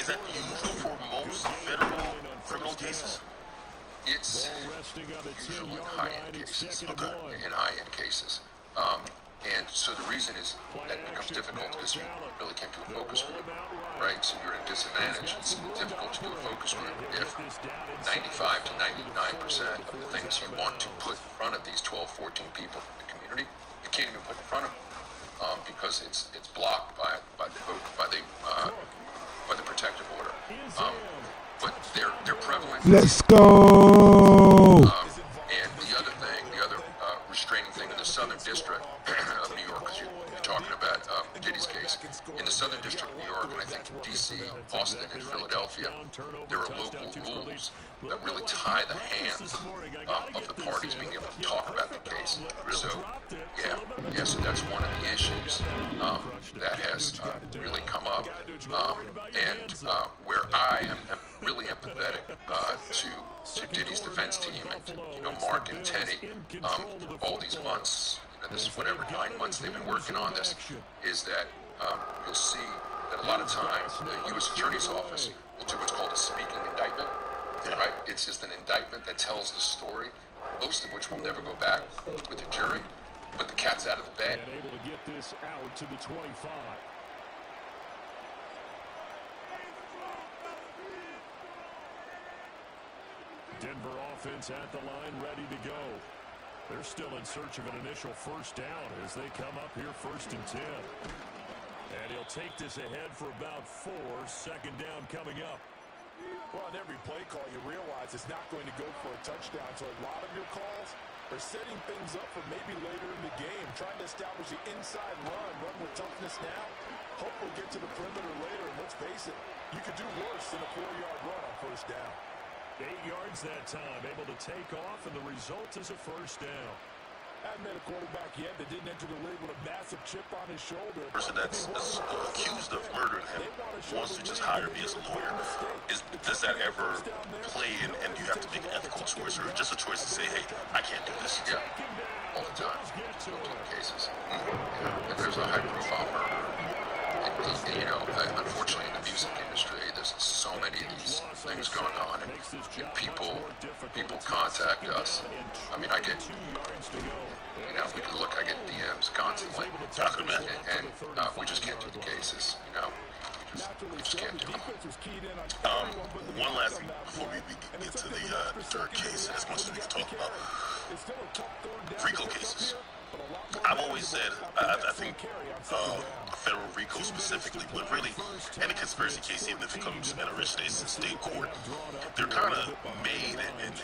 Is that usual for most federal criminal cases? It's usually in high-end cases. Okay. In high-end cases. And so the reason is that becomes difficult because you really can't do a focus group, right? So you're at a disadvantage. It's difficult to do a focus group if 95 to 99% of the things you want to put in front of these 12, 14 people in the community, you can't even put in front of them because it's blocked by the protective order. But they're prevalent. Let's go. And the other restraining thing in the Southern District of New York, because you're talking about Diddy's case, in the Southern District of New York, and I think D.C., Boston, and Philadelphia, there are local rules that really tie the hands of the parties being able to talk about the case. So, so that's one of the issues that has really come up, and where I am really empathetic to Diddy's defense team and Mark and Teddy, all these months, this whatever 9 months they've been working on this, is that you'll see that a lot of times the U.S. Attorney's Office will do what's called a speaking indictment. Right? It's just an indictment that tells the story, most of which will never go back with the jury, but the cat's out of the bag. And able to get this out to the 25. Denver offense at the line, ready to go. They're still in search of an initial first down as they come up here 1st and 10. And he'll take this ahead for about 4. Second down coming up. Well, on every play call, you realize it's not going to go for a touchdown. So a lot of your calls are setting things up for maybe later in the game, trying to establish the inside run with toughness now. Hope we'll get to the perimeter later, and let's face it, you could do worse than a 4-yard run on first down. 8 yards that time, able to take off, and the result is a first down. I haven't met a quarterback yet that didn't enter the league with a massive chip on his shoulder. The person that's accused of murdering him wants to just hire me as a lawyer. Does that ever play in, and you have to make an ethical choice, or just a choice to say, hey, I can't do this? Yeah, all the time. Multiple cases. If there's a high-profile murder, it people contact us. I mean, I get, we can look, I get DMs constantly. And we just can't do the cases, we just can't do them. One last thing before we get to the third case, as much as we can talk about RICO cases. I've always said, I think federal RICO specifically, but really any conspiracy case, even if it comes and originates in state court, they're kind of made and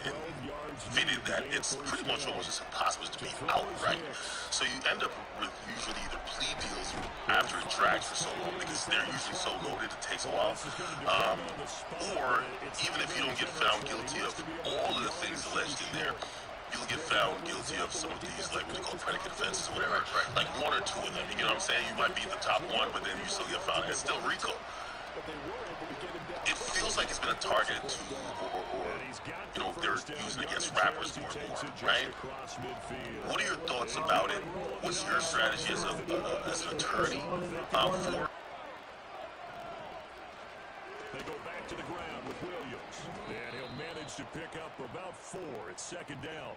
fitted that it's pretty much almost just impossible to be outright. So you end up with usually either plea deals after it drags for so long because they're usually so loaded it takes a while, or even if you don't get found guilty of all of the things alleged in there, you'll get found guilty of some of these, like what they call predicate offenses or whatever, like one or two of them. You know what I'm saying? You might be the top one, but then you still get found. It's still RICO. It feels like it's been a target to, or they're using it against rappers more and more, right? What are your thoughts about it? What's your strategy as an attorney for? They go back to the ground with Williams. And he'll manage to pick up about 4. It's second down.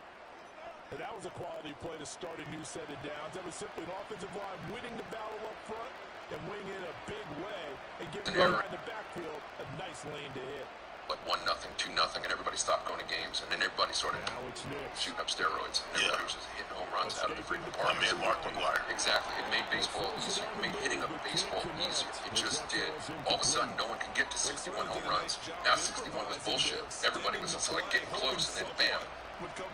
And that was a quality play to start a new set of downs. That was simply an offensive line winning the battle up front and winning it a big way and giving the guy in the backfield a nice lane to hit. Like 1-0, 2-0, and everybody stopped going to games, and then everybody sort of shooting up steroids. Everybody was just hitting home runs out of the freaking park. My man Mark McGuire. Exactly. It made baseball easier. It made hitting a baseball easier. It just did. All of a sudden, no one could get to 61 home runs. Now 61 was bullshit. Everybody was just like getting close, and then bam.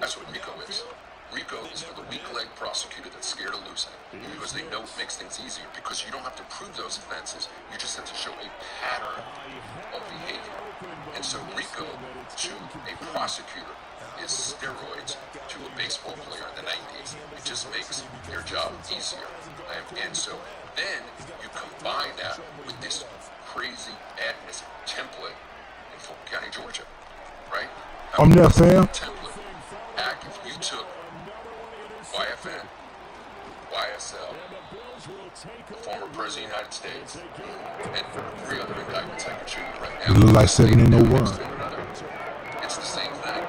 That's what RICO is. RICO is for the weak-leg prosecutor that's scared of losing because they know it makes things easier because you don't have to prove those offenses. You just have to show a pattern of behavior. And so RICO to a prosecutor is steroids to a baseball player in the 90s. It just makes their job easier. And so then you combine that with this crazy madness template in Fulton County, Georgia, right? I'm there, fam. Template. Act if you took YFN, YSL, the former President of the United States, and 3 other indictments I can show you right now. It look like 7 and 01. It's the same thing.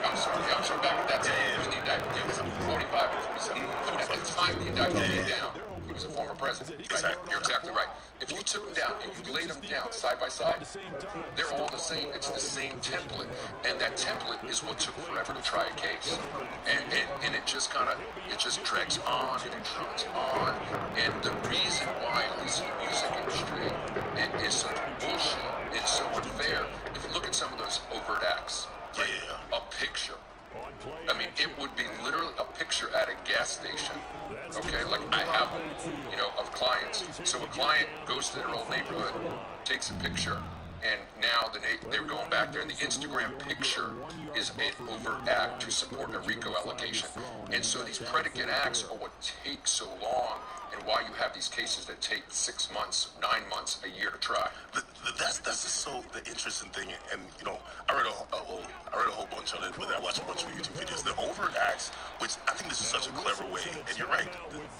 I'm sorry, back at that time. It was the indictment. It was 45 and 47. At the time the indictment came down, he was a former president. You're exactly right. If you took them down and you laid them down side by side, they're all the same. It's the same template. And that template is what took forever to try a case. And it just drags on and it drags on. And the reason why, at least in the music industry, it is such bullshit, it's so unfair. If you look at some of those overt acts, a picture. I mean, it would be literally a picture at a gas station. Okay, like I have, of clients. So a client goes to their old neighborhood, takes a picture, and now they're going back there, and the Instagram picture is an overt act to support a RICO allegation. And so these predicate acts are what take so long, and why you have these cases that take 6 months, 9 months, a year to try. That's just the interesting thing, and I read a whole bunch on it, but I watched a bunch of YouTube videos. The overt acts, which I think this is such a clever way, and you're right,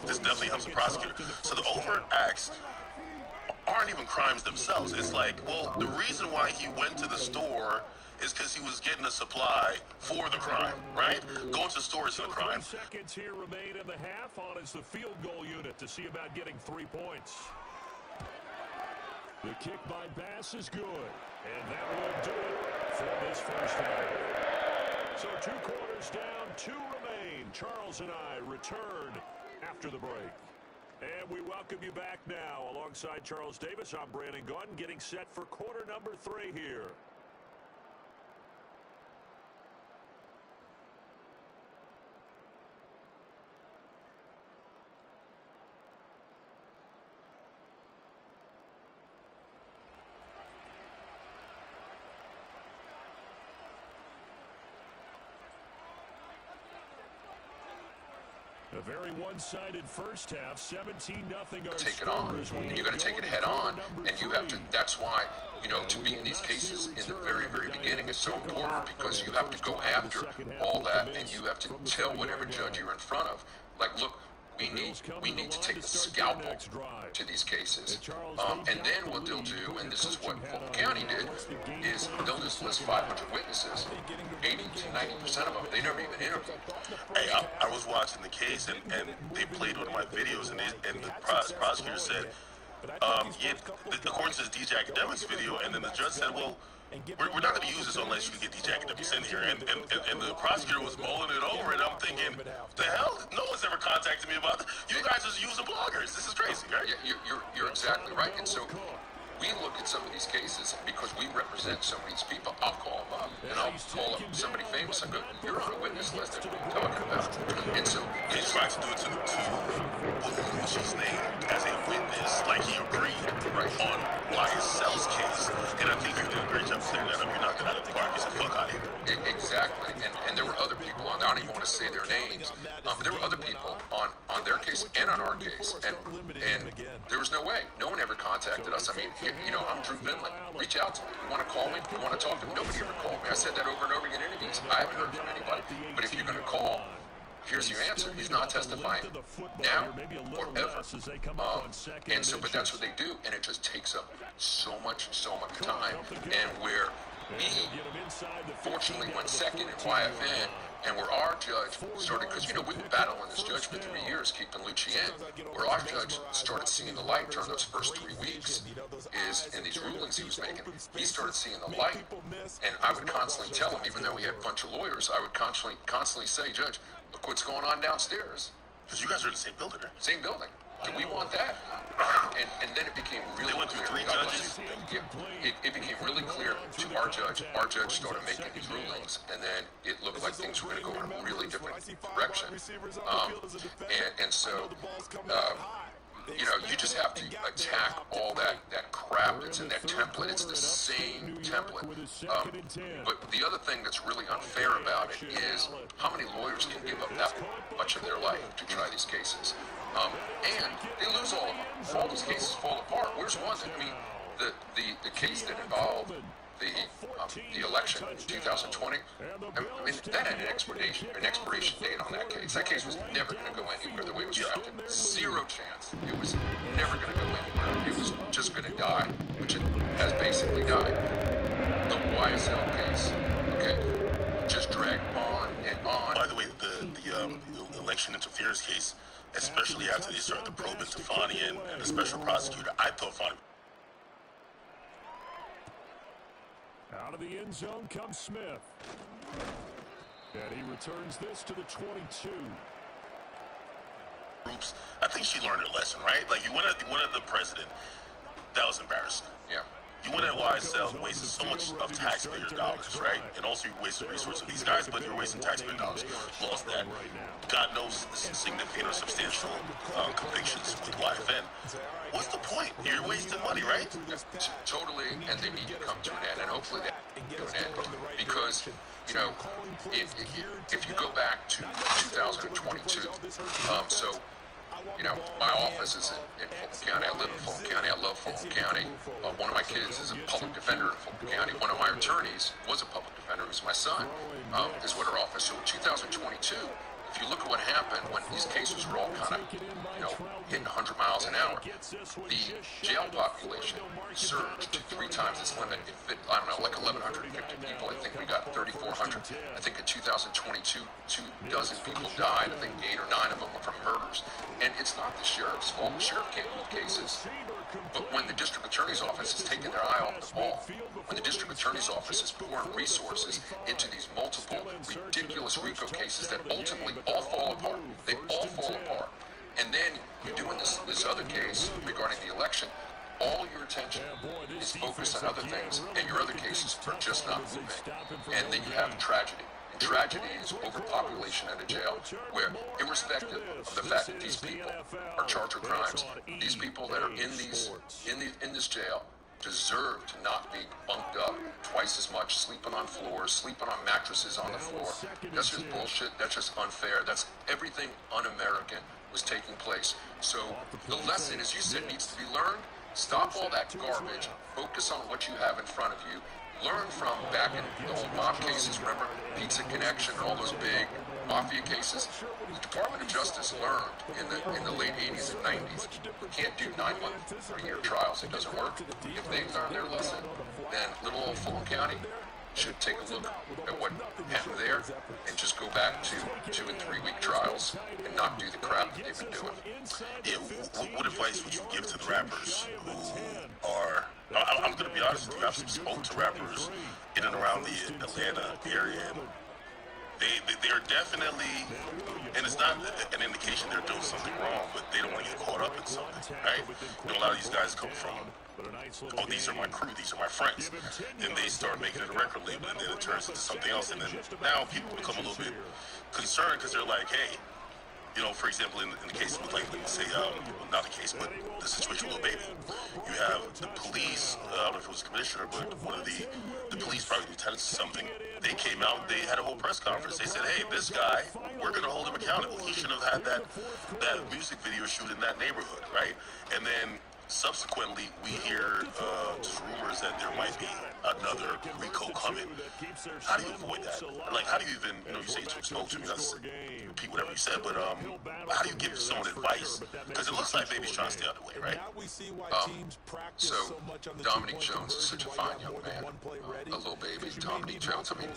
this definitely helps the prosecutor. So the overt acts aren't even crimes themselves. It's like, well, the reason why he went to the store is because he was getting a supply for the crime, right? Going to the store is a crime. Seconds here remain in the half. On is the field goal unit to see about getting 3 points. The kick by Bass is good, and that will do it for this first half. So 2 quarters down, 2 remain. Charles and I return after the break. And we welcome you back now. Alongside Charles Davis, I'm Brandon Gordon, getting set for quarter number 3 here. A very one-sided first half, 17-0. Take it on, and you got to take it head on, and you have to. That's why, to be in these cases in the very, very beginning is so important because you have to go after all that, and you have to tell whatever judge you're in front of. Like, look, we need to take the scalpel to these cases. And then what they'll do, and this is what Fulton County did, is they'll just list 500 witnesses. 80 to 90% of them, they never even interviewed. Hey, I was watching the case, and they played one of my videos, and the prosecutor said, according to this DJ Academics video, and then the judge said, well, we're not going to use this unless you get DJ Academics in here. And the prosecutor was mulling it over, and I'm thinking, the hell? No one's ever contacted me about this. You guys just use the bloggers. This is crazy, right? Yeah, you're exactly right. And so we look at some of these cases because we represent some of these people. I'll call them up, and I'll call up somebody famous and go, you're on a witness list that we're talking about. And so he tried to do it to what's his name as a witness, like he agreed on YSL's case. And I think you did a great job clearing that up. You're not going to park. He said, fuck out of here. Exactly. And there were other people on there. I don't even want to say their names. But there were other people on their case and on our case. And there was no way. No one ever contacted us. I mean, I'm Drew Finley. Reach out to me. You want to call me? You want to talk to me? Nobody ever called me. I said that over and over again in interviews. I haven't heard from anybody. But if you're going to call, here's your answer. He's not testifying now or ever. And so, but that's what they do, and it just takes up so much time. And where we fortunately went second in YFN, and where our judge started, because we were battling this judge for 3 years, keeping Lucci in, where our judge started seeing the light during those first 3 weeks is in these rulings he was making. He started seeing the light, and I would constantly tell him, even though we had a bunch of lawyers, I would constantly say, Judge, look what's going on downstairs. Because you guys are in the same building, right? Same building. Do we want that? And then it became really clear. It became really clear to our judge. Our judge started making these rulings, and then it looked like things were going to go in a really different direction. And so, you just have to attack all that crap that's in that template. It's the same template. But the other thing that's really unfair about it is how many lawyers can give up that much of their life to try these cases. And they lose all of them. All these cases fall apart. Where's one? I mean, the case that involved the election in 2020, I mean, that had an expiration date on that case. That case was never going to go anywhere the way it was drafted. Zero chance. It was never going to go anywhere. It was just going to die, which it has basically died. The YSL case, okay, just dragged on and on. By the way, the election interference case, especially after they started the probe into Fani and the special prosecutor, I thought Fani... Out of the end zone comes Smith. And he returns this to the 22. Groups, I think she learned her lesson, right? Like, you went at the president. That was embarrassing. Yeah. You went at YSL, wasted so much of taxpayer dollars, right? And also you wasted resources of these guys, but you're wasting taxpayer dollars. Lost that. Got no significant or substantial convictions with YFN. What's the point? You're wasting money, right? Totally, and they need to come to an end, and hopefully that will come to an end. Because, if you go back to 2022, my office is in Fulton County. I live in Fulton County. I love Fulton County. One of my kids is a public defender in Fulton County. One of my attorneys was a public defender, who's my son, is what our office. So in 2022, if you look at what happened when these cases were all kind of, hitting 100 miles an hour, the jail population surged to 3 times its limit. It fit, like 1,150 people. I think we got 3,400. I think in 2022, 24 people died. I think 8 or 9 of them were from murders. And it's not the sheriff's fault. The sheriff can't move cases. But when the district attorney's office is taking their eye off the ball, when the district attorney's office is pouring resources into these multiple ridiculous RICO cases that ultimately all fall apart, they all fall apart. And then you're doing this other case regarding the election, all your attention is focused on other things, and your other cases are just not moving. And then you have tragedy. And tragedy is overpopulation in a jail, where irrespective of the fact that these people are charged with crimes, these people that are in this jail deserve to not be bunked up twice as much, sleeping on floors, sleeping on mattresses on the floor. That's just bullshit. That's just unfair. That's everything un-American was taking place. So the lesson, as you said, needs to be learned. Stop all that garbage. Focus on what you have in front of you. Learn from back in the old mob cases. Remember Pizza Connection and all those big mafia cases, the Department of Justice learned in the late 80s and 90s, you can't do 9-month, 3-year trials. It doesn't work. If they learn their lesson, then little old Fulton County should take a look at what happened there and just go back to 2- and 3-week trials and not do the crap that they've been doing. Yeah, what advice would you give to the rappers who are... I'm going to be honest with you, I've spoke to rappers in and around the Atlanta area, and they're definitely, and it's not an indication they're doing something wrong, but they don't want to get caught up in something, right? You know, a lot of these guys come from, oh, these are my crew, these are my friends. Then they start making it a record label, and then it turns into something else. And then now people become a little bit concerned because they're like, hey, you know, for example, in the case of, like, let's say, not the case, but the situation with Lil Baby, you have the police, I don't know if it was the commissioner, but one of the police, probably lieutenants or something, they came out, they had a whole press conference. They said, hey, this guy, we're going to hold him accountable. He shouldn't have had that music video shoot in that neighborhood, right? And then subsequently, we hear just rumors that there might be another RICO coming. How do you avoid that? Like, how do you even, you know, you say you spoke to me, let's repeat whatever you said, but how do you give someone advice? Because it looks like Baby's trying to stay out of the way, right? So, Dominique Jones is such a fine young man. A little baby, Dominique Jones. I mean,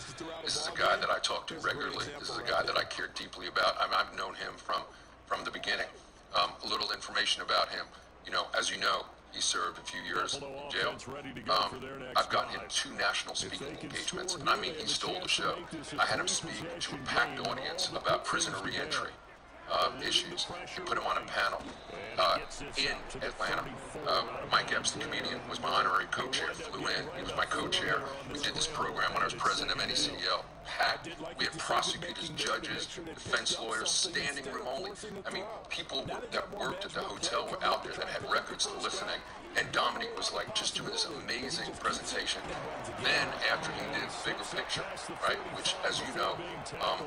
this is a guy that I talk to regularly. This is a guy that I care deeply about. I've known him from the beginning. A little information about him. You know, as you know, he served a few years in jail. I've gotten him 2 national speaking engagements, and I mean, he stole the show. I had him speak to a packed audience about prisoner reentry issues. He put him on a panel in Atlanta. Mike Epps, the comedian, was my honorary co-chair. Flew in. He was my co-chair. We did this program when I was president of NECL. Packed. We had prosecutors, judges, defense lawyers, standing room only. I mean, people that worked at the hotel were out there that had records listening. And Dominique was like just doing this amazing presentation. Then after he did Bigger Picture, right, which, as you know,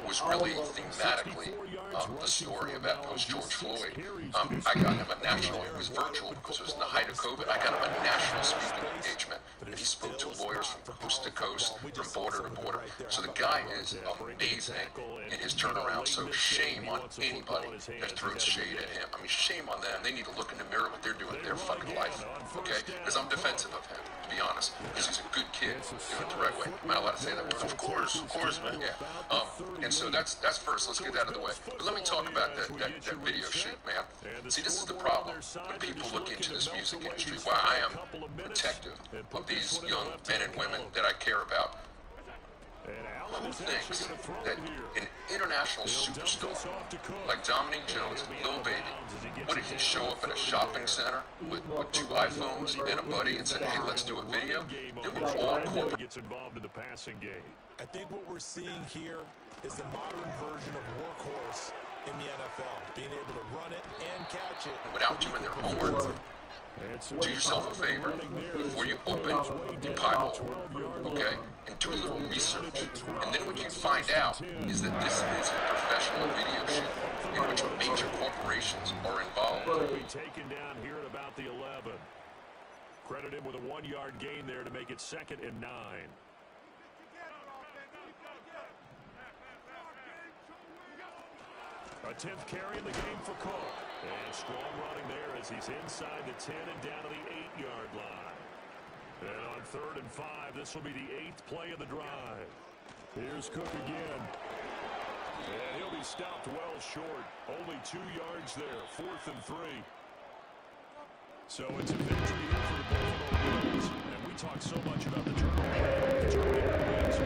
was really thematically the story about post-George Floyd, I got him a national, it was virtual because it was in the height of COVID, I got him a national speaking engagement. And he spoke to lawyers from coast to coast, from border to border. So the guy is amazing in his turnaround. So shame on anybody that throws shade at him. I mean, shame on them. They need to look in the mirror what they're doing in their fucking life. Okay? Because I'm defensive of him, to be honest. Because he's a good kid doing it the right way. Am I allowed to say that word? Of course, man. Yeah. And so that's first. Let's get that out of the way. But let me talk about that video shoot, man. See, this is the problem when people look into this music industry. Why I am protective of these young men and women that I care about. Who thinks that an international superstar like Dominique Jones, Lil Baby, what did he show up at a shopping center with 2 iPhones and a buddy and said, hey, let's do a video? They were all corporate. Gets involved in the passing game. I think what we're seeing here is the modern version of workhorse in the NFL, being able to run it and catch it without doing their homework. Do yourself a favor before you open the Bible, okay, and do a little research. And then what you find out is that this is a professional video shoot in which major corporations are involved. Taken down here at about the 11. Credit him with a 1-yard gain there to make it 2nd and 9. A 10th carry in the game for Cook. And strong running there as he's inside the 10 and down to the 8-yard line. And on 3rd and 5, this will be the 8th play of the drive. Here's Cook again. And he'll be stopped well short. Only 2 yards there. 4th and 3. So it's a victory here for the Buffalo Bills. And we talk so much about the turnover. The turnover wins.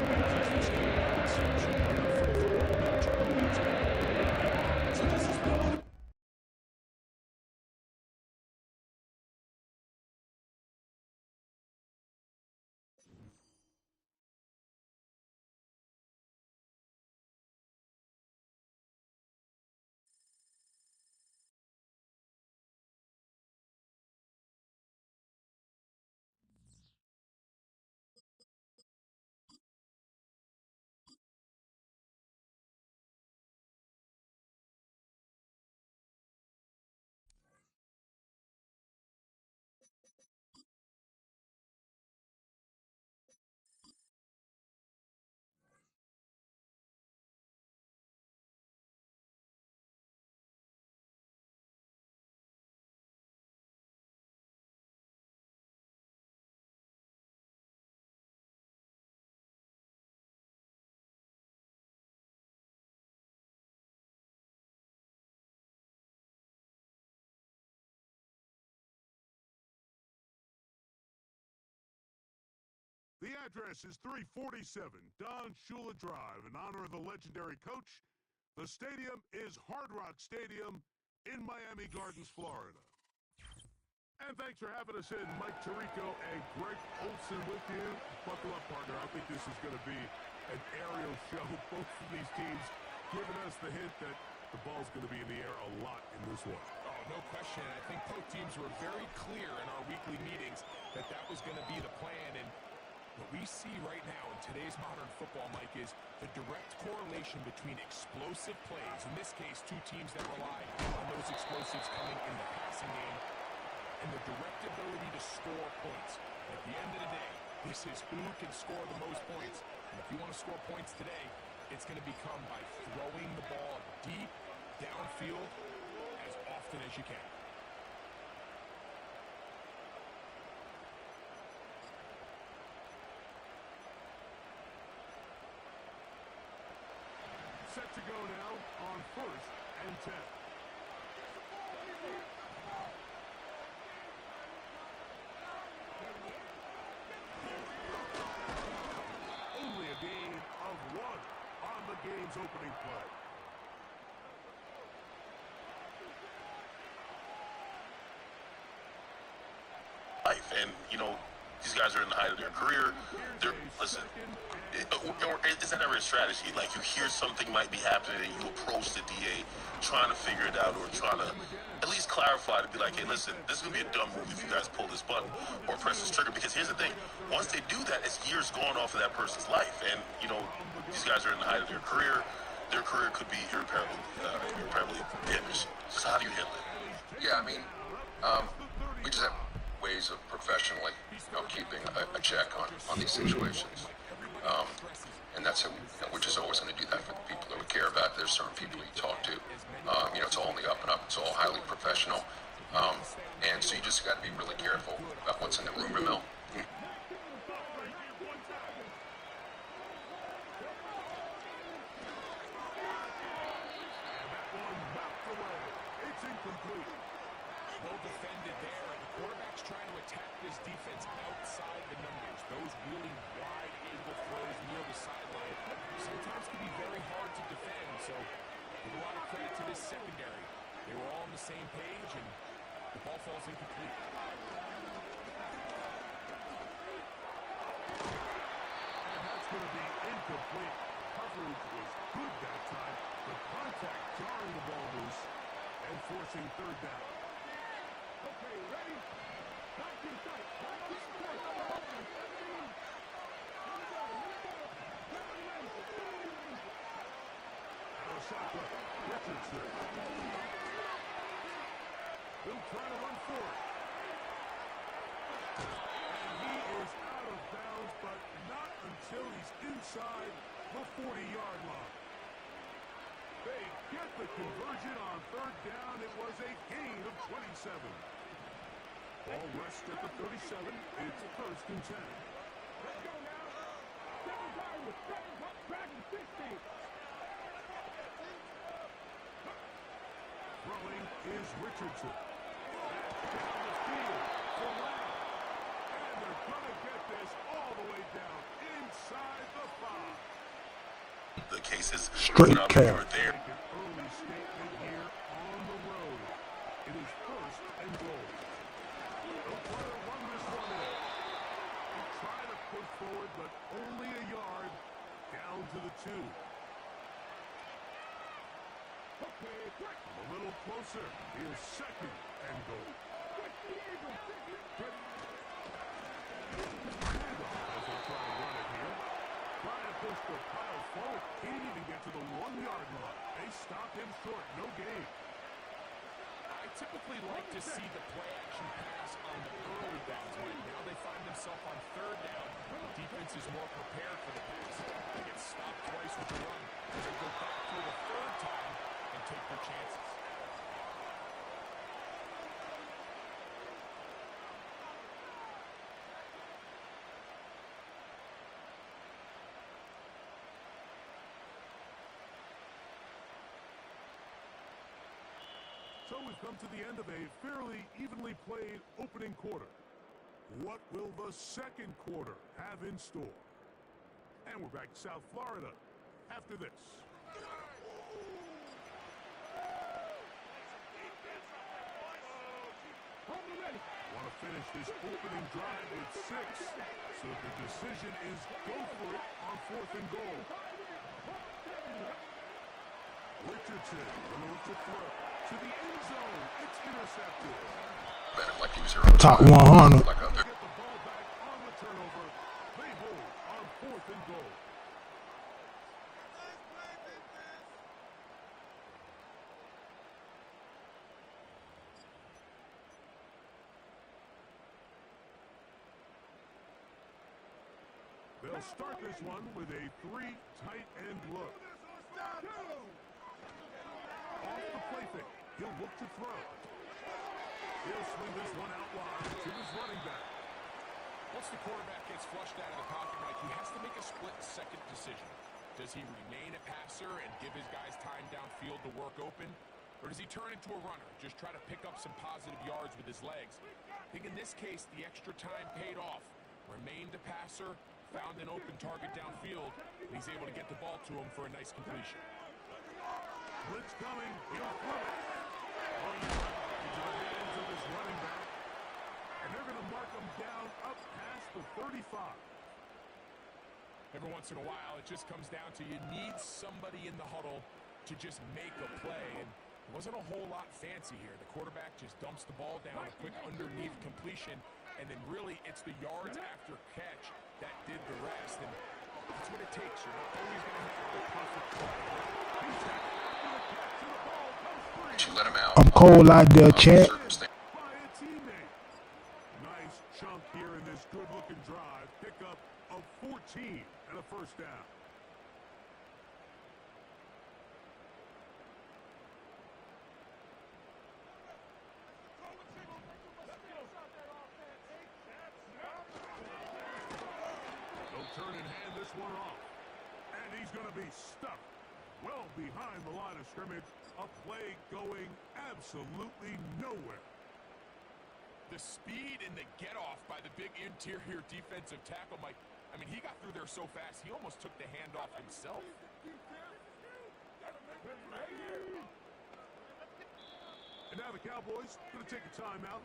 address is 347 Don Shula Drive. In honor of the legendary coach, the stadium is Hard Rock Stadium in Miami Gardens, Florida. And thanks for having us in, Mike Tirico and Greg Olson with you. Buckle up, partner. I think this is going to be an aerial show. Both of these teams giving us the hint that the ball's going to be in the air a lot in this one. Oh, no question. I think both teams were very clear in our weekly meetings that that was going to be the plan. And what we see right now in today's modern football, Mike, is the direct correlation between explosive plays, in this case, two teams that rely on those explosives coming in the passing game, and the direct ability to score points. At the end of the day, this is who can score the most points. And if you want to score points today, it's going to become by throwing the ball deep downfield as often as you can. Set to go now on 1st and 10. Only a gain of 1 on the game's opening play. And, you know, these guys are in the height of their career. Listen, it's not ever a strategy. Like, you hear something might be happening and you approach the DA trying to figure it out or trying to at least clarify to be like, hey, listen, this is going to be a dumb move if you guys pull this button or press this trigger. Because here's the thing. Once they do that, it's years gone off of that person's life. And, you know, these guys are in the height of their career. Their career could be irreparably damaged. So how do you handle it? Yeah, I mean, we just have ways of professionally, keeping a check on these situations. And that's we're just always going to do that for the people that we care about. There's certain people you talk to. It's all on the up and up. It's all highly professional. And so you just got to be really careful about what's in the rumor mill. It's incomplete. Well defended there, and the quarterback's trying to attack this defense outside the numbers. Those really wide angle throws near the sideline sometimes can be very hard to defend, so give a lot of credit to this secondary. They were all on the same page, and the ball falls incomplete. And that's going to be incomplete. Coverage was good that time. The contact jarring the ball loose and forcing 3rd down. Okay, ready? Back in sight. Arasaka, Richardson. He'll try to run for it. And he is out of bounds, but not until he's inside the 40-yard line. They get the conversion on 3rd down. It was a gain of 27. Ball rests at the 37. It's 1st and 10. Let's go now. Double down with back and 60. Throwing is Richardson. Down the field for Lamb. And they're going to get this all the way down inside the 5. The cases Straight cap. right there. Make an early statement here on the road. It is 1st and goal. They'll try to run this one in. They try to push forward, but only a yard down to the 2. A little closer. Here's 2nd and goal. As they try to run it here. Trying to push the pile forward. He didn't even get to the 1-yard line. They stopped him short. No gain. I typically like to see the play action pass on the early downs, but now they find themselves on 3rd down. The defense is more prepared for the pass. They get stopped twice with the run. They go back for the 3rd time and take their chances. So we've come to the end of a fairly evenly played opening quarter. What will the second quarter have in store? And we're back to South Florida after this. Want to finish this opening drive with 6. So the decision is go for it on 4th and goal. Richardson going to throw to the end zone. It's intercepted. Like he was here Top 100. Get the ball back on the turnover. They hold on 4th and goal. They'll start this one with a 3 tight end look. Off the play fake. He'll look to throw. He'll swing this one out wide to his running back. Once the quarterback gets flushed out of the pocket, Mike, he has to make a split-second decision. Does he remain a passer and give his guys time downfield to work open? Or does he turn into a runner, just try to pick up some positive yards with his legs? I think in this case, the extra time paid off. Remained a passer, found an open target downfield, and he's able to get the ball to him for a nice completion. Blitz coming. He'll throw it. Into the hands of his running back. And they're going to mark him down up past the 35. Every once in a while, it just comes down to you need somebody in the huddle to just make a play. And it wasn't a whole lot fancy here. The quarterback just dumps the ball down, a quick underneath completion, and then really it's the yards after catch that did the rest. And that's what it takes. You're not always going to have the perfect play. She let him out. I'm cold out there, champ. By a teammate. Nice chunk here in this good-looking drive. Pickup of 14 and a first down. They'll turn and hand this one off. And he's going to be stuck well behind the line of scrimmage. A play going absolutely nowhere. The speed and the get-off by the big interior defensive tackle, Mike. I mean, he got through there so fast, he almost took the handoff himself. And now the Cowboys going to take a timeout.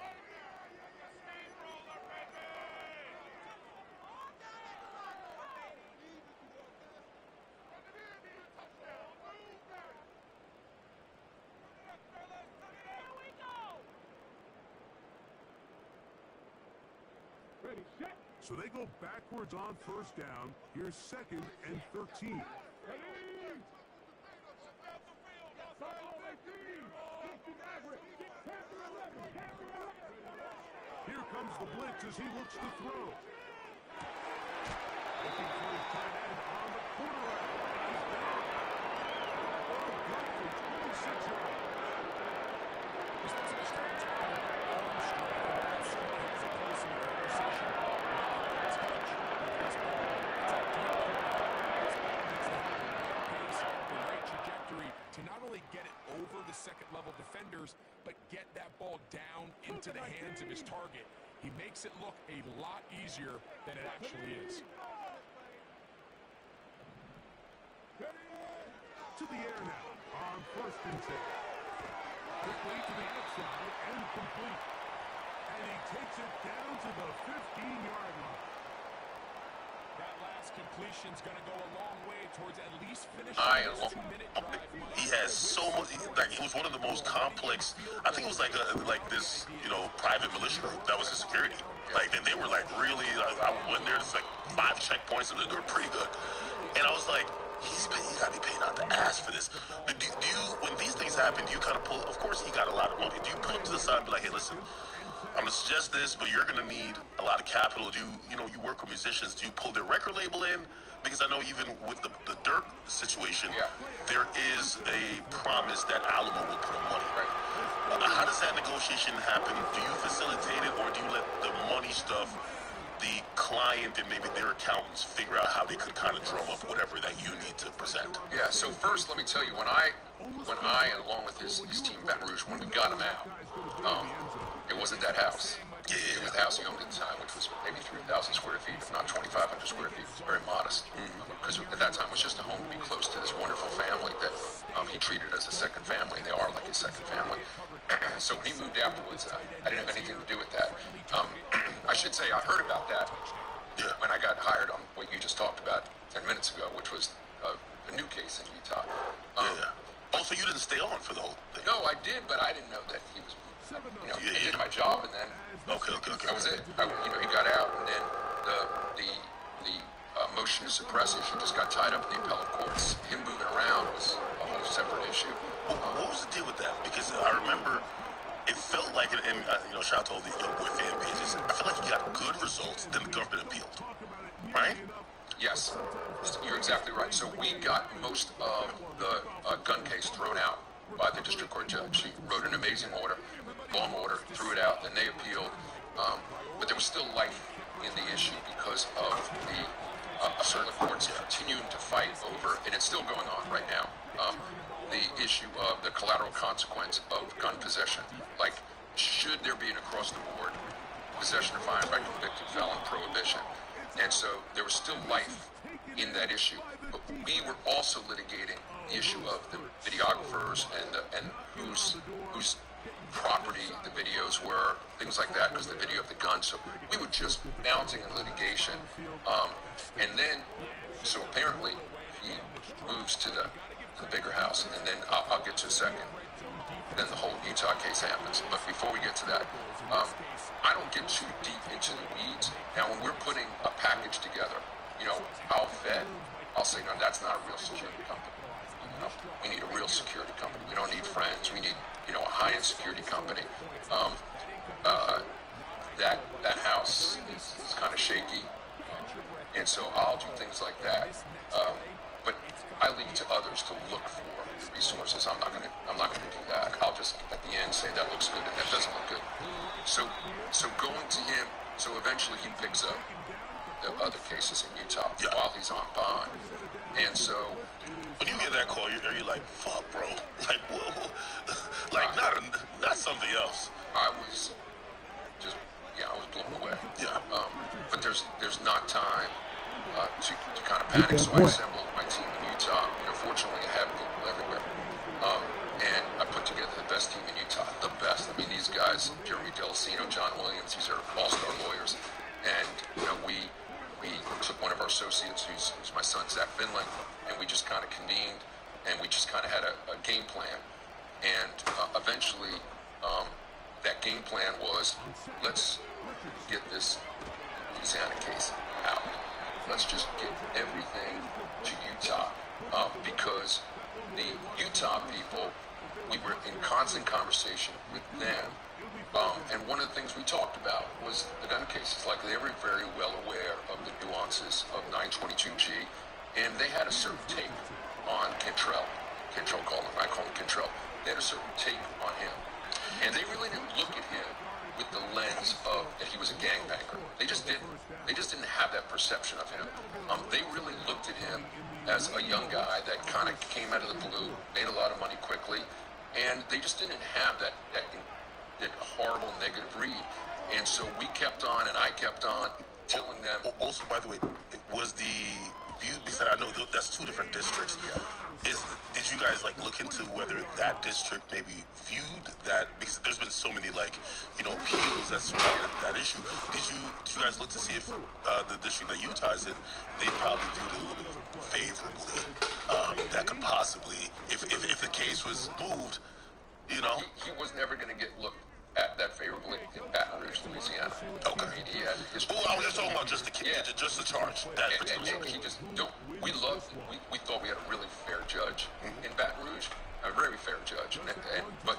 So they go backwards on first down. Here's 2nd and 13. Here comes the blitz as he looks to throw. Looking for his tight end on the quarter route. He's down. Oh, good for 26 yards. This wasn't a straight tackle. Arm straight. That's something that's a close in the conversation. It's coach. It's a deep pace, the right trajectory to not only get it over the second-level defenders, but get that ball down into the hands of his target. He makes it look a lot easier than it actually is. To the air now on 1st and 10. Quickly to the outside and complete. And he takes it down to the 15-yard line. That last completion's going to go a long way towards at least finishing Long. this 2-minute drive. He has so much. Like, it was one of the most complex. I think it was like this, private militia group that was his security. Like they were like really. I went there. It's like 5 checkpoints, and they were pretty good. And I was like, he got to be paying out the ass for this. Do you, when these things happen, do you kind of pull? Of course, he got a lot of money. Do you pull him to the side and be like, hey, listen, I'm gonna suggest this, but you're gonna need a lot of capital. Do you work with musicians? Do you pull their record label in? Because I know even with the Dirk situation, there is a promise that Alamo will put up money. Right. How does that negotiation happen? Do you facilitate it, or do you let the money stuff, the client and maybe their accountants figure out how they could kind of drum up whatever that you need to present? Yeah, so first let me tell you, when I along with his team Baton Rouge when we got him out. It wasn't that house. It was the house he owned at the time, which was maybe 3,000 square feet, if not 2,500 square feet. It was very modest. Because at that time, it was just a home to be close to this wonderful family that he treated as a second family. They are like his second family. So when he moved afterwards, I didn't have anything to do with that. I should say I heard about that when I got hired on what you just talked about 10 minutes ago, which was a new case in Utah. Also, you didn't stay on for the whole thing. No, I did, but I didn't know that he was. I did my job, and then that was it. He got out, and then the motion to suppress issue just got tied up in the appellate courts. Him moving around was a whole separate issue. What was the deal with that? Because I remember it felt like, and shout out to all the Young Boy fan pages, I felt like he got good results, then the government appealed. Right? Yes, you're exactly right. So we got most of the gun case thrown out by the district court judge. She wrote an amazing order, long order, threw it out, then they appealed. But there was still life in the issue because of the circuit courts continuing to fight over, and it's still going on right now, the issue of the collateral consequence of gun possession. Like, should there be an across-the-board possession of firearms by convicted felon prohibition? And so there was still life in that issue. But we were also litigating the issue of the videographers and whose property the videos were, things like that, because the video of the gun. So we were just bouncing in litigation. And then, so apparently, he moves to the bigger house, and then I'll get to a second. Then the whole Utah case happens. But before we get to that, I don't get too deep into the weeds. Now, when we're putting a package together, I'll say, no, that's not a real security company. We need a real security company. We don't need friends. We need, a high-end security company. That house is kind of shaky, and so I'll do things like that. But I leave to others to look for the resources. I'm not gonna do that. I'll just at the end say that looks good and that doesn't look good. So going to him. So eventually he picks up the other cases in Utah while he's on bond, and so. When you get that call, are you like, fuck, bro? Like, whoa. Like, not something else. I was blown away. Yeah. But there's not time to kind of panic, so I assembled my team in Utah. Fortunately, I have people everywhere. And I put together the best team in Utah, the best. I mean, these guys, Jeremy Delacino, John Williams, these are all-star lawyers. And, we took one of our associates, who's my son, Zach Finley, and we just kind of convened, and we just kind of had a game plan. And eventually, that game plan was, let's get this Louisiana case out. Let's just get everything to Utah. Because the Utah people, we were in constant conversation with them. And one of the things we talked about was the gun cases. Like, they were very well aware of the nuances of 922G, and they had a certain take on Cantrell. Cantrell called him, I call him Cantrell. They had a certain take on him. And they really didn't look at him with the lens of that he was a gangbanger. They just didn't. They just didn't have that perception of him. They really looked at him as a young guy that kind of came out of the blue, made a lot of money quickly, and they just didn't have that horrible negative read. And so we kept on, and I kept on telling them. Also, by the way, was the view, because I know that's two different districts. Did you guys look into whether that district maybe viewed that, because there's been so many appeals that's surrounded that issue. Did you guys look to see if the district that Utah is in, they probably viewed it a little bit favorably? That could possibly, if the case was moved, He was never going to get looked at that favorably in Baton Rouge, Louisiana. Okay. I mean, he had his. Well, I was just talking about just the charge. That and he just don't. We thought we had a really fair judge in Baton Rouge, a very fair judge, but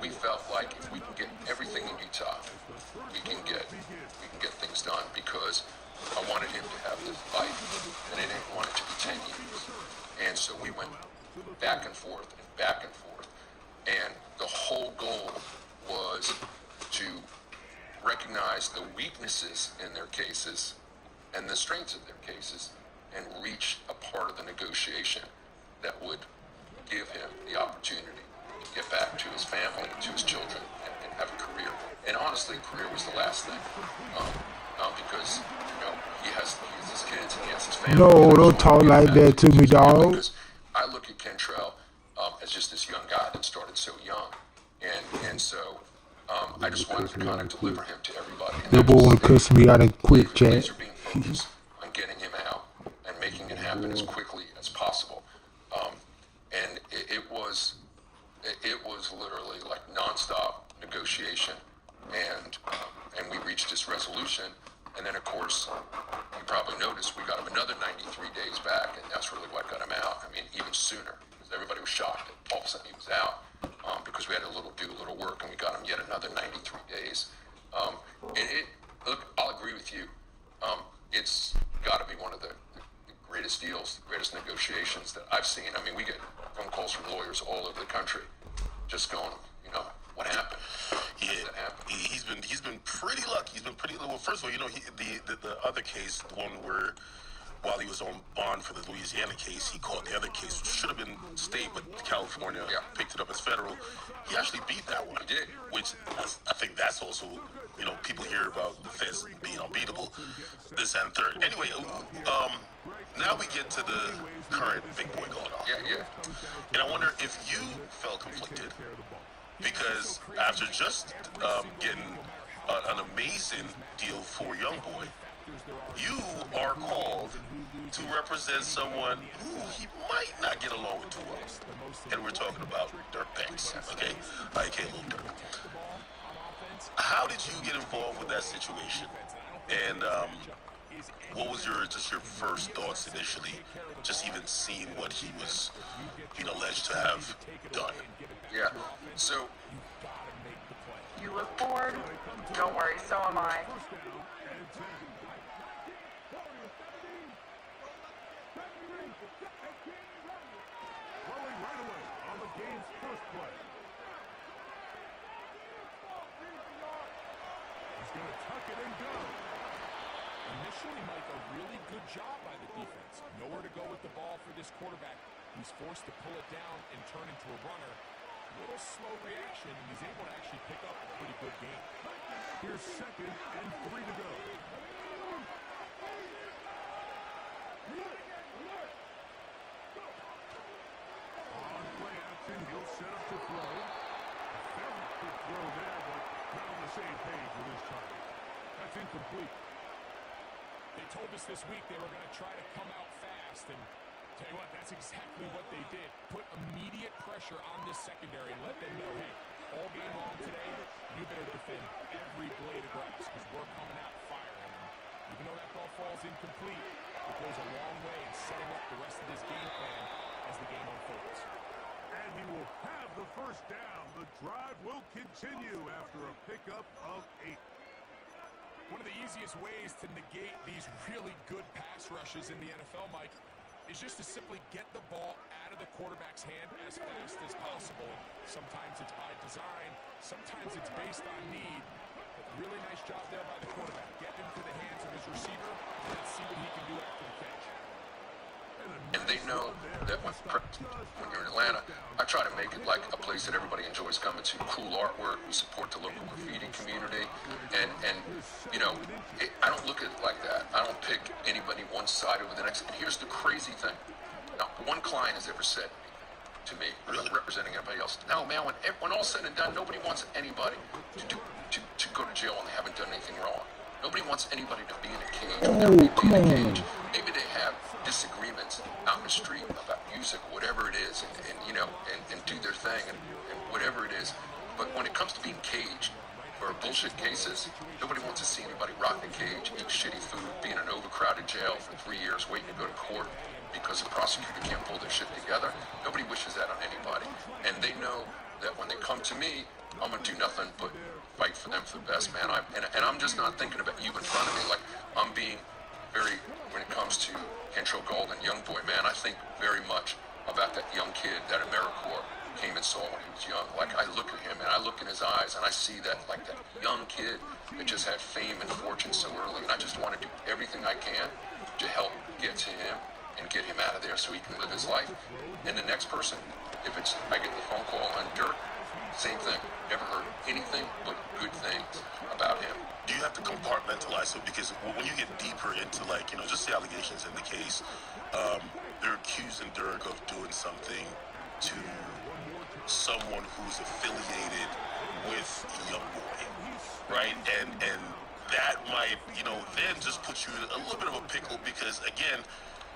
we felt like if we can get everything in Utah, we can get things done, because I wanted him to have this fight, and I didn't want it to be 10 years. And so we went back and forth, and the whole goal was to recognize the weaknesses in their cases and the strengths of their cases, and reach a part of the negotiation that would give him the opportunity to get back to his family, to his children, and have a career. And honestly, career was the last thing, because he has his kids and he has his family. No, don't talk like that to me, dog. Because I look at Kentrell as just this young guy that started so young, and so I just wanted to kind of deliver him to everybody. They boy want to cuss me out of quick chat. Are being focused on getting him out and making it happen as quickly as possible. And it was literally like nonstop negotiation, and we reached this resolution. And then, of course, you probably noticed we got him another 93 days back, and that's really what got him out. I mean, even sooner, because everybody was shocked that all of a sudden he was out, because we had to do a little work, and we got him yet another 93 days. Look, I'll agree with you. It's got to be one of the greatest deals, the greatest negotiations that I've seen. I mean, we get phone calls from lawyers all over the country, just going, what happened? Yeah, he's been pretty lucky. He's been pretty well. First of all, the other case, the one where while he was on bond for the Louisiana case, he caught the other case, which should have been state, but California picked it up as federal. He actually beat that one. He did, which I think that's also, people hear about the feds being unbeatable, this and third. Anyway, now we get to the current big boy going on. Yeah. And I wonder if you felt conflicted, because after just getting an amazing deal for Young Boy, you are called to represent someone who he might not get along with too well. And we're talking about Dirk Banks, okay? A.k.a. Lil Durk. How did you get involved with that situation? And what was your first thoughts initially, just even seeing what he was alleged to have done? Yeah, so... You look bored? Don't worry, so am I. Rolling right away on the game's first play. He's going to tuck it and go. Initially, Mike, a really good job by the defense. Nowhere to go with the ball for this quarterback. He's forced to pull it down and turn into a runner. Little slow reaction, and he's able to actually pick up a pretty good game. Here's 2nd and 3 to go. On play action, he'll set up to throw. Very quick throw there, but not on the same page with his target. That's incomplete. They told us this week they were going to try to come out fast, and tell you what, that's exactly what they did. Put immediate pressure on this secondary and let them know, hey, all game long today, you better defend every blade of grass because we're coming out firing. And even though that ball falls incomplete, it goes a long way in setting up the rest of this game plan as the game unfolds. And he will have the first down. The drive will continue after a pickup of 8. One of the easiest ways to negate these really good pass rushes in the NFL, Mike, is just to simply get the ball out of the quarterback's hand as fast as possible. Sometimes it's by design, sometimes it's based on need. But really nice job there by the quarterback. Get into the hands of his receiver, and let's see what he can do after the catch. And they know that when you're in Atlanta, I try to make it like a place that everybody enjoys coming to. Cool artwork, we support the local graffiti community, and I don't look at it like that. I don't pick anybody one side over the next. And here's the crazy thing. Now, one client has ever said to me, representing everybody else, no, man, when all's said and done, nobody wants anybody to go to jail when they haven't done anything wrong. Nobody wants anybody to be in a cage. Come on. Maybe they have disagreements out in the street about music, whatever it is, and do their thing, and whatever it is. But when it comes to being caged for bullshit cases, nobody wants to see anybody rot in a cage, eat shitty food, be in an overcrowded jail for 3 years waiting to go to court because the prosecutor can't pull their shit together. Nobody wishes that on anybody. And they know that when they come to me, I'm going to do nothing but fight for them for the best, man. And I'm just not thinking about you in front of me. Like, I'm being very, when it comes to Kentrell Gaulden, young boy, man, I think very much about that young kid that AmeriCorps came and saw when he was young. Like, I look at him and I look in his eyes and I see that, like, that young kid that just had fame and fortune so early. And I just want to do everything I can to help get to him and get him out of there so he can live his life. And the next person, if it's, I get the phone call on Dirk, Same thing. Never heard anything but good things about him. Do you have to compartmentalize it? Because when you get deeper into, like, just the allegations in the case, they're accusing Dirk of doing something to someone who's affiliated with Young Boy, right? And that might, then just put you in a little bit of a pickle because, again,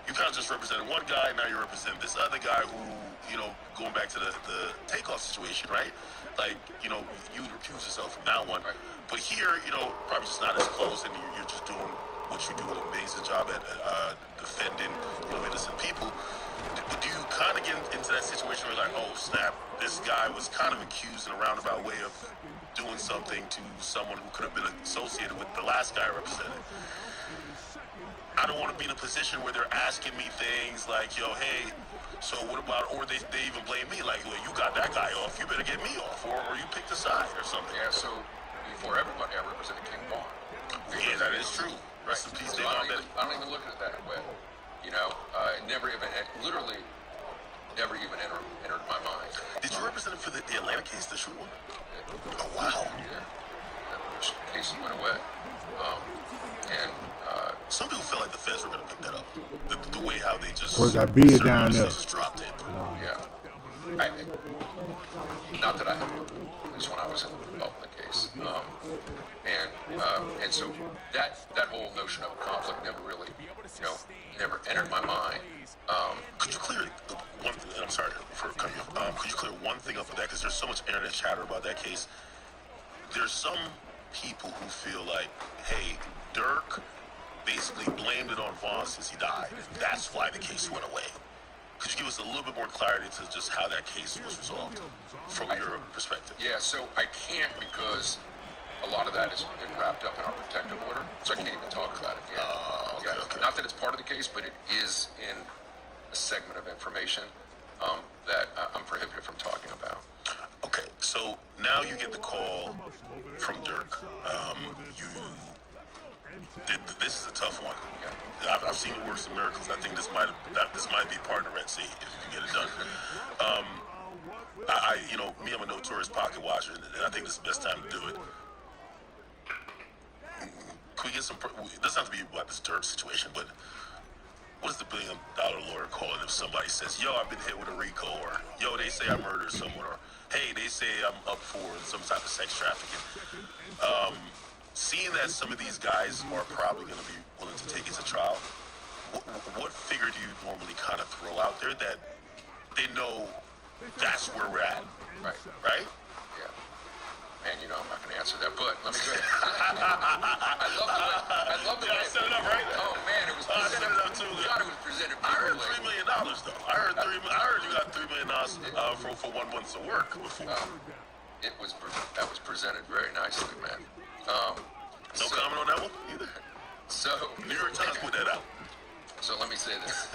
you kind of just represented one guy, now you represent this other guy who, going back to the takeoff situation, right? Like, you recuse yourself from that one. Right. But here, probably just not as close, and you're just doing what you do an amazing job at defending, innocent people. But do you kind of get into that situation where you're like, oh, snap, this guy was kind of accused in a roundabout way of doing something to someone who could have been associated with the last guy I represented? I don't want to be in a position where they're asking me things like, yo, hey, so what about, or they even blame me, like, well, you got that guy off, you better get me off, or you picked a side or something. Yeah, so before everybody, I represented King Vaughn. Yeah, that is true. Right. Rest in peace, So I don't even look at it that way. It never even, literally, never even entered my mind. Did you represent him for the Atlanta case, the shoot one? Oh, wow. Yeah. That case went away. Some people felt like the feds were going to pick that up. The way how they just... Or got beat down there. Just dropped it. Yeah. Not that I have, at least when I was involved in the case. And so that whole notion of a conflict never really, never entered my mind. Could you clear one thing? I'm sorry for cutting you off. Could you clear one thing up with that? Because there's so much internet chatter about that case. There's some people who feel like, hey, Dirk basically blamed it on Vaughn since he died. That's why the case went away. Could you give us a little bit more clarity to just how that case was resolved from your perspective? Yeah, so I can't because a lot of that is wrapped up in our protective order, so I can't even talk about it yet. Okay. Not that it's part of the case, but it is in a segment of information that I'm prohibited from talking about. Okay, so now you get the call from Dirk. This is a tough one. I've seen the worst of miracles. I think this might be part of the Red Sea if you get it done. I'm a notorious pocket watcher, and I think this is the best time to do it. Can we get some? It doesn't have to be about this Dirk situation, but what does the $1 billion lawyer call it if somebody says, "Yo, I've been hit with a RICO," or "Yo, they say I murdered someone," or "Hey, they say I'm up for some type of sex trafficking." Seeing that some of these guys are probably going to be willing to take it to trial, what figure do you normally kind of throw out there that they know that's where we're at? Right? Yeah. And I'm not going to answer that, but let me go ahead. I love the way I set it up, right? Oh man, it was presented. I set it up too. God, it was presented. I heard $3 million though. I heard you got $3 million for 1 month of work before. That was presented very nicely, man. No comment on that one either. So New York Times put that out. So let me say this.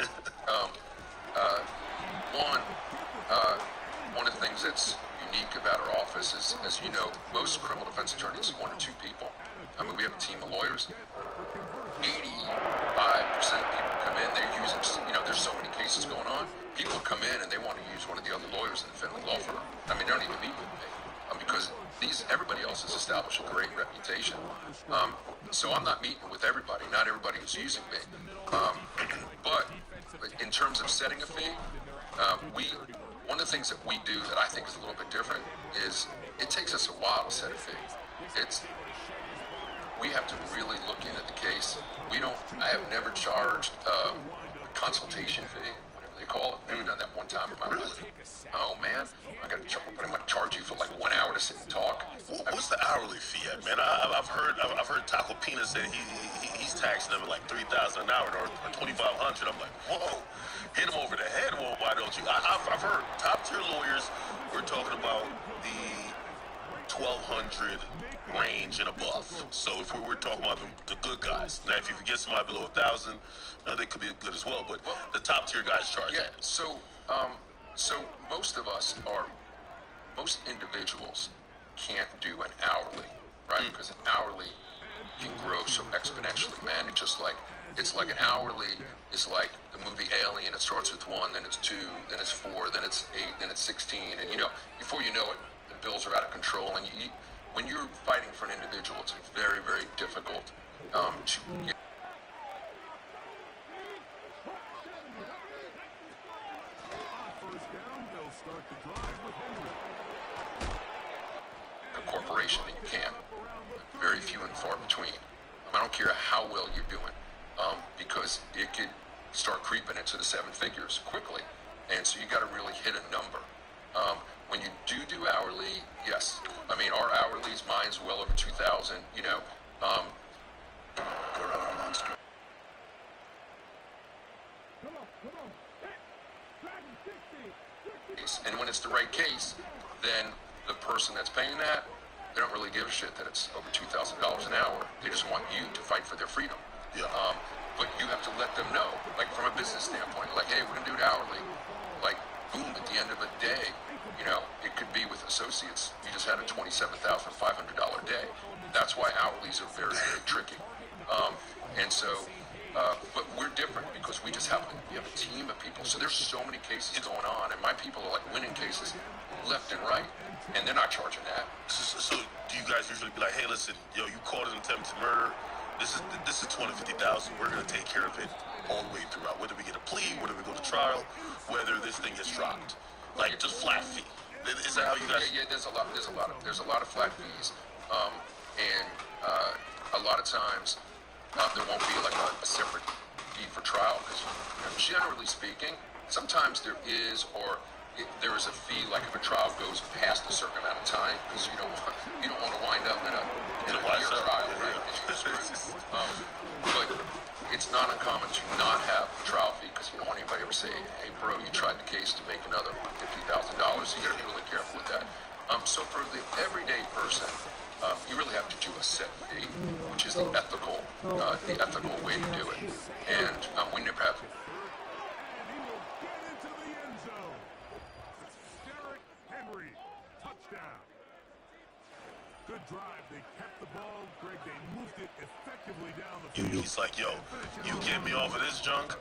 One of the things that's unique about our office is, as you know, most criminal defense attorneys are 1 or 2 people. I mean, we have a team of lawyers. 85% of people come in, they're using, there's so many cases going on. People come in and they want to use one of the other lawyers in the Finley law firm. I mean, they don't even meet with me. Because everybody else has established a great reputation. So I'm not meeting with everybody. Not everybody is using me. But in terms of setting a fee, one of the things that we do that I think is a little bit different is it takes us a while to set a fee. We have to really look into the case. I have never charged a consultation fee, whatever they call it. I've never done that one time in my life. Oh man, I'm gonna charge you for like 1 hour to sit and talk. What's the hourly fee at, man? I've heard Taco Pina say he's taxing them at like $3,000 an hour or $2,500. I'm like, whoa, hit him over the head. Well, why don't you? I've heard top tier lawyers were talking about the 1,200 range and above. So if we were talking about the good guys, now if you could get somebody below 1,000, they could be good as well. But the top tier guys charge. Yeah. So most individuals can't do an hourly, right? Because an hourly can grow so exponentially, man. It's like an hourly is like the movie Alien. It starts with 1, then it's 2, then it's 4, then it's 8, then it's 16, and before you know it, the the Bills are out of control, and when you're fighting for an individual, it's very, very difficult to get. A corporation that you can. Very few and far between. I don't care how well you're doing, because it could start creeping into the 7 figures quickly, and so you got to really hit a number. When you do hourly, yes. I mean, our hourlies, mine's well over 2,000. You know, and when it's the right case, then the person that's paying that, they don't really give a shit that it's over $2,000 an hour. They just want you to fight for their freedom. Yeah. But you have to let them know, like from a business standpoint, like, hey, we're gonna do it hourly. Like, boom, at the end of a day, you know, it could be with associates. You just had a $27,500 day. That's why hourlies are very, very tricky. And so, but we're different because we have a team of people. So there's so many cases going on, and my people are like winning cases left and right, and they're not charging that. So do you guys usually be like, hey, listen, yo, you caught an attempted murder. This is $250,000. We're gonna take care of it all the way throughout. Whether we get a plea, whether we go to trial, whether this thing gets dropped, like just flat fee. Is that how you guys? Yeah, there's a lot of flat fees, and a lot of times there won't be like a separate fee for trial, because generally speaking, sometimes there is, or there is a fee, like if a trial goes past a certain amount of time, because you don't want to wind up in a year trial, right? But it's not uncommon to not have a trial fee, because you don't want anybody ever say, hey bro, you tried the case to make another $50,000. So you got to be really careful with that. So for the everyday person, you really have to do a set fee, which is the ethical way to do it. And we never have. Good drive. They kept the ball. Greg, they moved it effectively down the field. He's like, yo, you get me off of this junk,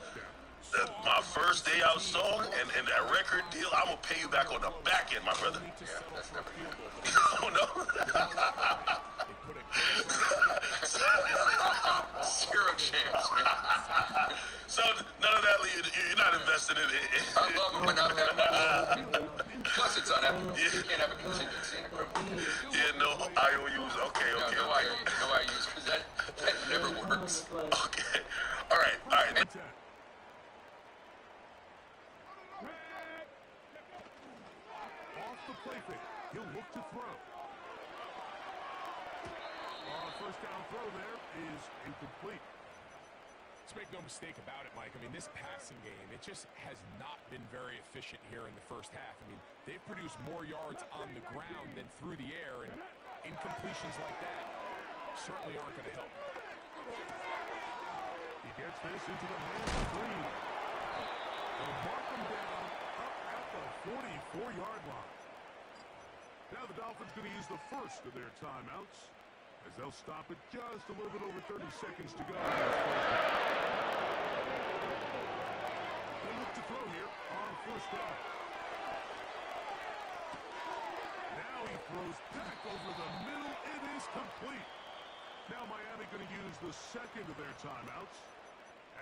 my first day out song and that record deal, I'm going to pay you back on the back end, my brother. Yeah, that's never good. Oh, no? Zero chance, man. So none of that, you're not invested in it. I love it when I'm having plus it's unethical. Yeah. You can't have a contingency in a criminal case. Yeah, no IOUs. Okay. No IOUs, because that never works. Okay. All right. Off the play fake. He'll look to throw. First down throw there is incomplete. Let's make no mistake about it, Mike. I mean, this passing game, it just has not been very efficient here in the first half. I mean, they've produced more yards on the ground than through the air, and incompletions like that certainly aren't going to help. He gets this into the hands of Green. They'll mark him down up at the 44-yard line. Now the Dolphins going to use the first of their timeouts, as they'll stop it just a little bit over 30 seconds to go. They look to throw here on first down. Now he throws back over the middle. It is complete. Now Miami going to use the second of their timeouts,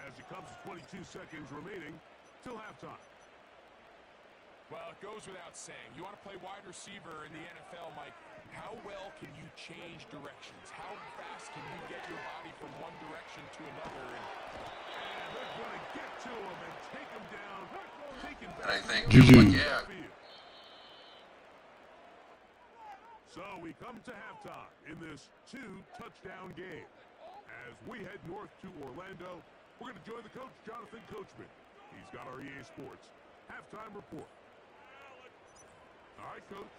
as it comes to 22 seconds remaining till halftime. Well, it goes without saying. You want to play wide receiver in the NFL, Mike, how well can you change directions? How fast can you get your body from one direction to another? And they're going to get to him and take him down. Take him back. And I think, yeah. So we come to halftime in this 2-touchdown game. As we head north to Orlando, we're going to join the coach, Jonathan Coachman. He's got our EA Sports halftime report. All right, Coach.